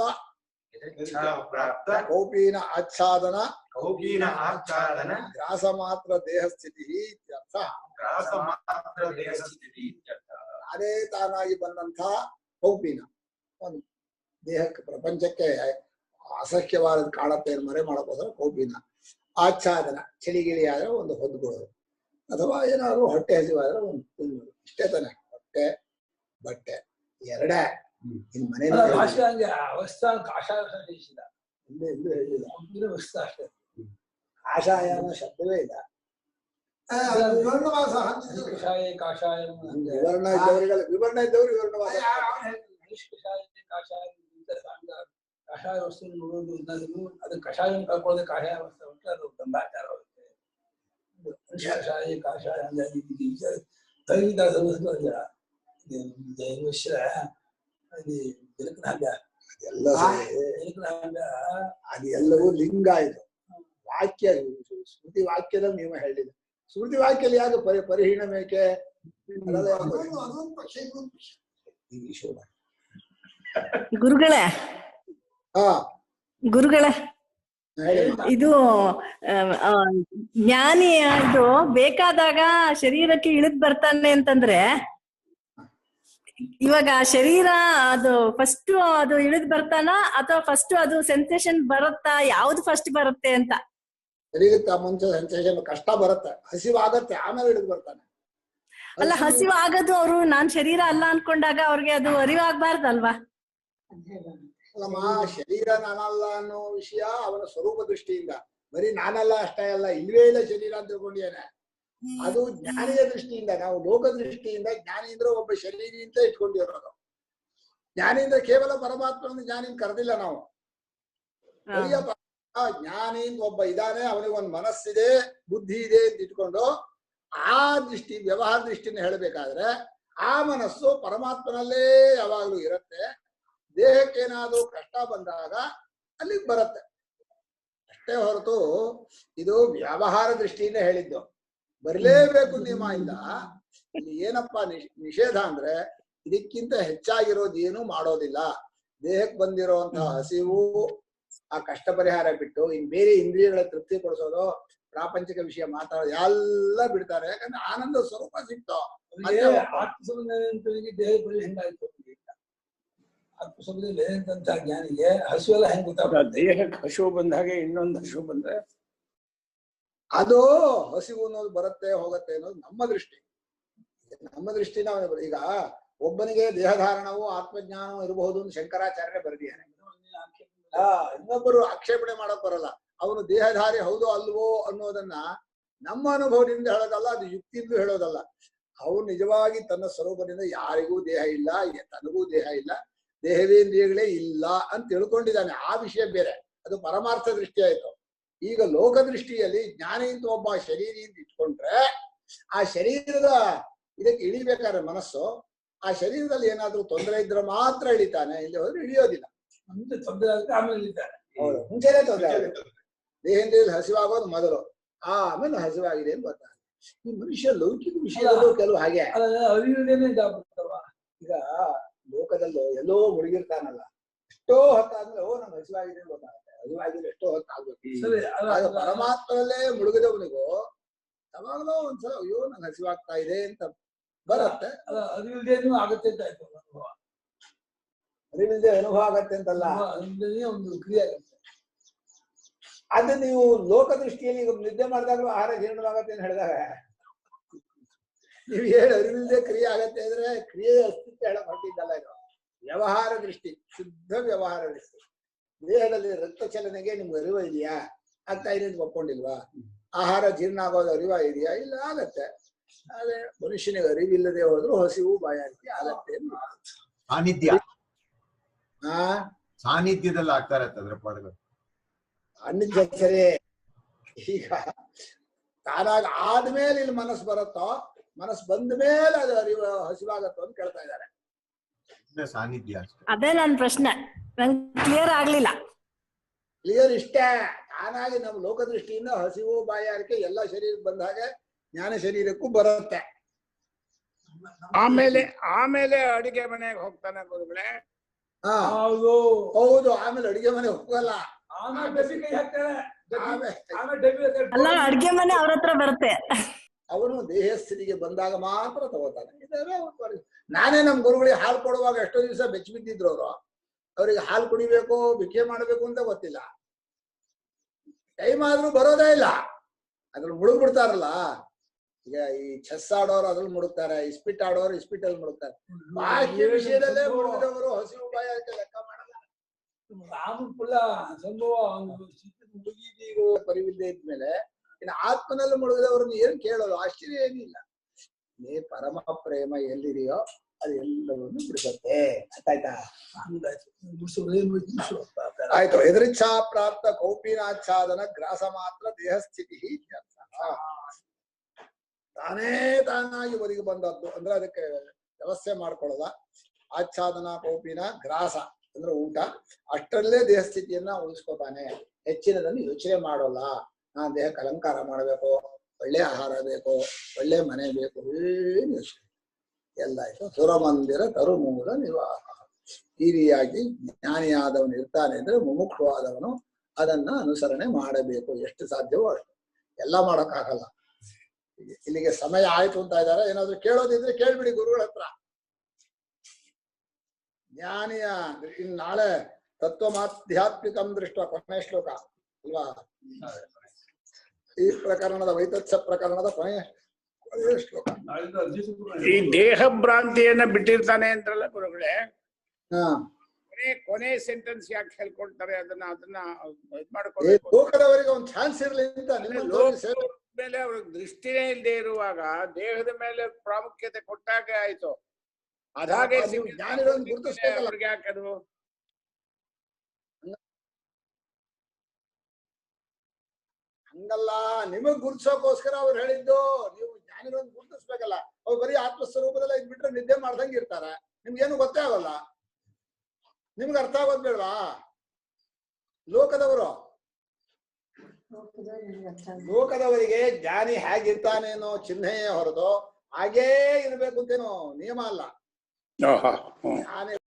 ಕೌಪೀನ ಆಚ್ಛಾದನ ಗ್ರಾಸ ಮಾತ್ರ ದೇಹ ಸ್ಥಿತಿ ಇತ್ಯರ್ಥ. ಅದೇ ತಾನಾಗಿ ಬಂದಂತ ಕೌಪೀನ, ಒಂದು ದೇಹಕ್ಕೆ ಪ್ರಪಂಚಕ್ಕೆ ಅಸಹ್ಯವಾದ ಕಾಣತ್ತೆ ಮರೆ ಮಾಡೋಕ್ಕೋಸ್ಕರ ಕೌಪೀನ. ಆಚ್ಛಾದನ, ಚಳಿಗಿಳಿ ಆದ್ರೆ ಒಂದು ಹೊದ್ಕೊಳ್ಳೋದು, ಅಥವಾ ಏನಾದ್ರು ಹೊಟ್ಟೆ ಹಸಿವಾದ್ರೆ ಒಂದು ತಿನ್ನೋದು. ಇಷ್ಟೇ ತಾನೆ. ಹೊಟ್ಟೆ ಬಟ್ಟೆ ಎರಡೇ. ಇನ್ ಮನೆ ಅವಸ್ಥಾ ಕಾಷಾಯ ಹೇಳಿಲ್ಲ, ಕಾಷಾಯ ಅನ್ನೋ ಶಬ್ದವೇ ಇಲ್ಲ. ಕಷಾಯ ಕಾಷಾಯ ವಿವರಣ ಇದ್ದವರಿಗೆಲ್ಲ ವಿವರಣ ಇದ್ದವರು ವಿವರಣವಾಸ. ಕಷಾಯ ವಸ್ತು ನೋಡೋದು, ಅದು ಕಷಾಯ ಕಳ್ಕೊಳ್ಳೋದೆ ಕಷಾಯ ವಸ್ತು ಉಂಟು, ಅದು ಗಂಭಾಚಾರ ಆಗುತ್ತೆ. ಕಷಾಯ ಕಾಷಾಯ ಅದೆಲ್ಲವೂ ಲಿಂಗ. ಇದು ವಾಕ್ಯ, ಸ್ಮೃತಿ ವಾಕ್ಯದ ನಿಯಮ ಹೇಳಿದೆ. ಸ್ಮೃತಿ ವಾಕ್ಯಲ್ಲಿ ಯಾಕೆ ಪರಿಹೀನಮೇಕೆ? ಗುರುಗಳೇ ಗುರುಗಳೇ ಇದು ಜ್ಞಾನಿ ಇದು ಬೇಕಾದಾಗ ಶರೀರಕ್ಕೆ ಇಳಿದ್ ಬರ್ತಾನೆ ಅಂತಂದ್ರೆ, ಇವಾಗ ಶರೀರ ಅದು ಫಸ್ಟ್ ಅದು ಇಳಿದ್ ಬರ್ತಾನ ಅಥವಾ ಫಸ್ಟ್ ಅದು ಸೆನ್ಸೇಷನ್ ಬರುತ್ತಾ? ಯಾವ್ದು ಫಸ್ಟ್ ಬರುತ್ತೆ ಅಂತ? ಶರೀರಕ್ಕೆ ಮುಂಚೆ ಸೆನ್ಸೇಷನ್ ಕಷ್ಟ ಬರುತ್ತೆ, ಹಸಿವಾಗತ್ತೆ, ಆಮೇಲೆ ಇಳಿದು ಬರ್ತಾನೆ. ಅಲ್ಲ ಹಸಿವು ಆಗೋದು ಅವರು ನಾನ್ ಶರೀರ ಅಲ್ಲ ಅನ್ಕೊಂಡಾಗ ಅವ್ರಿಗೆ ಅದು ಅರಿವಾಗ್ಬಾರ್ದಲ್ವಾ? ಅಲ್ಲಮ್ಮ, ಶರೀರ ನಾನಲ್ಲ ಅನ್ನೋ ವಿಷಯ ಅವನ ಸ್ವರೂಪ ದೃಷ್ಟಿಯಿಂದ, ಬರೀ ನಾನಲ್ಲ ಅಷ್ಟೇ ಅಲ್ಲ, ಇಲ್ವೇ ಇಲ್ಲ ಶರೀರ ಅಂತ ತಿಳ್ಕೊಂಡಿದ್ದಾನೆ. ಅದು ಜ್ಞಾನಿಯ ದೃಷ್ಟಿಯಿಂದ. ನಾವು ಲೋಕ ದೃಷ್ಟಿಯಿಂದ ಜ್ಞಾನಿಯಿಂದ ಒಬ್ಬ ಶರೀರಿ ಅಂತ ಇಟ್ಕೊಂಡಿರೋದು. ಜ್ಞಾನಿಯಿಂದ ಕೇವಲ ಪರಮಾತ್ಮನ ಜ್ಞಾನಿನ ಕರೆದಿಲ್ಲ ನಾವು. ಜ್ಞಾನಿಯಿಂದ ಒಬ್ಬ ಇದ್ದಾನೆ, ಅವನಿಗೆ ಒಂದು ಮನಸ್ಸಿದೆ, ಬುದ್ಧಿ ಇದೆ ಅಂತ ಇಟ್ಕೊಂಡು ಆ ದೃಷ್ಟಿ, ವ್ಯವಹಾರ ದೃಷ್ಟಿನ ಹೇಳಬೇಕಾದ್ರೆ ಆ ಮನಸ್ಸು ಪರಮಾತ್ಮನಲ್ಲೇ ಯಾವಾಗ್ಲೂ ಇರುತ್ತೆ. ದೇಹಕ್ಕೇನಾದ್ರೂ ಕಷ್ಟ ಬಂದಾಗ ಅಲ್ಲಿಗೆ ಬರುತ್ತೆ ಅಷ್ಟೇ ಹೊರತು ಇದು ವ್ಯವಹಾರ ದೃಷ್ಟಿಯಿಂದ ಹೇಳಿದ್ದು. ಬರಲೇಬೇಕು ನಿಯಮ ಇಲ್ಲ. ಇಲ್ಲಿ ಏನಪ್ಪಾ ನಿಷೇಧ ಅಂದ್ರೆ ಇದಕ್ಕಿಂತ ಹೆಚ್ಚಾಗಿರೋದು ಏನು ಮಾಡೋದಿಲ್ಲ. ದೇಹಕ್ಕೆ ಬಂದಿರುವಂತಹ ಹಸಿವು, ಆ ಕಷ್ಟ ಪರಿಹಾರ ಬಿಟ್ಟು ಇನ್ ಬೇರೆ ಇಂದ್ರಿಯಗಳ ತೃಪ್ತಿ ಕೊಡಿಸೋದು, ಪ್ರಾಪಂಚಿಕ ವಿಷಯ ಮಾತಾಡೋದು ಎಲ್ಲ ಬಿಡ್ತಾರೆ. ಯಾಕಂದ್ರೆ ಆನಂದ ಸ್ವರೂಪ ಸಿಕ್ತು. ಆತ್ಮಸಂಬಂಧಿಗೆ ದೇಹ ಬಳಿ ಹೆಂಗಾಯ್ತು? ಆತ್ಮಸಂಬಂಧ ಅಂತ ಜ್ಞಾನಿಗೆ ಹಸುವೆಲ್ಲ ಹೆಂಗ್ ಗೊತ್ತಾಗ? ದೇಹಕ್ಕೆ ಹಸಿವು ಬಂದಾಗೆ ಇನ್ನೊಂದು ಹಸಿವು ಬಂದ್ರೆ ಅದು ಹಸಿವು ಅನ್ನೋದು ಬರುತ್ತೆ ಹೋಗುತ್ತೆ ಅನ್ನೋದು ನಮ್ಮ ದೃಷ್ಟಿ. ನಮ್ಮ ದೃಷ್ಟಿನ ಈಗ ಒಬ್ಬನಿಗೆ ದೇಹಧಾರಣವು ಆತ್ಮಜ್ಞಾನವು ಇರಬಹುದು ಅಂತ ಶಂಕರಾಚಾರ್ಯ ಬರೆದಿದ್ದಾರೆ. ಇನ್ನೊಬ್ಬರು ಆಕ್ಷೇಪಣೆ ಮಾಡಕ್ ಬರಲ್ಲ. ಅವನು ದೇಹಧಾರಿ ಹೌದು ಅಲ್ವೋ ಅನ್ನೋದನ್ನ ನಮ್ಮ ಅನುಭವದಿಂದ ಹೇಳೋದಲ್ಲ, ಅದು ಯುಕ್ತಿಯಿಂದ ಹೇಳೋದಲ್ಲ. ಅವನು ನಿಜವಾಗಿ ತನ್ನ ಸ್ವರೂಪದಿಂದ ಯಾರಿಗೂ ದೇಹ ಇಲ್ಲ, ತನಗೂ ದೇಹ ಇಲ್ಲ, ದೇಹವೇಂದ್ರಿಯಗಳೇ ಇಲ್ಲ ಅಂತ ತಿಳ್ಕೊಂಡಿದ್ದಾನೆ. ಆ ವಿಷಯ ಬೇರೆ, ಅದು ಪರಮಾರ್ಥ ದೃಷ್ಟಿ ಆಯ್ತು. ಈಗ ಲೋಕ ದೃಷ್ಟಿಯಲ್ಲಿ ಜ್ಞಾನಿ ಅಂತ ಒಬ್ಬ ಶರೀರಿ ಅಂತ ಇಟ್ಕೊಂಡ್ರೆ ಆ ಶರೀರದ ಇದಕ್ಕೆ ಇಳಿಬೇಕಾದ್ರೆ ಮನಸ್ಸು, ಆ ಶರೀರದಲ್ಲಿ ಏನಾದ್ರೂ ತೊಂದರೆ ಇದ್ರೆ ಮಾತ್ರ ಇಳಿತಾನೆ, ಇಲ್ಲಿ ಹೋದ್ರೆ ಇಳಿಯೋದಿಲ್ಲ. ಮುಂದೆ ತೊಂದರೆ ಆಗುತ್ತೆ, ಆಮೇಲೆ ಇಳಿತಾನೆ. ಹೌದು, ಮುಂಚೆನೆ ತೊಂದರೆ ಆಗುತ್ತೆ. ದೇಹೇಂದ್ರಿಯಲ್ಲಿ ಹಸಿವಾಗೋದು ಮೊದಲು, ಆಮೇಲೆ ಹಸಿವಾಗಿದೆ ಅಂತ ಗೊತ್ತಾಗುತ್ತೆ. ಈ ಮನುಷ್ಯ ಲೌಕಿಕ ವಿಷಯದಲ್ಲೂ ಕೆಲವು ಹಾಗೆ ಅರಿವಿಲ್ದೇನೆ ಇದಾಗ್ಬಿಡ್ತವ. ಈಗ ಲೋಕದಲ್ಲೂ ಎಲ್ಲೋ ಮುಳುಗಿರ್ತಾನಲ್ಲ, ಎಷ್ಟೋ ಹೊತ್ತಾದ್ಮೇಲೆ ನಂಗೆ ಹಸಿವಾಗಿದೆ ಅಂತ ಗೊತ್ತಾಗುತ್ತೆ. ಹಸಿವಾಗಿದೆ ಎಷ್ಟೋ ಹೊತ್ತಾಗ್ಬೇಕು. ಪರಮಾತ್ಮನಲ್ಲೇ ಮುಳುಗಿದವನಿಗೂ ಯಾವಾಗಲೂ ಒಂದ್ಸಲ ಅಯ್ಯೋ ನಂಗೆ ಹಸಿವಾಗ್ತಾ ಇದೆ ಅಂತ ಬರುತ್ತೆ. ಅರಿವಿಲ್ದೇನು ಆಗತ್ತೆ ಅಂತ ಆಯ್ತು ಅನುಭವ. ಅರಿವಿಲ್ದೆ ಅನುಭವ ಆಗತ್ತೆ ಅಂತಲ್ಲ, ಒಂದು ಕ್ರಿಯೆ ಆಗುತ್ತೆ. ಅದು ನೀವು ಲೋಕ ದೃಷ್ಟಿಯಲ್ಲಿ ಈಗ ನಿದ್ದೆ ಮಾಡಿದಾಗಲೂ ಆಹಾರ ಜೀರ್ಣವಾಗತ್ತೆ ಅಂತ ಹೇಳಿದಾಗ ನೀವು ಹೇಳಿ ಅರಿವಿಲ್ದೆ ಕ್ರಿಯೆ ಆಗತ್ತೆ ಅಂದ್ರೆ ಕ್ರಿಯೆ ಅಸ್ತಿತ್ವ ಹೇಳಕ್ ಹೊರಟಿದ್ದಲ್ಲ. ಇದು ವ್ಯವಹಾರ ದೃಷ್ಟಿ, ಶುದ್ಧ ವ್ಯವಹಾರ ದೃಷ್ಟಿ. ದೇಹದಲ್ಲಿ ರಕ್ತ ಚಲನೆಗೆ ನಿಮ್ಗೆ ಅರಿವು ಇದೆಯಾ? ಆಗ್ತಾ ಇದೆ ಅಂತ ಒಪ್ಕೊಂಡಿಲ್ವಾ? ಆಹಾರ ಜೀರ್ಣ ಆಗೋದು ಅರಿವ ಇದೆಯಾ? ಇಲ್ಲ, ಆಗತ್ತೆ. ಆದ್ರೆ ಮನುಷ್ಯನಿಗೆ ಅರಿವಿಲ್ಲದೆ ಹೋದ್ರು ಹಸಿವು ಬಾಯಾರಿಕೆ ಆಗತ್ತೆ. ಸಾನ್ನಿಧ್ಯ, ಸಾನ್ನಿಧ್ಯದಲ್ಲಿ ಆಗ್ತಾ ಇರತ್ತೆ ಅದ್ರ ಪಾಡ್ಗಳು. ಸಾನ್ನಿಧ್ಯ ಸರಿ. ಈಗ ತಾನಾಗ ಆದ್ಮೇಲೆ ಇಲ್ಲಿ ಮನಸ್ಸು ಬರುತ್ತೋ, ಮನಸ್ಸು ಬಂದ ಮೇಲೆ ಅದು ಅರಿವು ಹಸಿವಾಗತ್ತೋ ಅಂತ ಕೇಳ್ತಾ ಇದ್ದಾರೆ. ಸಾನ್ನಿಧ್ಯ ಅದೇ ನನ್ನ ಪ್ರಶ್ನೆ, ನಂಗೆ ಕ್ಲಿಯರ್ ಆಗ್ಲಿಲ್ಲ. ಕ್ಲಿಯರ್ ಇಷ್ಟೇ. ತಾನಾಗಿ ನಮ್ಮ ಲೋಕದೃಷ್ಟಿಯಿಂದ ಹಸಿವು ಬಾಯಾರಿಕೆ ಎಲ್ಲ ಶರೀರಕ್ಕೆ ಬಂದ ಹಾಗೆ ಜ್ಞಾನ ಶರೀರಕ್ಕೂ ಬರುತ್ತೆ. ಆಮೇಲೆ ಅಡಿಗೆ ಮನೆಗೆ ಹೋಗ್ತಾನೆ ಗುರುಗಳೇ. ಹೌದು, ಆಮೇಲೆ ಅಡಿಗೆ ಮನೆ ಹೋಗಲ್ಲ. ಅಲ್ಲ, ಅಡ್ಗೆ ಮನೆ ಅವ್ರ ಹತ್ರ ಬರುತ್ತೆ. ಅವನು ದೇಹ ಸ್ಥಿತಿಗೆ ಬಂದಾಗ ಮಾತ್ರ ತಗೋತಾನೆ. ನಾನೇ ನಮ್ ಗುರುಗಳಿಗೆ ಹಾಲು ಕೊಡುವಾಗ ಎಷ್ಟೋ ದಿವಸ ಬೆಚ್ಚ ಬಿದ್ದಿದ್ರು ಅವರು. ಅವ್ರಿಗೆ ಹಾಲು ಕುಡಿಬೇಕು, ಭಿಕ್ಷೆ ಮಾಡಬೇಕು ಅಂತ ಗೊತ್ತಿಲ್ಲ. ಟೈಮ್ ಆದ್ರೂ ಬರೋದೇ ಇಲ್ಲ. ಅದ್ರಲ್ಲಿ ಮುಳುಗ್ಬಿಡ್ತಾರಲ್ಲ. ಈಗ ಈ ಚೆಸ್ ಆಡೋರು ಅದ್ರಲ್ಲಿ ಮುಳುಗ್ತಾರೆ, ಇಸ್ಪಿಟ್ ಆಡೋರು ಇಸ್ಪಿಟಲ್ಲಿ ಮುಳುಗ್ತಾರೆ. ಬಾಕಿ ವಿಷಯದಲ್ಲೇ ಮುಳುಗಿದವರು ಹಸಿವು ಬಾಯಾರಿಕೆ ಲೆಕ್ಕ ಮಾಡಲ್ಲ. ರಾಮಕುಲ ಸಂಭವ ಪರಿವಿದ್ದೆ ಇದ್ಮೇಲೆ ಇನ್ನು ಆತ್ಮನಲ್ಲಿ ಮುಳುಗಿದವ್ರನ್ನ ಏನ್ ಕೇಳೋದು? ಆಶ್ಚರ್ಯ ಏನಿಲ್ಲ. ಪರಮ ಪ್ರೇಮ ಎಲ್ಲಿದೆಯೋ ಅದು ಎಲ್ಲವನ್ನು ಬಿಡಿಸುತ್ತೆ. ಆಯ್ತಾ? ಆಯ್ತು. ಎದುರಿಚ್ಛಾ ಪ್ರಾಪ್ತ ಕೌಪಿನಾಚ್ಛಾದನ ಗ್ರಾಸ ಮಾತ್ರ ದೇಹ ಸ್ಥಿತಿ. ತಾನೇ ತಾನಾಗಿ ಒದಗಿ ಬಂದದ್ದು ಅಂದ್ರೆ ಅದಕ್ಕೆ ವ್ಯವಸ್ಥೆ ಮಾಡ್ಕೊಳ್ಳೋದ. ಆಚ್ಛಾದನ ಕೌಪಿನ ಗ್ರಾಸ ಅಂದ್ರೆ ಊಟ, ಅಷ್ಟರಲ್ಲೇ ದೇಹ ಸ್ಥಿತಿಯನ್ನ ಉಳಿಸ್ಕೋತಾನೆ. ಹೆಚ್ಚಿನದನ್ನು ಯೋಚನೆ ಮಾಡೋಲ್ಲ. ನಾನ್ ದೇಹಕ್ಕೆ ಅಲಂಕಾರ ಮಾಡಬೇಕು, ಒಳ್ಳೆ ಆಹಾರ ಬೇಕು, ಒಳ್ಳೆ ಮನೆ ಬೇಕು, ಏನು ಯೋಚನೆ ಎಲ್ಲ ಆಯ್ತು. ಸುರಮಂದಿರ ತರುಮೂಲ ನಿವಾಹ. ಈ ರೀತಿಯಾಗಿ ಜ್ಞಾನಿಯಾದವನು ಇರ್ತಾನೆ ಅಂದ್ರೆ ಮುಮುಕ್ಷವಾದವನು ಅದನ್ನ ಅನುಸರಣೆ ಮಾಡಬೇಕು. ಎಷ್ಟು ಸಾಧ್ಯವೋ ಅಷ್ಟು. ಎಲ್ಲ ಮಾಡೋಕ್ಕಾಗಲ್ಲ. ಇಲ್ಲಿಗೆ ಸಮಯ ಆಯ್ತು ಅಂತ ಇದ್ದಾರೆ. ಏನಾದ್ರು ಕೇಳೋದಿದ್ರೆ ಕೇಳ್ಬಿಡಿ ಗುರುಗಳ ಹತ್ರ. ಜ್ಞಾನಿಯ ಇನ್ ನಾಳೆ ತತ್ವಮಾಧ್ಯಾತ್ಮಿಕಂ ದೃಷ್ಟ ಕೊನೆಯ ಶ್ಲೋಕ ಅಲ್ವಾ? ಈ ಪ್ರಕರಣದ ವೈತತ್ಸ ಪ್ರಕರಣದ ಕೊನೆಯ ಶ್ಲೋಕ. ನಾಳಿಂದ ಈ ದೇಹ ಭ್ರಾಂತಿಯನ್ನ ಬಿಟ್ಟಿರ್ತಾನೆ ಅಂದ್ರಲ್ಲ ಗುರುಗಳೇ, ಹಾ, ಕೊನೆ ಸೆಂಟೆನ್ಸ್ ಯಾಕೆ ಹೇಳ್ಕೊಳ್ತಾರೆ? ಅದನ್ನ ಇದ್ ಈ ಮಾಡ್ಕೋಬೇಕು. ಲೋಕದವರಿಗೆ ಒಂದು ಚಾನ್ಸ್ ಇರ್ಲಿ ಅಂತ ನಿಮ್ಮಂತವ್ರಿಗೆ ಸೇವೆ. ಮೇಲೆ ಅವ್ರಿಗೆ ದೃಷ್ಟಿನೇ ಇಲ್ಲದೆ ಇರುವಾಗ ದೇಹದ ಮೇಲೆ ಪ್ರಾಮುಖ್ಯತೆ ಕೊಟ್ಟಾಗ ಆಯ್ತು. ಅದಾಗೆ ನೀವು ಜ್ಞಾನಿಗಳನ್ನು ಗುರುತಿಸ್ಬೇಕಲ್ಲ. ಅವ್ರಿಗೆ ಯಾಕದು? ಹಂಗಲ್ಲ, ನಿಮಗ್ ಗುರುತಿಸೋಕೋಸ್ಕರ ಅವ್ರು ಹೇಳಿದ್ದು. ನೀವು ಜ್ಞಾನಿಗಳನ್ನು ಗುರುತಿಸ್ಬೇಕಲ್ಲ. ಅವ್ರು ಬರೀ ಆತ್ಮಸ್ವರೂಪದಲ್ಲ ಇದ್ಬಿಟ್ರೆ ನಿದ್ದೆ ಮಾಡ್ದಂಗೆ ಇರ್ತಾರೆ. ನಿಮ್ಗೇನು ಗೊತ್ತೇ ಆಗೋಲ್ಲ. ನಿಮ್ಗೆ ಅರ್ಥ ಆಗೋದ್ ಬೇಡವಾ? ಲೋಕದವರಿಗೆ ಜ್ಞಾನಿ ಹೇಗಿರ್ತಾನೆ ಅನ್ನೋ ಚಿಹ್ನೆಯೇ ಹೊರತು ಹಾಗೇ ಇರ್ಬೇಕು ಅಂತೇನೋ ನಿಯಮ ಅಲ್ಲ. ಜ್ಞಾನಿ